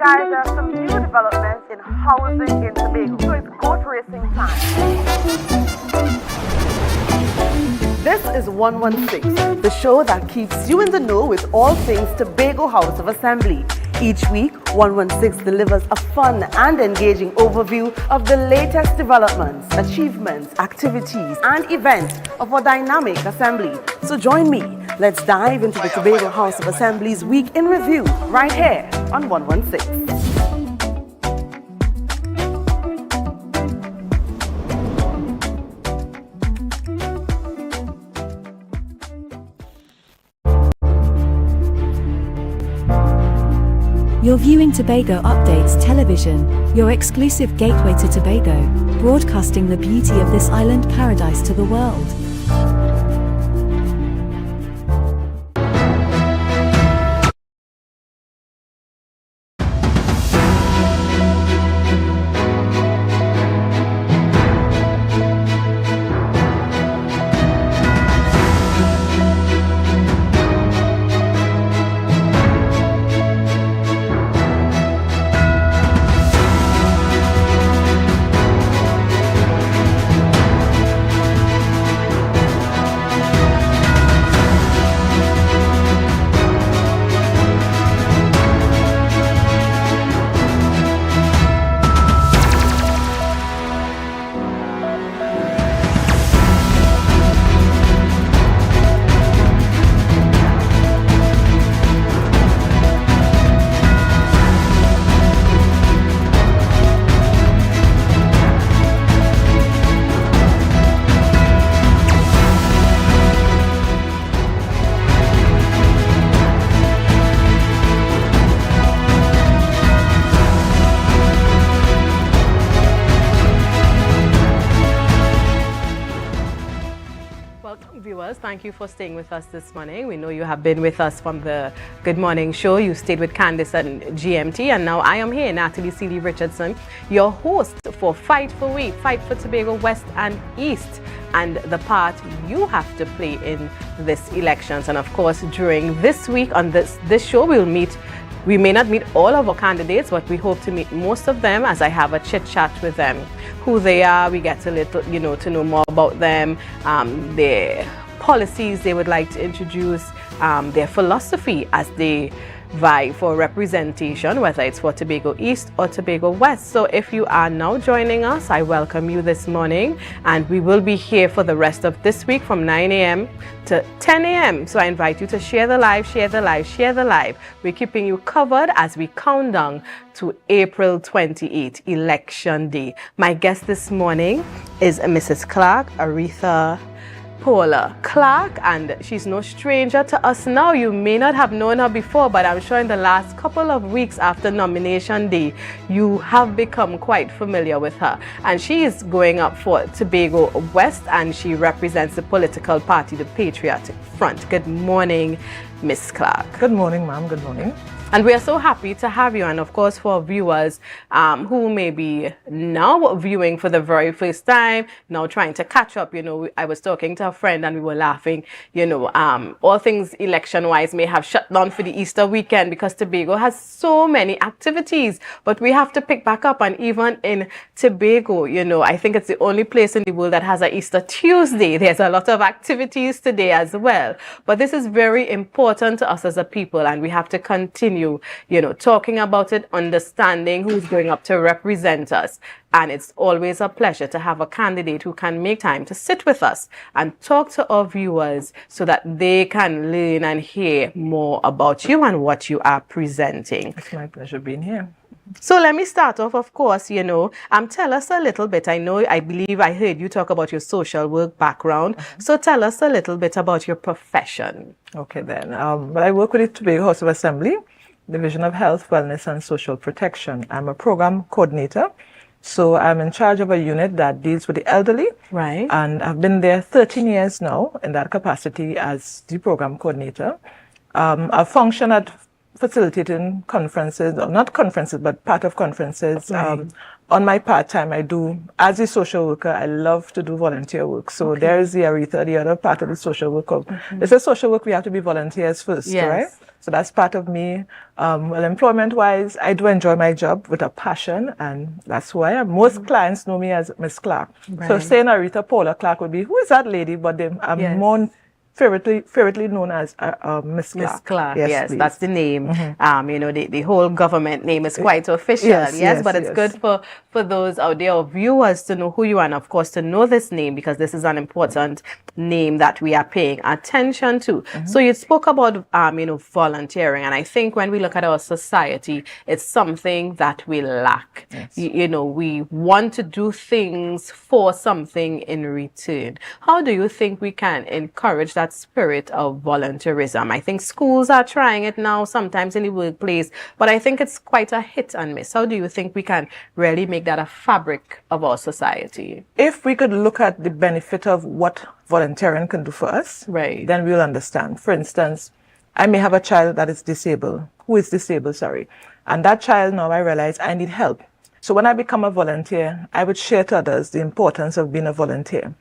guys, there are some new developments in housing in Tobago. So it's goat racing time. This is 116, the show that keeps you in the know with all things Tobago House of Assembly. Each week, 116 delivers a fun and engaging overview of the latest developments, achievements, activities, and events of our dynamic assembly. So join me. Let's dive into the Tobago House of Assembly's Week in Review right here on 116. You're viewing Tobago Updates Television, your exclusive gateway to Tobago, broadcasting the beauty of this island paradise to the world. Thank you for staying with us this morning. We know you have been with us from the Good Morning Show. You stayed with Candice and GMT, and now I am here, Natalie Seeley Richardson, your host for Fight for We, Fight for Tobago West and East, and the part you have to play in this elections. And of course, during this week on this show, we may not meet all of our candidates, but we hope to meet most of them as I have a chit chat with them. Who they are, we get a little, to know more about them, their policies they would like to introduce, their philosophy as they vie for representation, whether it's for Tobago East or Tobago West. So if you are now joining us, I welcome you this morning, and we will be here for the rest of this week from 9 a.m. to 10 a.m. So I invite you to share the live, share the live, share the live. We're keeping you covered as we count down to April 28th, Election Day. My guest this morning is Mrs. Clark, Aretha Paula Clark, and she's no stranger to us now. You may not have known her before, but I'm sure in the last couple of weeks after nomination day, you have become quite familiar with her. And she is going up for Tobago West, and she represents the political party, the Patriotic Front. Good morning, Miss Clark. Good morning, ma'am. Good morning. And we are so happy to have you. And of course, for viewers who may be now viewing for the very first time, now trying to catch up, I was talking to a friend and we were laughing, all things election-wise may have shut down for the Easter weekend because Tobago has so many activities, but we have to pick back up. And even in Tobago, I think it's the only place in the world that has an Easter Tuesday. There's a lot of activities today as well. But this is very important to us as a people, and we have to continue talking about it, understanding who's going up to represent us. And it's always a pleasure to have a candidate who can make time to sit with us and talk to our viewers so that they can learn and hear more about you and what you are presenting. It's my pleasure being here. So let me start off, of course, tell us a little bit. I believe I heard you talk about your social work background. So tell us a little bit about your profession. Okay, then. But I work with the Tobago House of Assembly, Division of Health, Wellness and Social Protection. I'm a program coordinator. So I'm in charge of a unit that deals with the elderly. Right. And I've been there 13 years now in that capacity as the program coordinator. I've functioned at facilitating conferences, or not conferences, but part of conferences. Right. On my part-time, I do, as a social worker, I love to do volunteer work. So there's the Aretha, the other part of the social work. It's a social work, we have to be volunteers first, right? So that's part of me. Well, employment-wise, I do enjoy my job with a passion, and that's who I am. Most clients know me as Miss Clark. Right. So saying Aretha Paula Clark would be, who is that lady? But I'm more favorably known as Miss Clark. Miss Clark, yes, please. that's the name. The whole government name is quite official, yes, but it's good for those out there, or viewers, to know who you are, and of course to know this name, because this is an important name that we are paying attention to. So you spoke about volunteering, and I think when we look at our society, it's something that we lack. We want to do things for something in return. How do you think we can encourage that spirit of volunteerism? I think schools are trying it now, sometimes in the workplace, but I think it's quite a hit and miss. How do you think we can really make that a fabric of our society? If we could look at the benefit of what volunteering can do for us, right, then we'll understand. For instance, I may have a child that is disabled, and that child, now I realize I need help. So when I become a volunteer, I would share to others the importance of being a volunteer.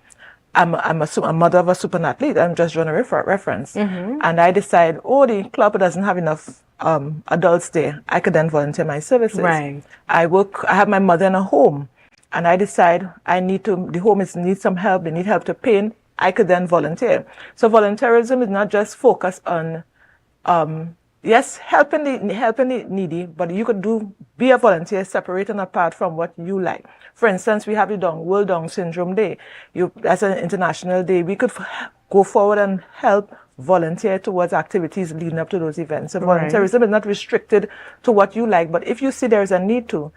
I'm a mother of a super athlete. I'm just drawing a reference. And I decide, the club doesn't have enough adults there. I could then volunteer my services. Right. I have my mother in a home, and I decide the home needs some help. They need help to paint. I could then volunteer. So volunteerism is not just focused on, helping the needy, but you could be a volunteer separate and apart from what you like. For instance, we have the World Down Syndrome Day. That's an international day. We could go forward and help volunteer towards activities leading up to those events. So volunteerism is not restricted to what you like, but if you see there's a need to,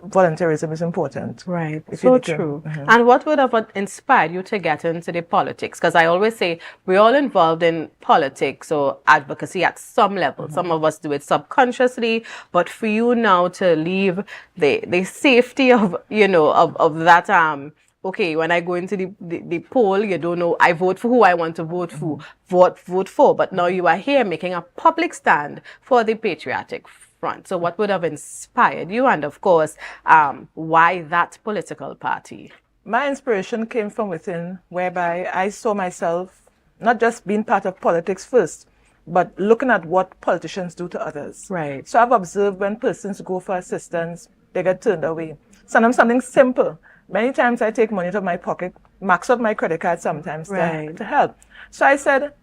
volunteerism is important. Right, so true. And what would have inspired you to get into the politics? Because I always say we're all involved in politics or advocacy at some level. Some of us do it subconsciously, but for you now to leave the safety of that okay, when I go into the poll, you don't know, I vote for who I want to vote for, vote for. But now you are here making a public stand for the Patriotic Front. So what would have inspired you? And of course, why that political party? My inspiration came from within, whereby I saw myself not just being part of politics first, but looking at what politicians do to others. Right. So I've observed when persons go for assistance, they get turned away. Sometimes something simple. Many times I take money out of my pocket, max out my credit card sometimes to help. So I said,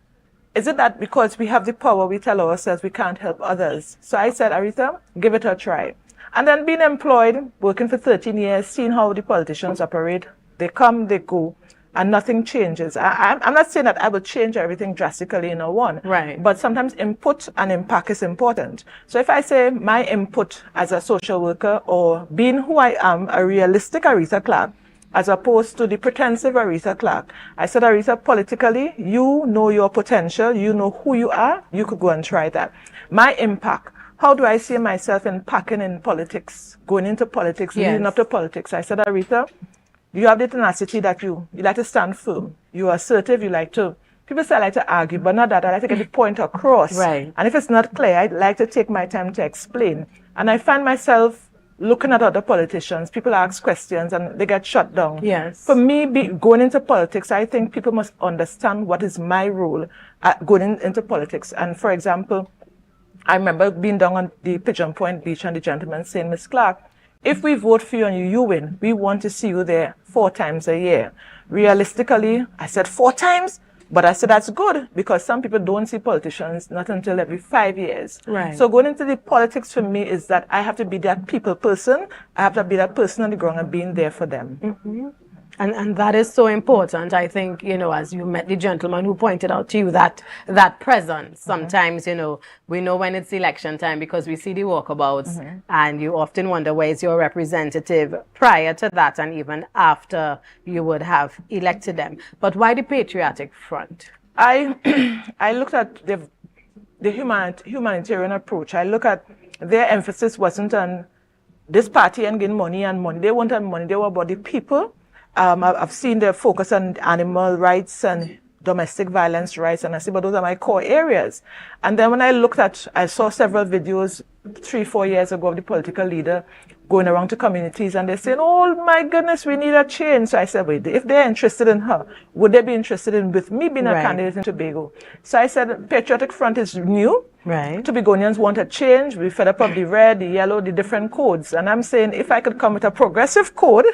is it that because we have the power, we tell ourselves we can't help others? So I said, Aretha, give it a try. And then being employed, working for 13 years, seeing how the politicians operate, they come, they go, and nothing changes. I'm not saying that I will change everything drastically in a one, right? But sometimes input and impact is important. So if I say my input as a social worker, or being who I am, a realistic Aretha Clark, as opposed to the pretensive Aretha Clark, I said, Aretha, politically, you know your potential, you know who you are, you could go and try that. My impact, how do I see myself impacting in politics, going into politics, leading up to politics? I said, Aretha, you have the tenacity that you like to stand firm. You are assertive. You like to, people say I like to argue, but not that. I like to get the point across. Right. And if it's not clear, I like to take my time to explain. And I find myself looking at other politicians. People ask questions and they get shut down. Yes. For me, going into politics, I think people must understand what is my role going into politics. And for example, I remember being down on the Pigeon Point Beach and the gentleman saying, Miss Clark, if we vote for you and you win, we want to see you there 4 times a year. Realistically, I said 4 times, but I said that's good because some people don't see politicians not until every 5 years. Right. So going into the politics for me is that I have to be that people person. I have to be that person on the ground and being there for them. Mm-hmm. And that is so important. I think, you know, as you met the gentleman who pointed out to you that presence. Sometimes, you know, we know when it's election time because we see the walkabouts, and you often wonder where is your representative prior to that and even after you would have elected them. But why the Patriotic Front? I looked at the humanitarian approach. I look at their emphasis wasn't on this party and getting money and money. They wanted money. They were about the people. I've seen their focus on animal rights and domestic violence rights, and I see, but those are my core areas. And then when I saw several videos 3-4 years ago of the political leader going around to communities, and they're saying, oh my goodness, we need a change. So I said, wait, if they're interested in her, would they be interested in with me being a candidate in Tobago? So I said, Patriotic Front is new. Right. Tobagonians want a change. We fed up of the red, the yellow, the different codes. And I'm saying, if I could come with a progressive code,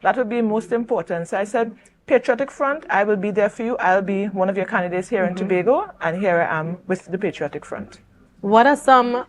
that would be most important. So I said, Patriotic Front, I will be there for you. I'll be one of your candidates here in Tobago, and here I am with the Patriotic Front. What are some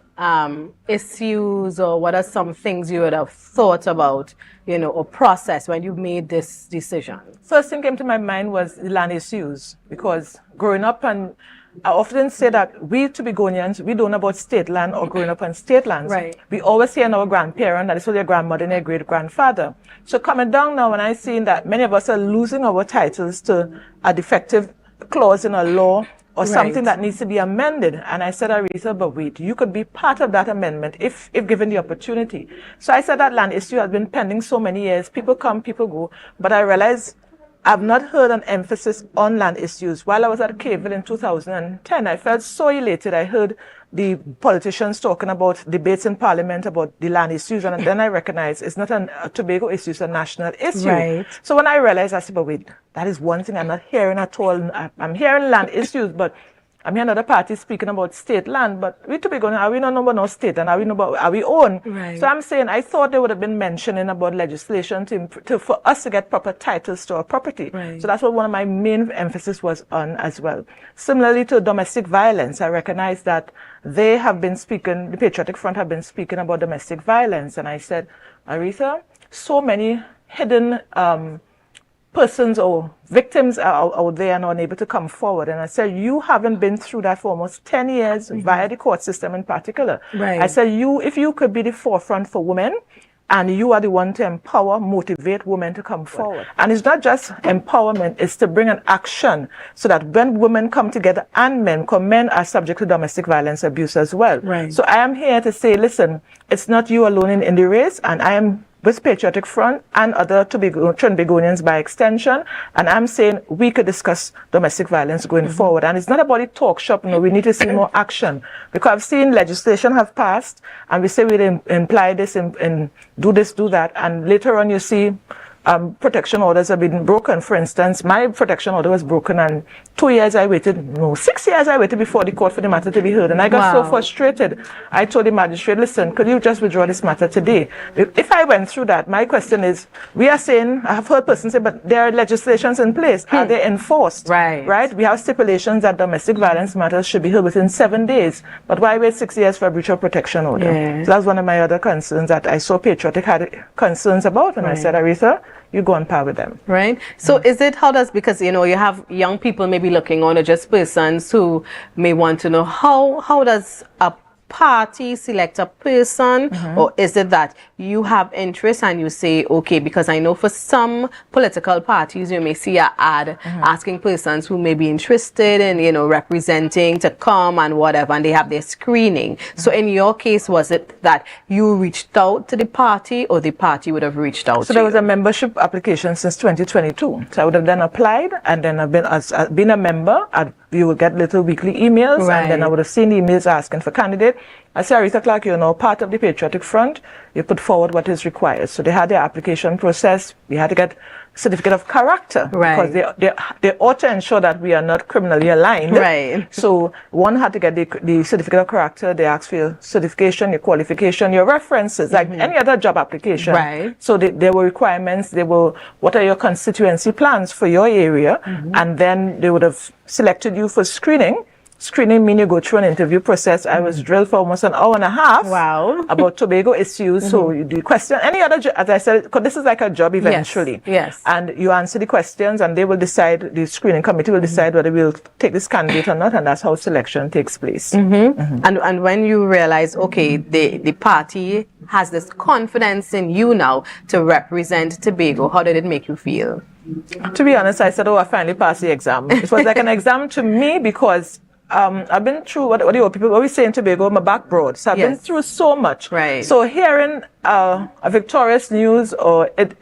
issues, or what are some things you would have thought about, you know, or process when you made this decision? First thing came to my mind was the land issues, because growing up, and I often say that we Tobagonians, we don't know about state land or growing up on state lands. Right. We always hear our grandparent, that is what their grandmother and their great-grandfather. So coming down now, when I see that many of us are losing our titles to a defective clause in a law, or something that needs to be amended. And I said, Aretha, but wait, you could be part of that amendment if given the opportunity. So I said that land issue has been pending so many years. People come, people go. But I realized I've not heard an emphasis on land issues. While I was at Caveville in 2010, I felt so elated. I heard the politicians talking about debates in Parliament about the land issues, and then I recognized it's not a Tobago issue, it's a national issue. Right. So when I realized, I said, but wait, that is one thing I'm not hearing at all. I'm hearing land issues, but I'm hearing other parties speaking about state land, but we Tobago, are we not about no state, and are we own? Right. So I'm saying, I thought they would have been mentioning about legislation for us to get proper titles to our property. Right. So that's what one of my main emphasis was on as well. Similarly to domestic violence, I recognize that they have been speaking, the Patriotic Front have been speaking about domestic violence. And I said, Aretha, so many hidden persons or victims are out there and unable to come forward. And I said, you haven't been through that for almost 10 years via the court system in particular. Right. I said, if you could be the forefront for women, and you are the one to empower, motivate women to come forward. And it's not just empowerment, it's to bring an action so that when women come together and men, because men are subject to domestic violence abuse as well. Right. So I am here to say, listen, it's not you alone in the race, and I am with Patriotic Front and other Trinbagonians by extension, and I'm saying we could discuss domestic violence going forward. And it's not about the talk shop, no, we need to see more action. Because I've seen legislation have passed, and we say we'll imply this and do this, do that, and later on you see protection orders have been broken. For instance, my protection order was broken and 6 years I waited before the court for the matter to be heard. And I got so frustrated. I told the magistrate, listen, could you just withdraw this matter today? If I went through that, my question is, we are saying, I have heard persons say, but there are legislations in place. Are they enforced? Right? We have stipulations that domestic violence matters should be heard within 7 days. But why wait 6 years for a breach of protection order? So that's one of my other concerns that I saw Patriotic had concerns about. And I said, Aretha, you go on par with them. Right. So is it, because, you have young people maybe looking on, or just persons who may want to know how does a party select a person, or is it that you have interest and you say, okay, because I know for some political parties you may see an ad asking persons who may be interested in, representing to come and whatever, and they have their screening. So in your case, was it that you reached out to the party, or the party would have reached out to you? So there was a membership application since 2022. So I would have then applied, and then I've been a member. You will get little weekly emails, and then I would have seen the emails asking for candidate. I say, Aretha Clark, you're now part of the Patriotic Front. You put forward what is required. So they had their application process. We had to get certificate of character, because they ought to ensure that we are not criminally aligned. So one had to get the certificate of character. They asked for your certification, your qualification, your references, like any other job application. So there were requirements. There were, what are your constituency plans for your area? And then they would have selected you for screening. Screening means you go through an interview process. I was drilled for almost an hour and a half about Tobago issues. So you do question any other, as I said, because this is like a job eventually. And you answer the questions, and they will decide, the screening committee will decide whether we'll take this candidate or not, and that's how selection takes place. And when you realize, okay, the party has this confidence in you now to represent Tobago, how did it make you feel? To be honest, I said, I finally passed the exam. It was like an exam to me, because I've been through what people always say in Tobago, my back broad. So I've been through so much. So hearing a victorious news, or it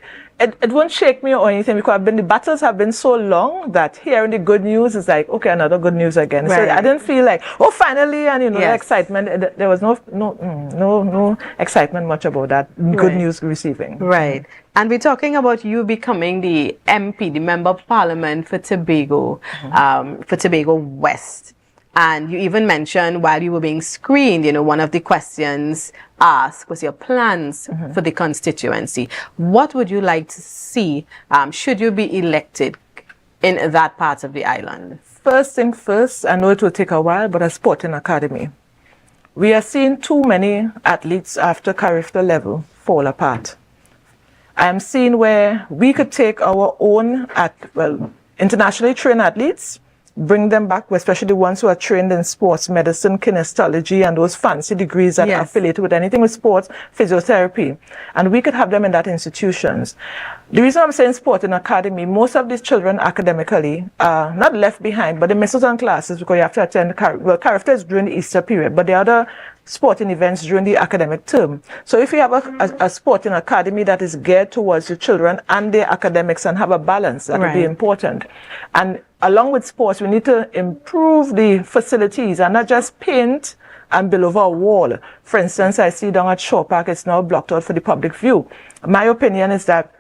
won't shake me or anything, because the battles have been so long that hearing the good news is like, okay, another good news again. So I didn't feel like, finally, and the excitement. There was no excitement much about that good news receiving. And we're talking about you becoming the MP, the Member of Parliament for Tobago, for Tobago West. And you even mentioned, while you were being screened, one of the questions asked was your plans for the constituency. What would you like to see should you be elected in that part of the island? First thing first, I know it will take a while, but a sporting academy. We are seeing too many athletes after Carifta level fall apart. I am seeing where we could take our own, internationally trained athletes, bring them back, especially the ones who are trained in sports medicine, kinesiology, and those fancy degrees that are affiliated with anything with sports, physiotherapy. And we could have them in that institutions. The reason I'm saying sport in academy, most of these children academically are not left behind, but they miss out on classes because you have to attend, Carifta is during the Easter period, but the other sporting events during the academic term. So if you have a sporting academy that is geared towards the children and their academics and have a balance, that would be important. And along with sports, we need to improve the facilities and not just paint and build over a wall. For instance, I see down at Shaw Park, it's now blocked out for the public view. My opinion is that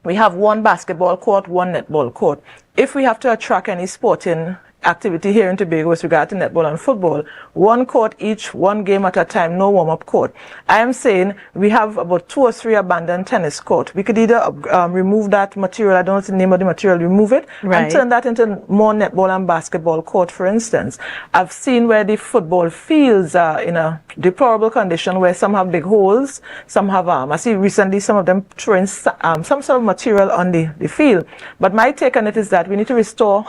we have one basketball court, one netball court. If we have to attract any sporting activity here in Tobago with regard to netball and football, one court each, one game at a time, no warm-up court. I am saying we have about 2 or 3 abandoned tennis courts. We could either remove that material, I don't know the name of the material, remove it, and turn that into more netball and basketball court, for instance. I've seen where the football fields are in a deplorable condition, where some have big holes, some have, I see recently some of them throwing some sort of material on the field. But my take on it is that we need to restore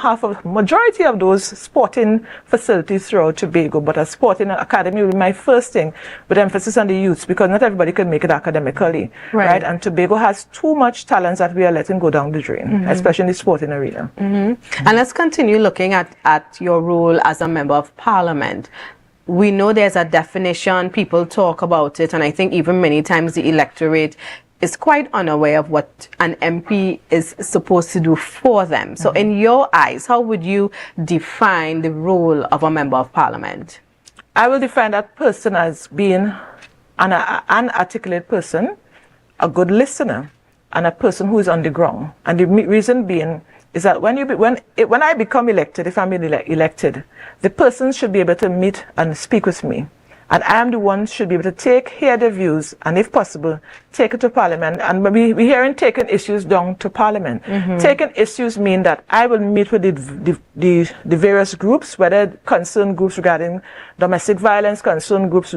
majority of those sporting facilities throughout Tobago, but a sporting academy will be my first thing, with emphasis on the youths, because not everybody can make it academically, right? And Tobago has too much talents that we are letting go down the drain, especially in the sporting arena. And let's continue looking at your role as a Member of Parliament. We know there's a definition, people talk about it, and I think even many times the electorate is quite unaware of what an MP is supposed to do for them. So in your eyes, how would you define the role of a Member of Parliament? I will define that person as being an articulate person, a good listener, and a person who is on the ground. And the reason being is that when I become elected, if I'm elected, the person should be able to meet and speak with me. And I am the one should be able to hear their views, and if possible, take it to Parliament. And we hearing taking issues down to Parliament. Taking issues mean that I will meet with the various groups, whether concerned groups regarding domestic violence, concerned groups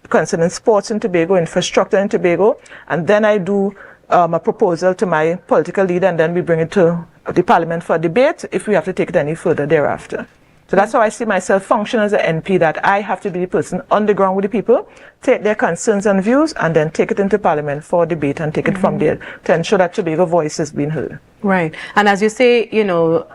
concerning sports in Tobago, infrastructure in Tobago, and then I do a proposal to my political leader, and then we bring it to the Parliament for debate if we have to take it any further thereafter. So that's how I see myself function as an MP, that I have to be the person on the ground with the people, take their concerns and views, and then take it into Parliament for debate and take it from there to ensure that Tobago voice is being heard. Right. And as you say, you know,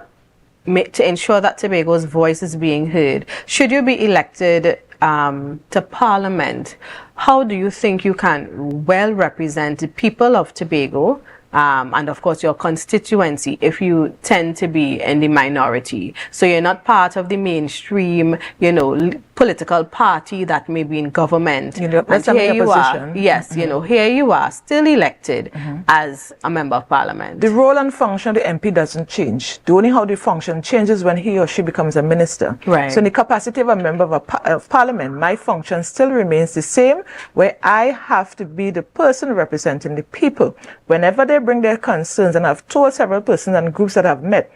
to ensure that Tobago's voice is being heard, should you be elected to Parliament, how do you think you can well represent the people of Tobago and of course your constituency if you tend to be in the minority? So you're not part of the mainstream, you know, political party that may be in government. You know, and here you are, yes, you know, here you are still elected as a member of Parliament. The role and function of the MP doesn't change. The only how the function changes when he or she becomes a minister. Right. So in the capacity of a member of Parliament, my function still remains the same, where I have to be the person representing the people. Whenever they bring their concerns, and I've told several persons and groups that I've met,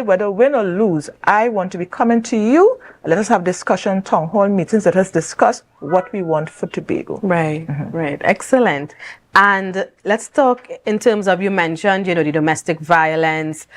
whether win or lose, I want to be coming to you. Let us have discussion, town hall meetings. Let us discuss what we want for Tobago. Right, right. Excellent. And let's talk in terms of, you mentioned, you know, the domestic violence,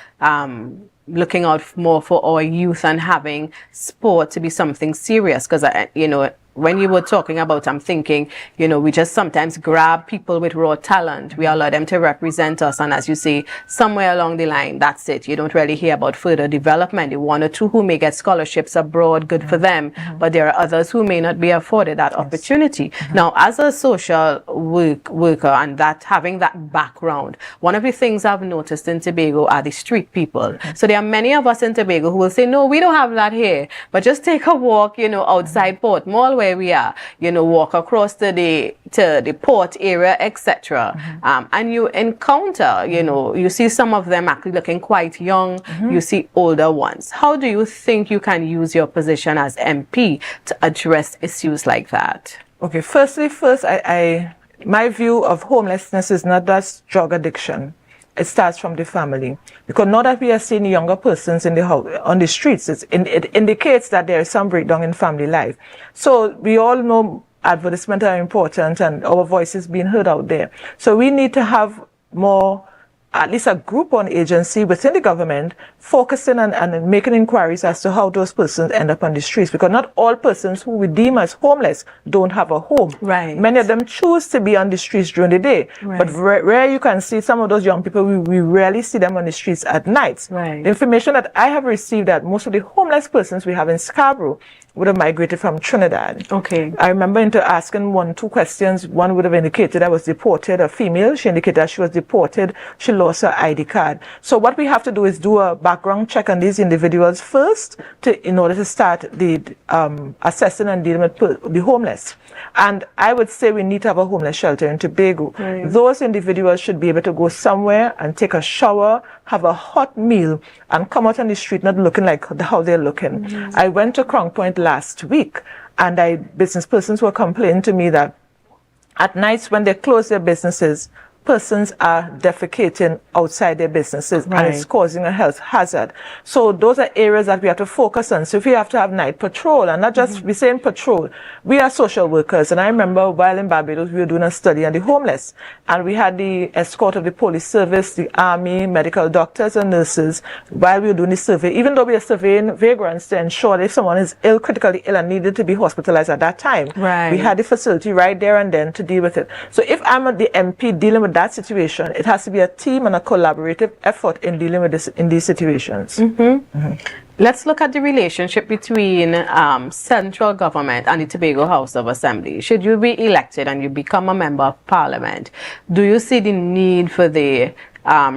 looking out more for our youth and having sport to be something serious. Because, you know, when you were talking about, I'm thinking, you know, we just sometimes grab people with raw talent. We allow them to represent us. And as you say, somewhere along the line, that's it. You don't really hear about further development. The one or two who may get scholarships abroad, good for them. But there are others who may not be afforded that opportunity. Now, as a social worker and that having that background, one of the things I've noticed in Tobago are the street people. So there are many of us in Tobago who will say, no, we don't have that here. But just take a walk, you know, outside Port Mall where we are, you know, walk across to the port area, etc. And you encounter, you know, you see some of them actually looking quite young, you see older ones. How do you think you can use your position as MP to address issues like that? Okay, first, my view of homelessness is not just drug addiction. It starts from the family. Because now that we are seeing younger persons in the house, on the streets, it indicates that there is some breakdown in family life. So we all know advertisements are important and our voices being heard out there. So we need to have more, at least a group or an agency within the government focusing and making inquiries as to how those persons end up on the streets, because not all persons who we deem as homeless don't have a home. Right. Many of them choose to be on the streets during the day. Right. But rare you can see some of those young people, we rarely see them on the streets at night. Right. The information that I have received that most of the homeless persons we have in Scarborough would have migrated from Trinidad. Okay. I remember asking two questions. One would have indicated I was deported, a female. She indicated that she was deported. She lost her ID card. So what we have to do is do a background check on these individuals first in order to start the assessing and dealing with the homeless. And I would say we need to have a homeless shelter in Tobago. Right. Those individuals should be able to go somewhere and take a shower, have a hot meal, and come out on the street not looking like how they're looking. I went to Crown Point last week, and business persons were complaining to me that at nights when they close their businesses, persons are defecating outside their businesses, and it's causing a health hazard. So those are areas that we have to focus on. So if we have to have night patrol, and not just we saying patrol, we are social workers. And I remember while in Barbados, we were doing a study on the homeless, and we had the escort of the police service, the army, medical doctors and nurses while we were doing the survey, even though we are surveying vagrants to ensure that if someone is critically ill and needed to be hospitalized at that time, we had the facility right there and then to deal with it. So if I'm the MP dealing with that situation, it has to be a team and a collaborative effort in dealing with this in these situations. Let's look at the relationship between central government and the Tobago House of Assembly. Should you be elected and you become a member of Parliament, do you see the need for the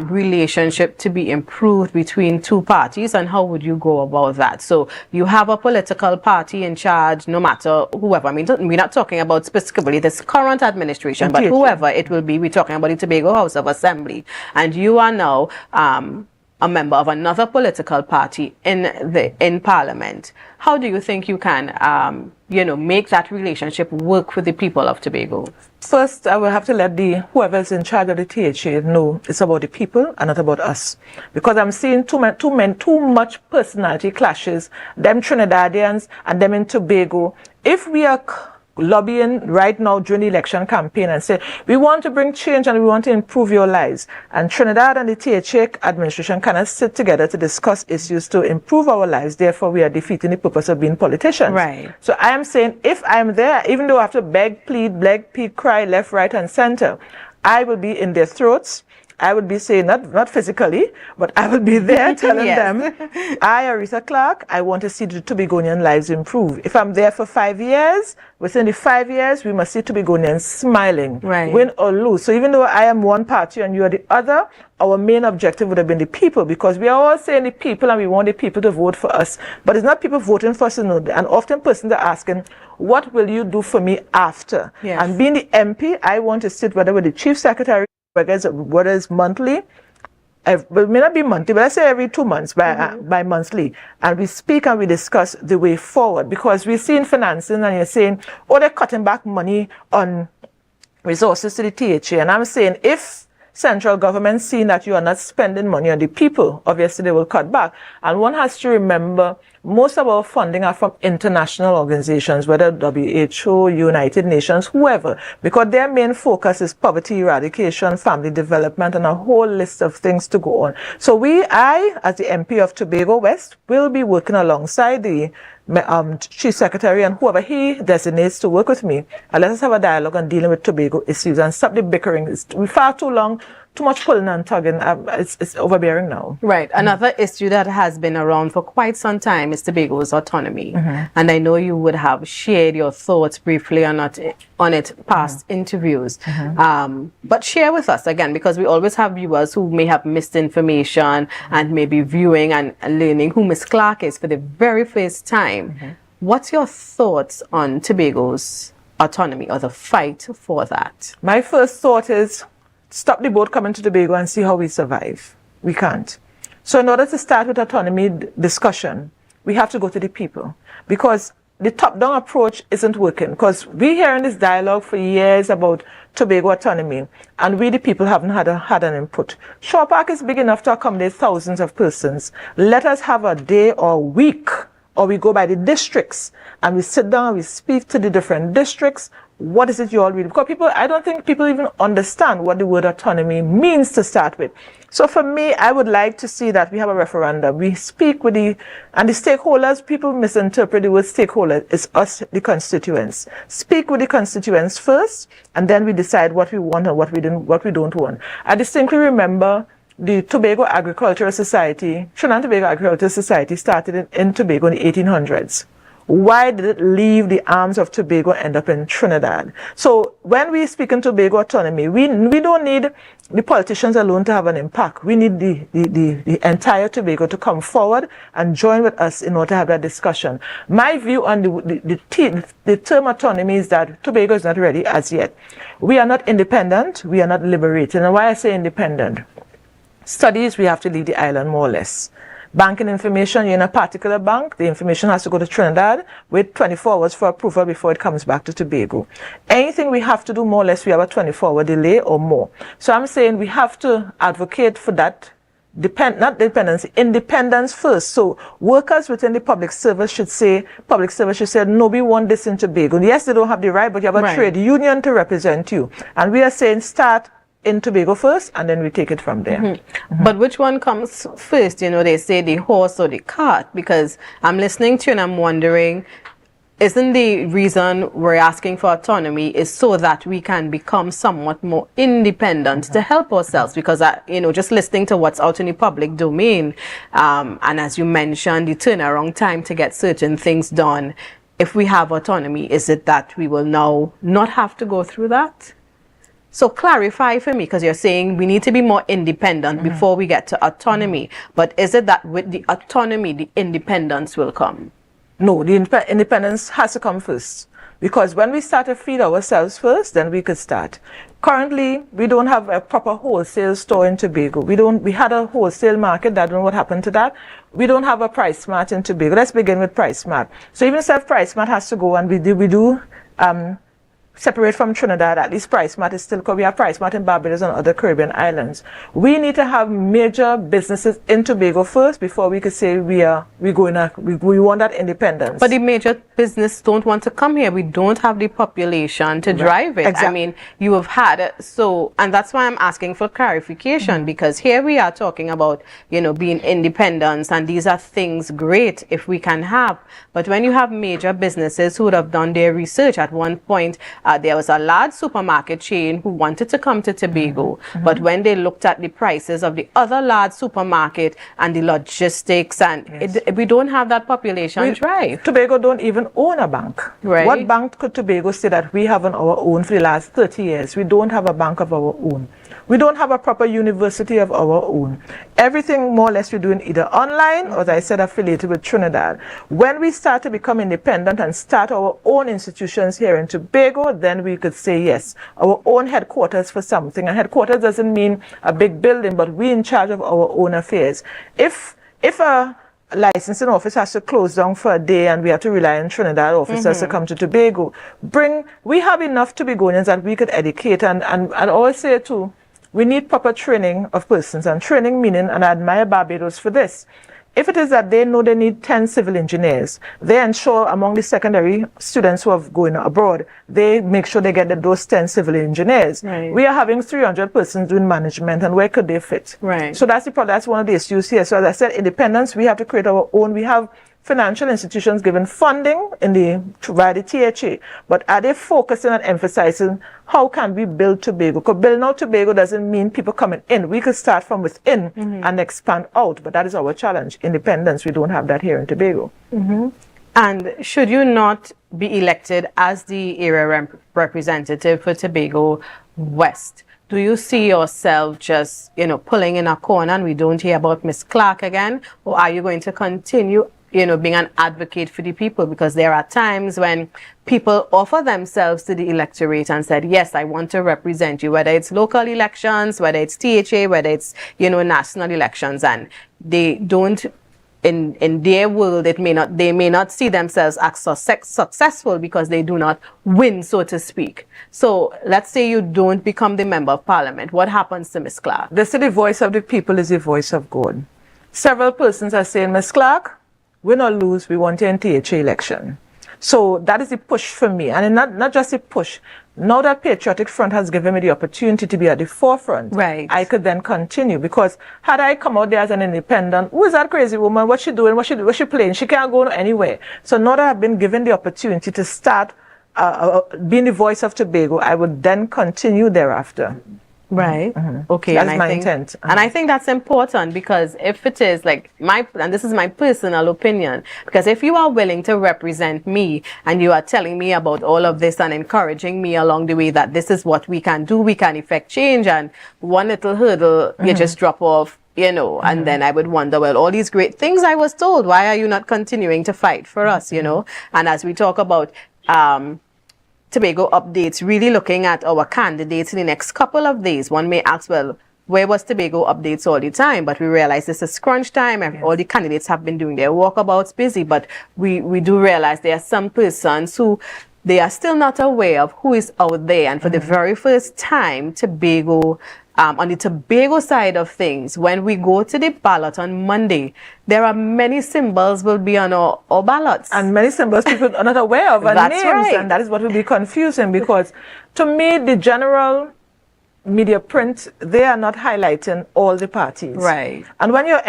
relationship to be improved between two parties, and how would you go about that? So you have a political party in charge, no matter whoever. I mean, we're not talking about specifically this current administration, but whoever it will be. We're talking about the Tobago House of Assembly, and you are now a member of another political party in Parliament. How do you think you can, make that relationship work with the people of Tobago? First, I will have to let whoever's in charge of the THA know it's about the people and not about us. Because I'm seeing too much personality clashes, them Trinidadians and them in Tobago. If we are lobbying right now during the election campaign and say, we want to bring change and we want to improve your lives, and Trinidad and the THA administration cannot sit together to discuss issues to improve our lives, therefore we are defeating the purpose of being politicians. Right. So I am saying, if I'm there, even though I have to beg, plead, cry left, right and center, I will be in their throats. I would be saying, not physically, but I would be there telling them, I, Aretha Clark, I want to see the Tobagonian lives improve. If I'm there for 5 years, within the 5 years, we must see Tobagonians smiling, win or lose. So even though I am one party and you are the other, our main objective would have been the people, because we are all saying the people and we want the people to vote for us. But it's not people voting for us, and often persons are asking, what will you do for me after? Yes. And being the MP, I want to sit whether with the Chief Secretary, whether it's monthly, it may not be monthly, but let's say every 2 months by monthly, and we speak and we discuss the way forward, because we're seeing financing and you're saying, oh, they're cutting back money on resources to the THA, and I'm saying, if central government seeing that you are not spending money on the people, obviously they will cut back. And one has to remember, most of our funding are from international organizations, whether WHO, United Nations, whoever, because their main focus is poverty eradication, family development, and a whole list of things to go on. So I, as the MP of Tobago West, will be working alongside the Chief Secretary and whoever he designates to work with me, and let us have a dialogue on dealing with Tobago issues and stop the bickering. It's far too long, too much pulling and tugging. It's overbearing now. Right. Another issue that has been around for quite some time is Tobago's autonomy. And I know you would have shared your thoughts briefly on it past interviews. But share with us again, because we always have viewers who may have missed information and may be viewing and learning who Ms. Clark is for the very first time. What's your thoughts on Tobago's autonomy or the fight for that? My first thought is, stop the boat coming to Tobago and see how we survive. We can't. So in order to start with autonomy discussion, we have to go to the people, because the top-down approach isn't working, because we hear in this dialogue for years about Tobago autonomy, and we the people haven't had an input. Shaw Park is big enough to accommodate thousands of persons. Let us have a day or a week, or we go by the districts and we sit down and we speak to the different districts. What is it you all read? Because I don't think people even understand what the word autonomy means to start with. So for me, I would like to see that we have a referendum. We speak with the stakeholders. People misinterpret the word stakeholder. It's us, the constituents. Speak with the constituents first, and then we decide what we want and what we don't want. I distinctly remember the Tobago Agricultural Society, Trinidad and Tobago Agricultural Society started in Tobago in the 1800s. Why did it leave the arms of Tobago and end up in Trinidad? So when we speak in Tobago autonomy, we don't need the politicians alone to have an impact. We need the entire Tobago to come forward and join with us in order to have that discussion. My view on the term autonomy is that Tobago is not ready as yet. We are not independent. We are not liberated. And why I say independent? Studies, we have to leave the island more or less. Banking information, you're in a particular bank, the information has to go to Trinidad, wait 24 hours for approval before it comes back to Tobago. Anything we have to do, more or less, we have a 24-hour delay or more. So I'm saying we have to advocate for that, independence first. So workers within the public service should say, no, we want this in Tobago. Yes, they don't have the right, but you have a trade union to represent you. And we are saying start in Tobago first, and then we take it from there. But which one comes first? They say the horse or the cart, because I'm listening to you and I'm wondering, isn't the reason we're asking for autonomy is so that we can become somewhat more independent to help ourselves? Because, just listening to what's out in the public domain, and as you mentioned, the turnaround time to get certain things done, if we have autonomy, is it that we will now not have to go through that? So clarify for me, because you're saying we need to be more independent before we get to autonomy. But is it that with the autonomy, the independence will come? No, the independence has to come first. Because when we start to feed ourselves first, then we could start. Currently, we don't have a proper wholesale store in Tobago. We had a wholesale market. I don't know what happened to that. We don't have a Price Smart in Tobago. Let's begin with Price Smart. So even if Price Smart has to go, and we do separate from Trinidad, at least Price Smart is still, because we have Price Smart in Barbados and other Caribbean islands. We need to have major businesses in Tobago first before we could say we want that independence. But the major business don't want to come here. We don't have the population to drive it. Exactly. I mean, you have had and that's why I'm asking for clarification, because here we are talking about, being independent, and these are things great if we can have. But when you have major businesses who would have done their research at one point, there was a large supermarket chain who wanted to come to Tobago, but when they looked at the prices of the other large supermarket and the logistics, and we don't have that population drive. Tobago don't even own a bank. Right. What bank could Tobago say that we have on our own for the last 30 years? We don't have a bank of our own. We don't have a proper university of our own. Everything more or less we're doing either online or, as I said, affiliated with Trinidad. When we start to become independent and start our own institutions here in Tobago, then we could say yes, our own headquarters for something. And headquarters doesn't mean a big building, but we in charge of our own affairs. If a licensing office has to close down for a day and we have to rely on Trinidad officers to come to Tobago, we have enough Tobagonians that we could educate, and I always say too, we need proper training of persons, and training meaning, and I admire Barbados for this. If it is that they know they need 10 civil engineers, they ensure among the secondary students who are going abroad, they make sure they get those 10 civil engineers. Right. We are having 300 persons doing management, and where could they fit? Right. So that's the problem. That's one of the issues here. So as I said, independence, we have to create our own. We have financial institutions given funding via the THA, but are they focusing on emphasizing how can we build Tobago? Because building out Tobago doesn't mean people coming in. We could start from within and expand out, but that is our challenge. Independence, we don't have that here in Tobago. And should you not be elected as the area representative for Tobago West, do you see yourself just, pulling in a corner and we don't hear about Miss Clark again? Or are you going to continue being an advocate for the people? Because there are times when people offer themselves to the electorate and said, yes, I want to represent you, whether it's local elections, whether it's THA, whether it's, national elections, and they don't, in their world, they may not see themselves as successful because they do not win, so to speak. So let's say you don't become the member of parliament. What happens to Miss Clark? They say the voice of the people is the voice of God. Several persons are saying, Miss Clark, win or lose, we want you in THA election. So that is the push for me. And not just a push. Now that Patriotic Front has given me the opportunity to be at the forefront, I could then continue. Because had I come out there as an independent, who is that crazy woman? What's she doing? What's she playing? She can't go anywhere. So now that I've been given the opportunity to start being the voice of Tobago, I would then continue thereafter. Right. Okay. That's my intent. And I think that's important, because if it is and this is my personal opinion, because if you are willing to represent me and you are telling me about all of this and encouraging me along the way that this is what we can do, we can effect change, and one little hurdle you just drop off, and then I would wonder, well, all these great things I was told, why are you not continuing to fight for us, And as we talk about, Tobago updates, really looking at our candidates in the next couple of days. One may ask, well, where was Tobago updates all the time? But we realize this is crunch time. All the candidates have been doing their walkabouts busy, but we do realize there are some persons who they are still not aware of who is out there. And for the very first time, Tobago, on the Tobago side of things, when we go to the ballot on Monday, there are many symbols will be on our ballots. And many symbols people are not aware of, and That's names, right. and that is what will be confusing, because to me, the general media print, they are not highlighting all the parties. Right. And when you're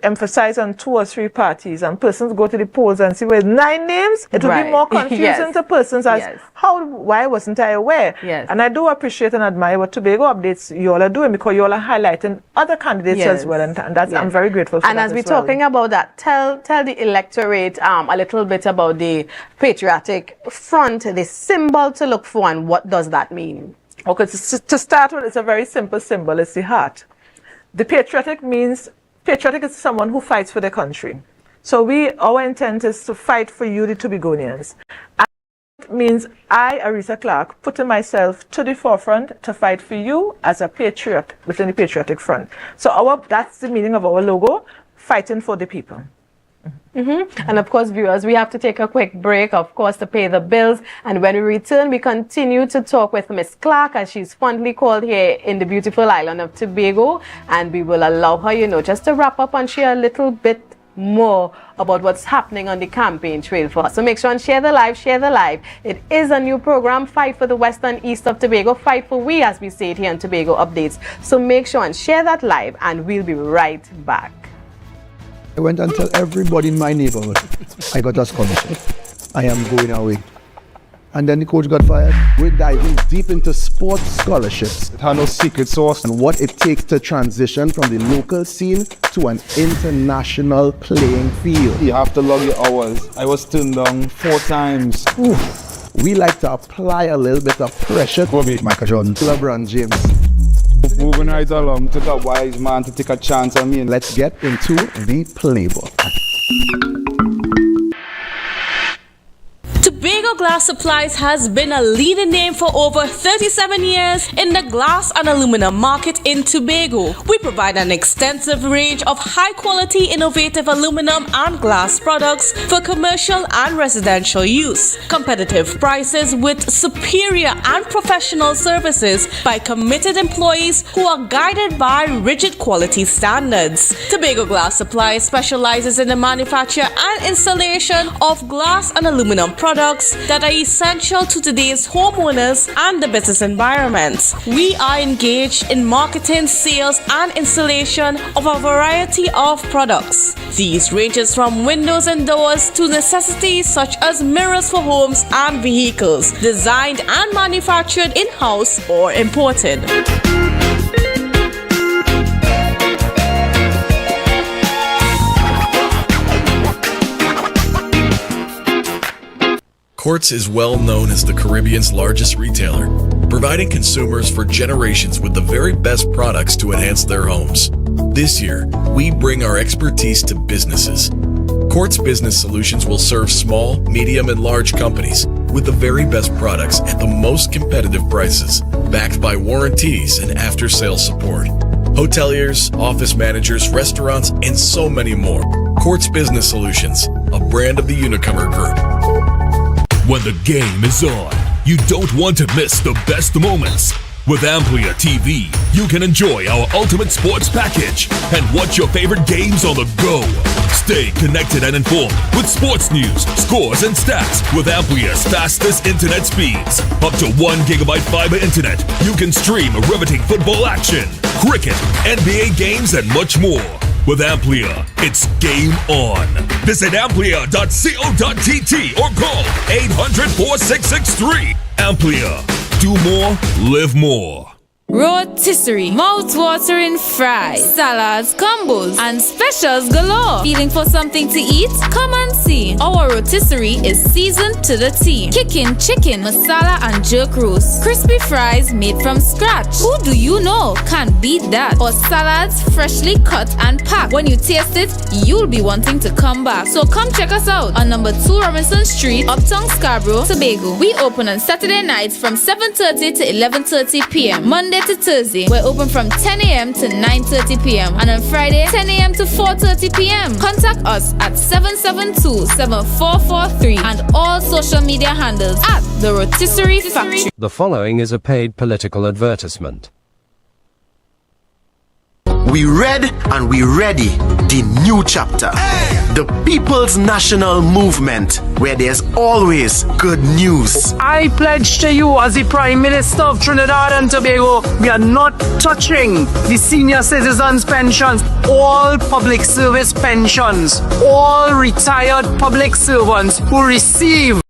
emphasize on 2 or 3 parties and persons go to the polls and see where's 9 names, it will be more confusing to persons as why wasn't I aware? And I do appreciate and admire what Tobago updates you all are doing, because you all are highlighting other candidates as well, and that's I'm very grateful for and that. And as we're talking about that, tell the electorate a little bit about the Patriotic Front, the symbol to look for, and what does that mean? Okay, to start with, it's a very simple symbol. It's the heart. The patriotic is someone who fights for their country. So our intent is to fight for you, the Tobagonians. And it means I, Aretha Clark, putting myself to the forefront to fight for you as a patriot within the patriotic front. So that's the meaning of our logo, fighting for the people. And of course, viewers, we have to take a quick break, of course, to pay the bills. And when we return, we continue to talk with Miss Clark, as she's fondly called here in the beautiful island of Tobago. And we will allow her, just to wrap up and share a little bit more about what's happening on the campaign trail for us. So make sure and share the live, share the live. It is a new program, Fight for the West and East of Tobago, Fight for We, as we say it here on Tobago Updates. So make sure and share that live, and we'll be right back. I went and tell everybody in my neighborhood I got a scholarship. I am going away. And then the coach got fired. We're diving deep into sports scholarships. It had no secret sauce and what it takes to transition from the local scene to an international playing field. You have to log your hours. I was turned down 4 times. Oof. We like to apply a little bit of pressure. Kobe, Michael Jordan, LeBron James. Moving right along, took a wise man to take a chance on me. And let's get into the playbook. Tobago Glass Supplies has been a leading name for over 37 years in the glass and aluminum market in Tobago. We provide an extensive range of high-quality, innovative aluminum and glass products for commercial and residential use. Competitive prices with superior and professional services by committed employees who are guided by rigid quality standards. Tobago Glass Supplies specializes in the manufacture and installation of glass and aluminum products that are essential to today's homeowners and the business environment. We are engaged in marketing, sales, and installation of a variety of products. These ranges from windows and doors to necessities such as mirrors for homes and vehicles, designed and manufactured in-house or imported. Quartz is well known as the Caribbean's largest retailer, providing consumers for generations with the very best products to enhance their homes. This year, we bring our expertise to businesses. Quartz Business Solutions will serve small, medium, and large companies with the very best products at the most competitive prices, backed by warranties and after-sales support. Hoteliers, office managers, restaurants, and so many more. Quartz Business Solutions, a brand of the Unicomer Group. When the game is on, you don't want to miss the best moments. With AMPLIA TV, you can enjoy our ultimate sports package and watch your favorite games on the go. Stay connected and informed with sports news, scores, and stats with AMPLIA's fastest internet speeds. Up to 1 GB fiber internet, you can stream riveting football action, cricket, NBA games, and much more. With AMPLIA, it's game on. Visit amplia.co.tt or call 800-4663. AMPLIA. Do more, live more. Rotisserie, mouth-watering fries, salads, combos, and specials galore. Feeling for something to eat? Come and see. Our rotisserie is seasoned to the T. Kicking chicken, masala, and jerk roast. Crispy fries made from scratch. Who do you know can beat that? Or salads freshly cut and packed. When you taste it, you'll be wanting to come back. So come check us out on number 2 Robinson Street, Uptown Scarborough, Tobago. We open on Saturday nights from 7:30 to 11:30 p.m. Monday to Thursday, we're open from 10 a.m. to 9:30 p.m. and on Friday, 10 a.m. to 4:30 p.m. Contact us at 772-7443 and all social media handles at The Rotisserie Factory. The following is a paid political advertisement. We read and we ready the new chapter. The People's National Movement, where there's always good news. I pledge to you as the Prime Minister of Trinidad and Tobago, we are not touching the senior citizens' pensions, all public service pensions, all retired public servants who receive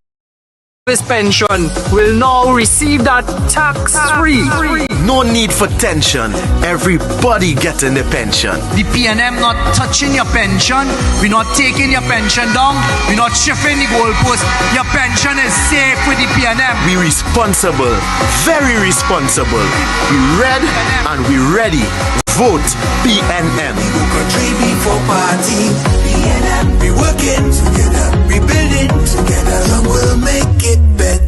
This pension will now receive that tax-free. No need for tension. Everybody getting the pension. The PNM not touching your pension. We're not taking your pension down. We're not shifting the goalpost. Your pension is safe with the PNM. We responsible, very responsible. We read and we ready. Vote PNM. Country before party. PNM, we working together. We building together. And we'll make it better.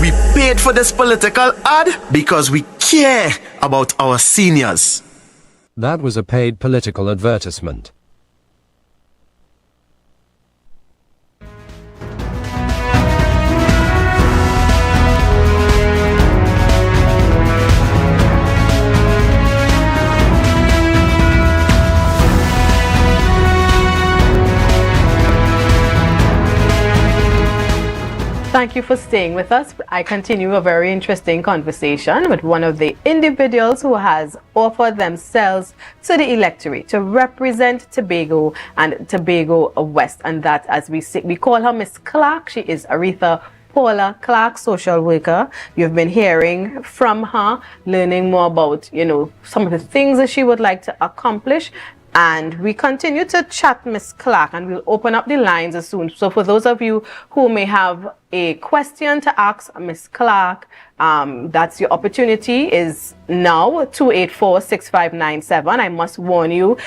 We paid for this political ad because we care about our seniors. That was a paid political advertisement. Thank you for staying with us. I continue a very interesting conversation with one of the individuals who has offered themselves to the electorate to represent Tobago and Tobago West. And that, as we say, we call her Miss Clark. She is Aretha Paula Clark, social worker. You've been hearing from her, learning more about, some of the things that she would like to accomplish. And we continue to chat Miss Clark, and we'll open up the lines as soon. So for those of you who may have a question to ask Miss Clark, that's your opportunity is now, 284-6597. I must warn you,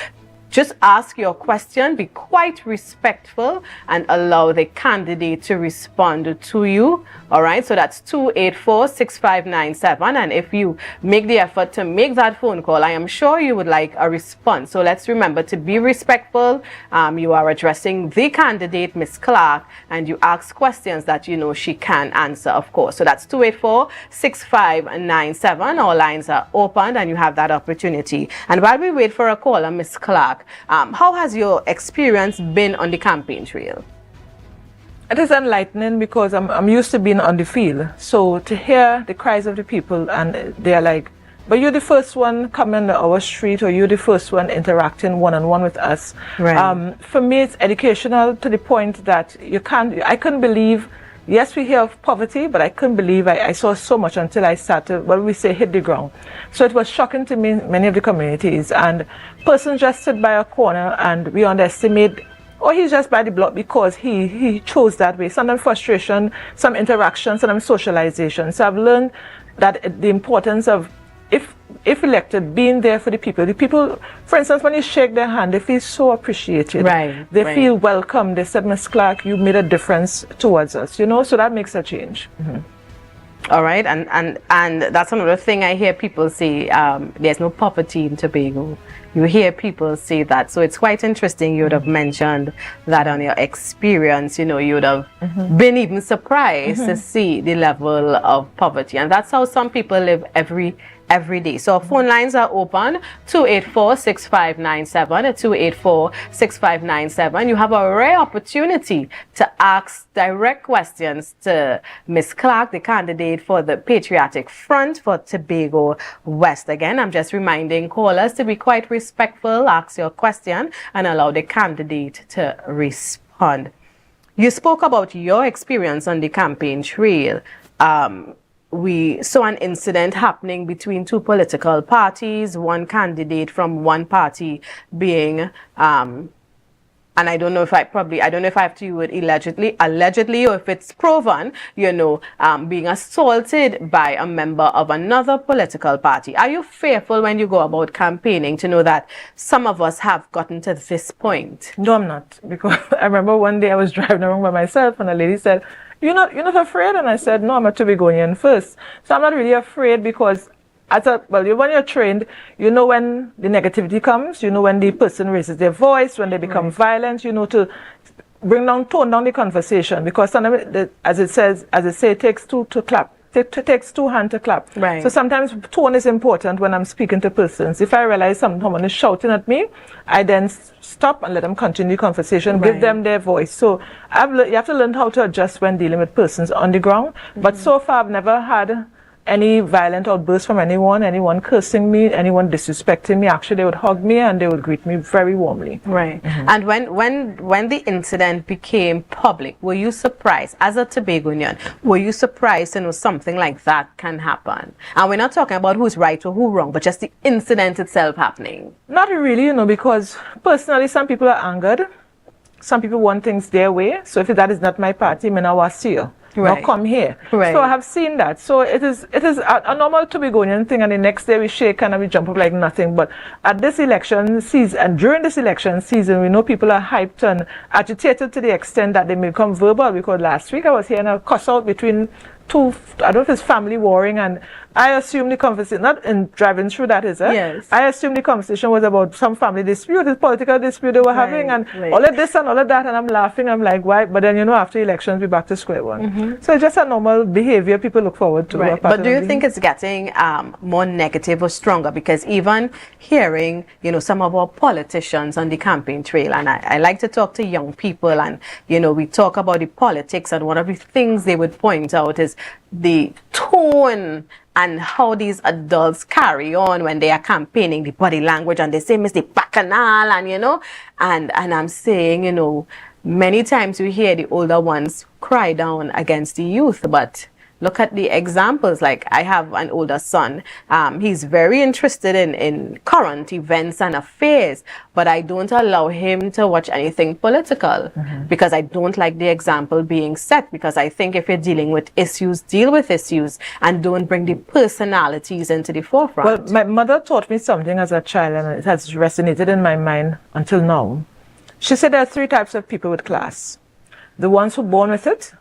just ask your question, be quite respectful, and allow the candidate to respond to you. All right, so that's 284-6597. And if you make the effort to make that phone call, I am sure you would like a response. So let's remember to be respectful. You are addressing the candidate, Miss Clark, and you ask questions that she can answer, of course. So that's 284-6597. Our lines are open, and you have that opportunity. And while we wait for a caller, Miss Clark, how has your experience been on the campaign trail? It is enlightening because I'm used to being on the field. So to hear the cries of the people, and they're like, but you're the first one coming to our street, or you're the first one interacting one-on-one with us. Right. For me, it's educational to the point that I couldn't believe, yes, we hear of poverty, but I couldn't believe I saw so much until I started, we say, hit the ground. So it was shocking to me, many of the communities, and persons just sit by a corner and we underestimate, or he's just by the block because he chose that way. Sometimes frustration, some interaction, sometimes socialization. So I've learned that the importance of, if elected, being there for the people. The people, for instance, when you shake their hand, they feel so appreciated. Right. They feel welcome. They said, Miss Clark, you made a difference towards us, so that makes a change. Mm-hmm. All right, and that's another thing I hear people say, there's no poverty in Tobago. You hear people say that, so it's quite interesting. You would have mentioned that on your experience, you would have been even surprised to see the level of poverty, and that's how some people live every day. So our phone lines are open, 284-6597, 284-6597. You have a rare opportunity to ask direct questions to Miss Clark, the candidate for the Patriotic Front for Tobago West. Again, I'm just reminding callers to be quite respectful, ask your question, and allow the candidate to respond. You spoke about your experience on the campaign trail. We saw an incident happening between two political parties, one candidate from one party being, and I don't know if I have to use it allegedly, or if it's proven, being assaulted by a member of another political party. Are you fearful when you go about campaigning to know that some of us have gotten to this point? No, I'm not, because I remember one day I was driving around by myself and a lady said, You're not afraid? And I said, no, I'm a Tobagonian first. So I'm not really afraid because when you're trained, you know when the negativity comes, you know when the person raises their voice, when they become violent, you know to tone down the conversation, because sometimes, as it say, it takes two to clap. It takes two hands to clap. Right. So sometimes tone is important when I'm speaking to persons. If I realize someone is shouting at me, I then stop and let them continue the conversation, give them their voice. So you have to learn how to adjust when dealing with persons on the ground. But so far I've never had any violent outburst from anyone cursing me, anyone disrespecting me, actually they would hug me and they would greet me very warmly. Right. And when the incident became public, were you surprised, as a Tobagonian, were you surprised to know something like that can happen? And we're not talking about who's right or who's wrong, but just the incident itself happening. Not really, because personally some people are angered. Some people want things their way. So if that is not my party, I will see you. Right. Now come here. Right. So I have seen that. So it is a normal Tobagonian thing, and the next day we shake and we jump up like nothing. But at this election season, and during this election season, we know people are hyped and agitated to the extent that they may become verbal. Because last week I was hearing a cuss out between two, I don't know if it's family warring, and I assume the conversation, not in driving through that, is it? Yes. I assume the conversation was about some family dispute, this political dispute they were having, and all of this and all of that, and I'm laughing, I'm like, why? But then, after elections, we're back to square one. So it's just a normal behavior people look forward to. Right. But do you think it's getting more negative or stronger? Because even hearing, some of our politicians on the campaign trail, and I like to talk to young people, and, we talk about the politics, and one of the things they would point out is the tone and how these adults carry on when they are campaigning, the body language, and they say, Mr. Bacchanal, and I'm saying, many times you hear the older ones cry down against the youth, but look at the examples. Like, I have an older son. He's very interested in current events and affairs, but I don't allow him to watch anything political because I don't like the example being set, because I think if you're dealing with issues, deal with issues and don't bring the personalities into the forefront. Well, my mother taught me something as a child, and it has resonated in my mind until now. She said there are 3 types of people with class. The ones who born with it,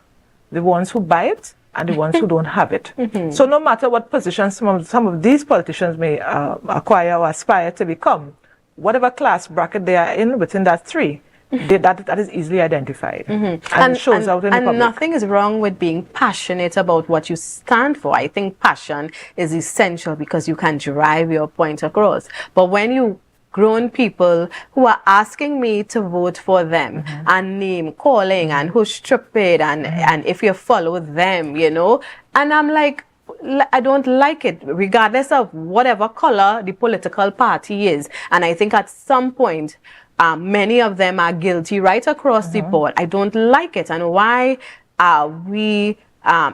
the ones who buy it, and the ones who don't have it. So no matter what position some of these politicians may acquire or aspire to become, whatever class bracket they are in within that 3, that is easily identified and shows out in the public. And nothing is wrong with being passionate about what you stand for. I think passion is essential because you can drive your point across. But when you grown people who are asking me to vote for them and name calling and who's stupid and if you follow them, and I'm like, I don't like it, regardless of whatever color the political party is. And I think at some point, many of them are guilty right across the board. I don't like it. And why are we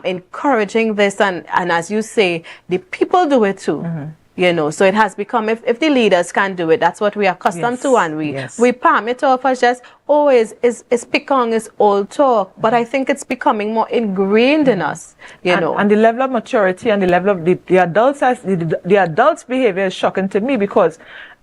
encouraging this? And as you say, the people do it too. So it has become, if the leaders can do it, that's what we are accustomed to, and we palm it off as just, it's picong, it's old talk. But I think it's becoming more ingrained in us, And the level of maturity and the level of the adults, the adults' behavior is shocking to me, because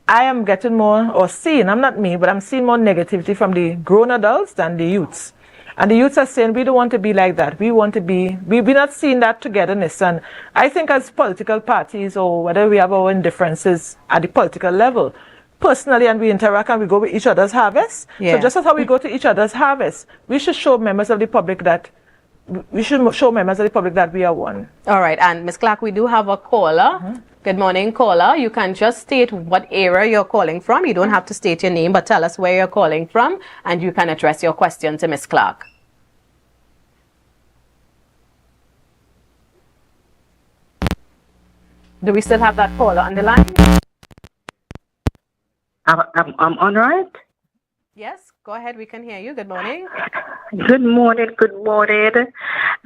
I am getting more, or seeing, I'm not me, but I'm seeing more negativity from the grown adults than the youths. And the youths are saying, we don't want to be like that. We want to be, we're not seeing that togetherness. And I think as political parties, or whether we have our indifferences at the political level, personally, and we interact and we go with each other's harvest. So just as how we go to each other's harvest, we should show members of the public that we are one. All right. And Ms. Clark, we do have a caller. Good morning, caller. You can just state what area you're calling from. You don't have to state your name, but tell us where you're calling from, and you can address your question to Ms. Clark. Do we still have that caller on the line? I'm on, right? Yes, go ahead. We can hear you. Good morning. Good morning. Good morning.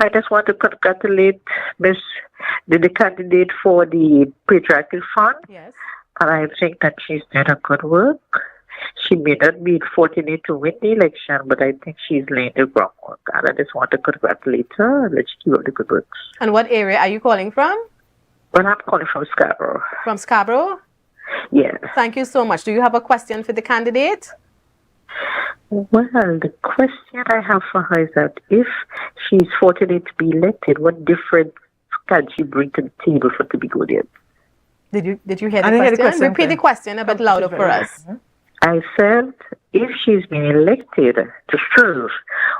I just want to congratulate the candidate for the Patriotic Fund. Yes. And I think that she's done a good work. She may not be fortunate to win the election, but I think she's laying the groundwork. And I just want to congratulate her and let's keep up the good works. And what area are you calling from? Well, I'm calling from Scarborough. From Scarborough? Yes. Thank you so much. Do you have a question for the candidate? Well, the question I have for her is that if she's fortunate to be elected, what difference can she bring to the table for Tobagonians? Did you hear the question? Repeat the question a bit louder for us. I said, if she's been elected to serve,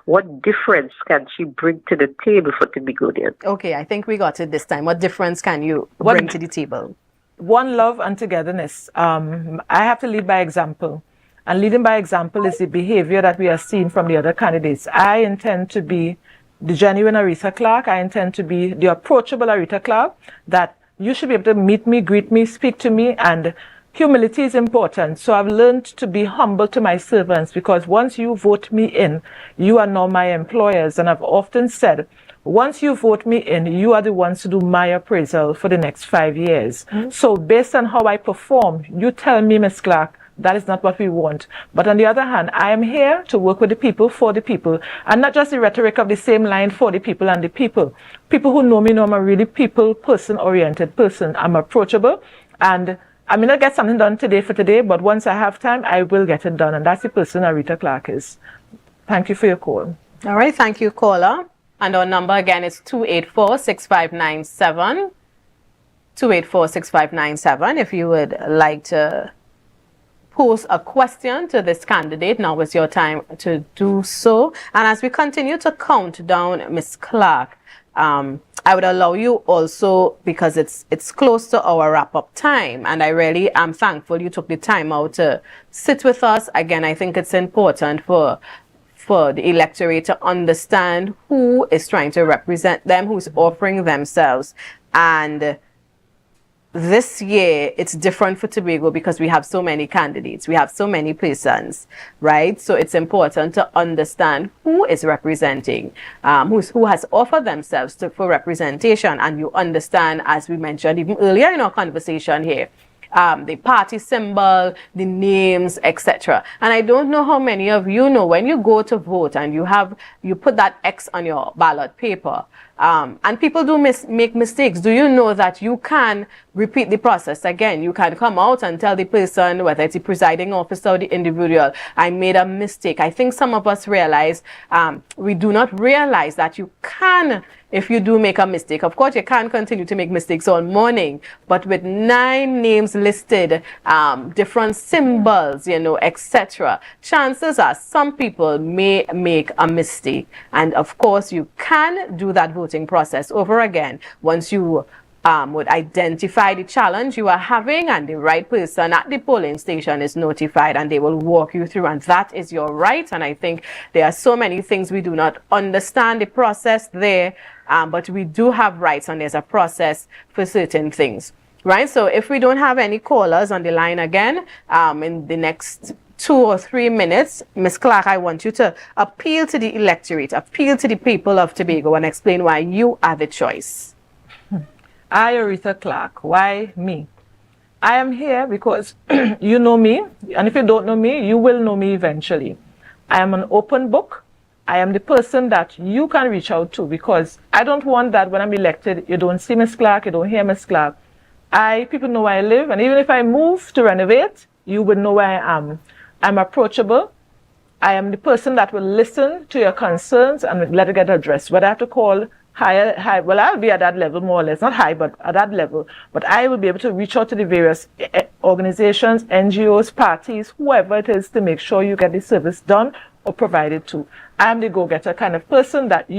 what difference can she bring to the table for Tobagonians? Okay, I think we got it this time. What difference can you bring to the table? One, love and togetherness. I have to lead by example. And leading by example is the behavior that we are seeing from the other candidates. I intend to be the genuine Aretha Clark. I intend to be the approachable Aretha Clark, that you should be able to meet me, greet me, speak to me, and humility is important. So I've learned to be humble to my servants, because once you vote me in, you are now my employers. And I've often said, once you vote me in, you are the ones to do my appraisal for the next 5 years. So based on how I perform, you tell me, Ms. Clark, that is not what we want. But on the other hand, I am here to work with the people, for the people, and not just the rhetoric of the same line, for the people and the people. People who know me know I'm a really people, person-oriented person. I'm approachable, and I may not get something done today for today, but once I have time, I will get it done. And that's the person Aretha Clark is. Thank you for your call. All right, thank you, caller. And our number again is 284-6597. 284-6597. If you would like to pose a question to this candidate, now is your time to do so. And as we continue to count down Ms. Clark, I would allow you also, because it's close to our wrap-up time, and I really am thankful you took the time out to sit with us. Again, I think it's important for the electorate to understand who is trying to represent them, who's offering themselves. And this year, it's different for Tobago because we have so many candidates. We have so many persons, right? So it's important to understand who is representing, who has offered themselves for representation. And you understand, as we mentioned even earlier in our conversation here, the party symbol, the names, etc. And I don't know how many of you know, when you go to vote and you put that X on your ballot paper, and people do make mistakes. Do you know that you can repeat the process again? You can come out and tell the person, whether it's the presiding officer or the individual, I made a mistake. I think some of us realize, we do not realize that you can, if you do make a mistake. Of course, you can't continue to make mistakes all morning, but with 9 names listed, different symbols, etc., chances are some people may make a mistake. And of course, you can do that voting process over again once you would identify the challenge you are having, and the right person at the polling station is notified, and they will walk you through, and that is your right. And I think there are so many things we do not understand the process there, but we do have rights, and there's a process for certain things, right? So if we don't have any callers on the line again, in the next 2 or 3 minutes, Ms. Clark, I want you to appeal to the electorate, appeal to the people of Tobago, and explain why you are the choice. I, Aretha Clark. Why me? I am here because you know me, and if you don't know me, you will know me eventually. I am an open book. I am the person that you can reach out to, because I don't want that when I'm elected, you don't see Ms. Clark, you don't hear Ms. Clark. People know where I live, and even if I move to renovate, you would know where I am. I'm approachable. I am the person that will listen to your concerns and let it get addressed. Whether I have to call high, well, I'll be at that level more or less, not high, but at that level. But I will be able to reach out to the various organizations, NGOs, parties, whoever it is, to make sure you get the service done or provided to. I'm the go-getter kind of person that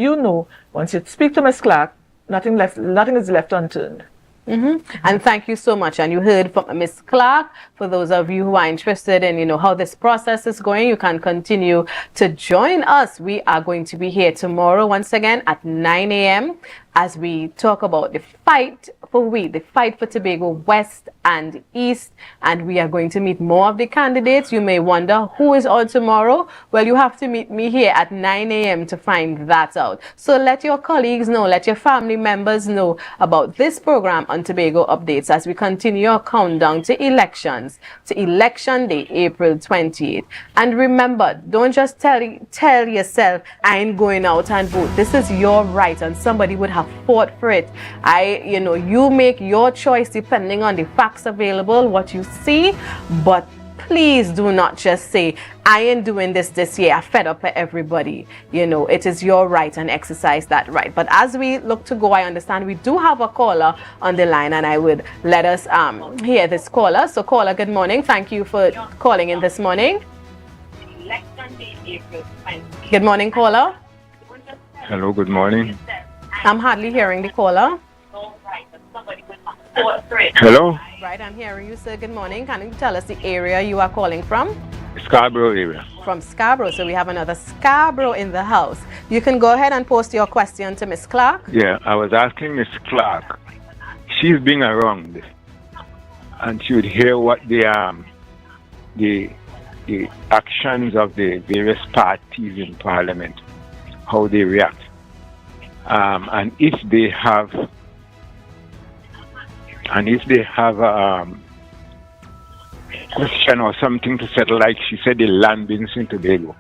once you speak to Ms. Clark, nothing is left unturned. And thank you so much. And you heard from Ms. Clark. For those of you who are interested in, how this process is going, you can continue to join us. We are going to be here tomorrow once again at 9 a.m. as we talk about the fight for Tobago West and East. And we are going to meet more of the candidates. You may wonder who is on tomorrow. Well, you have to meet me here at 9 a.m. to find that out. So let your colleagues know, let your family members know about this program on Tobago Updates as we continue our countdown to elections, to Election Day, April 28th. And remember, don't just tell yourself, I ain't going out and vote. This is your right, and somebody would have fought for it. You make your choice depending on the facts available, what you see, but please do not just say, I ain't doing this year, I'm fed up with everybody. It is your right, and exercise that right. But as we look to go, I understand we do have a caller on the line, and I would let us hear this caller. So caller, good morning. Thank you for calling in this morning. Good morning, caller. Hello, good morning. I'm hardly hearing the caller. Hello? Right, I'm hearing you, sir. Good morning. Can you tell us the area you are calling from? Scarborough area. From Scarborough, so we have another Scarborough in the house. You can go ahead and post your question to Miss Clark. Yeah, I was asking Miss Clark. She's been around, and she would hear what the actions of the various parties in Parliament, how they react, and if they have a question or something to settle, like she said, the land business in Tobago,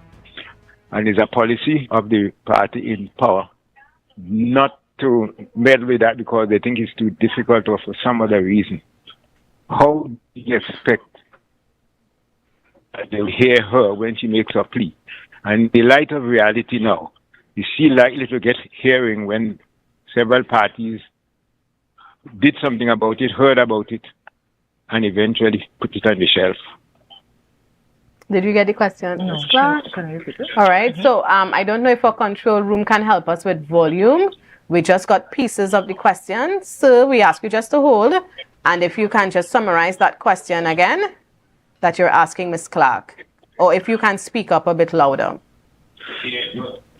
and it's a policy of the party in power not to meddle with that because they think it's too difficult or for some other reason. How do you expect that they'll hear her when she makes her plea? And in the light of reality now, is she likely to get hearing when several parties did something about it, heard about it, and eventually put it on the shelf? Did you get the question? No, Miss Clark? can you repeat it? All right, so I don't know if our control room can help us with volume. We just got pieces of the question, so we ask you just to hold. And if you can just summarize that question again that you're asking Miss Clark, or if you can speak up a bit louder.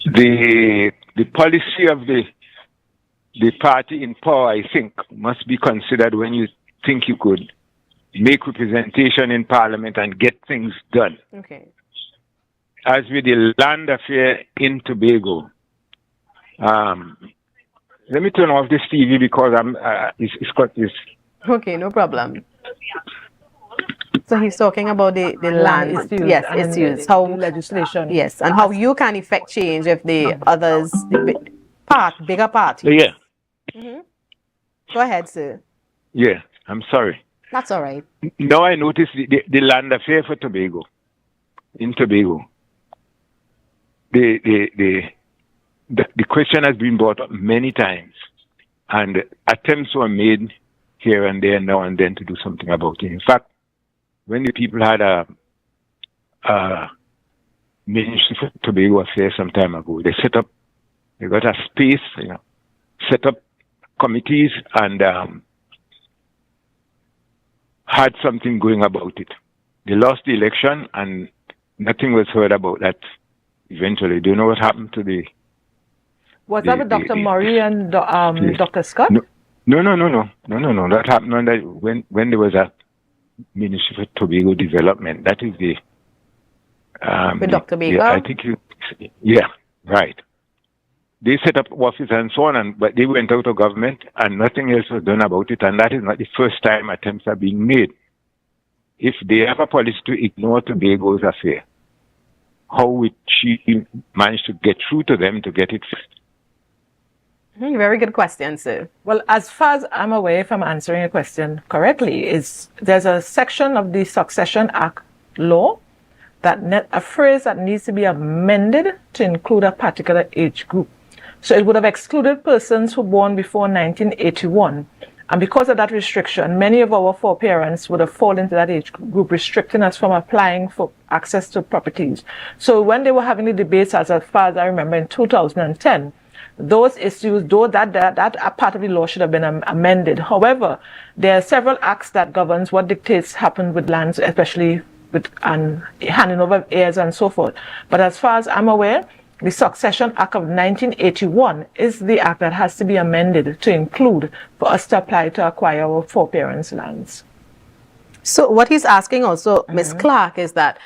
The policy of the party in power, I think, must be considered when you think you could make representation in Parliament and get things done. Okay. As with the land affair in Tobago, let me turn off this TV because it's got this. Okay, no problem. So he's talking about the land issues, yes, and issues, the how legislation, yes, and how you can effect change if the others, bigger parties. Yeah. Mm-hmm. Go ahead, sir. Yeah, I'm sorry. That's all right. Now I notice the land affair for Tobago, in Tobago. The question has been brought up many times, and attempts were made here and there, now and then, to do something about it. In fact, when the people had a Ministry for Tobago Affairs some time ago, they got a space, set up committees and had something going about it. They lost the election and nothing was heard about that eventually. Do you know what happened to the... Was that with Dr. Murray and Dr. Scott? No. That happened when there was a Ministry for Tobago Development. That is the... with Dr. Baker? I think yeah, right. They set up office and so on, but they went out of government and nothing else was done about it. And that is not the first time attempts are being made. If they have a policy to ignore Tobago's affair, how would she manage to get through to them to get it fixed? Very good question, sir. Well, as far as I'm aware, if I'm answering your question correctly, there's a section of the Succession Act law a phrase that needs to be amended to include a particular age group. So it would have excluded persons who were born before 1981. And because of that restriction, many of our foreparents would have fallen into that age group, restricting us from applying for access to properties. So when they were having the debates, as far as I remember, in 2010, those issues, though that part of the law should have been amended. However, there are several acts that governs what dictates happen with lands, especially with handing over heirs and so forth. But as far as I'm aware, the Succession Act of 1981 is the act that has to be amended to include for us to apply to acquire our foreparents' lands. So what he's asking also, Ms. Clark, is that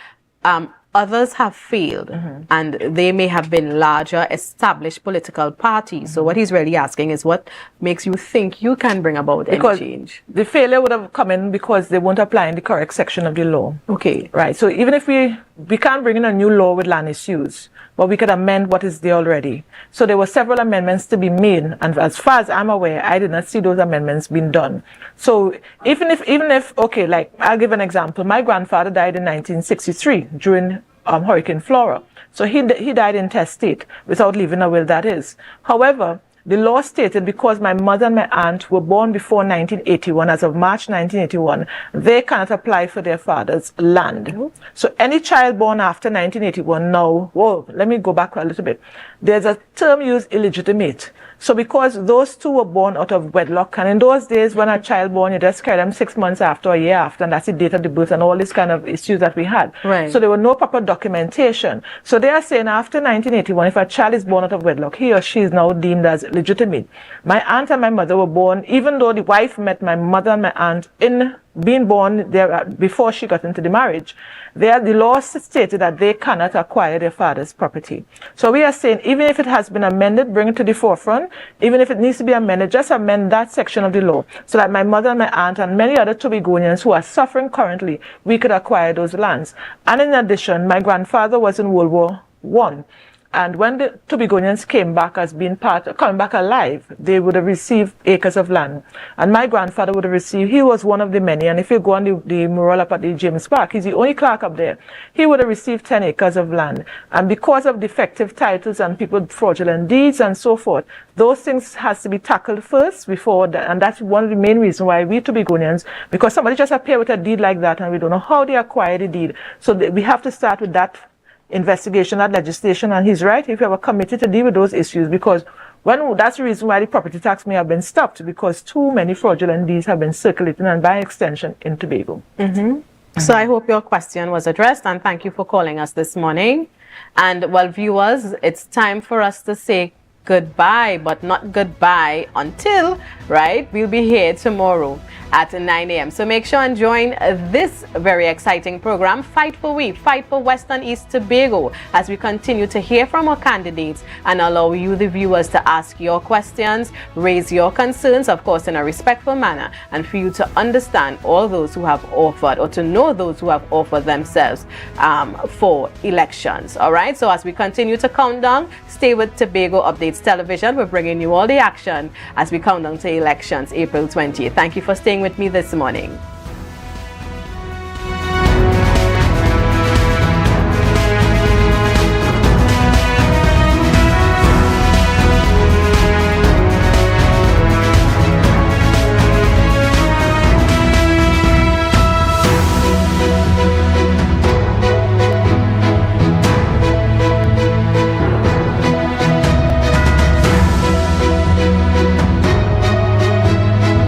others have failed and they may have been larger established political parties. So what he's really asking is what makes you think you can bring about any change? The failure would have come in because they weren't applying the correct section of the law. Okay. Right. So even if we can't bring in a new law with land issues, but we could amend what is there already. So there were several amendments to be made, and as far as I'm aware, I did not see those amendments being done. So even if okay, like I'll give an example. My grandfather died in 1963 during Hurricane Flora. So he died intestate without leaving a will, that is. However, the law stated because my mother and my aunt were born before 1981, as of March 1981, they cannot apply for their father's land. So any child born after 1981 now, let me go back a little bit. There's a term used, illegitimate. So because those two were born out of wedlock, and in those days when a child born, you just carry them 6 months after, a year after, and that's the date of the birth and all these kind of issues that we had. Right. So there were no proper documentation. So they are saying after 1981, if a child is born out of wedlock, he or she is now deemed as legitimate. My aunt and my mother were born, even though the wife met my mother and my aunt in being born there before she got into the marriage, the law stated that they cannot acquire their father's property. So we are saying, even if it has been amended, bring it to the forefront. Even if it needs to be amended, just amend that section of the law so that my mother and my aunt and many other Tobagonians who are suffering currently, we could acquire those lands. And in addition, my grandfather was in World War I. And when the Tobagonians came back as being coming back alive, they would have received acres of land. And my grandfather would have received, he was one of the many, and if you go on the mural up at the James Park, he's the only clerk up there. He would have received 10 acres of land. And because of defective titles and people fraudulent deeds and so forth, those things has to be tackled first before that. And that's one of the main reasons why we Tobagonians, because somebody just appear with a deed like that and we don't know how they acquired the deed. So we have to start with that investigation, that legislation, and he's right, if you have a committee to deal with those issues, because that's the reason why the property tax may have been stopped, because too many fraudulent deeds have been circulating, and by extension in Tobago. So I hope your question was addressed, and thank you for calling us this morning. And well, viewers, it's time for us to say goodbye, but not goodbye until, right, we'll be here tomorrow at 9 a.m. So make sure and join this very exciting program, Fight for We, Fight for West and East Tobago, as we continue to hear from our candidates and allow you, the viewers, to ask your questions, raise your concerns, of course, in a respectful manner, and for you to understand all those who have offered, or to know those who have offered themselves for elections. All right, so as we continue to count down, stay with Tobago Updates Television. We're bringing you all the action as we count down to elections April 20th. Thank you for staying with me this morning.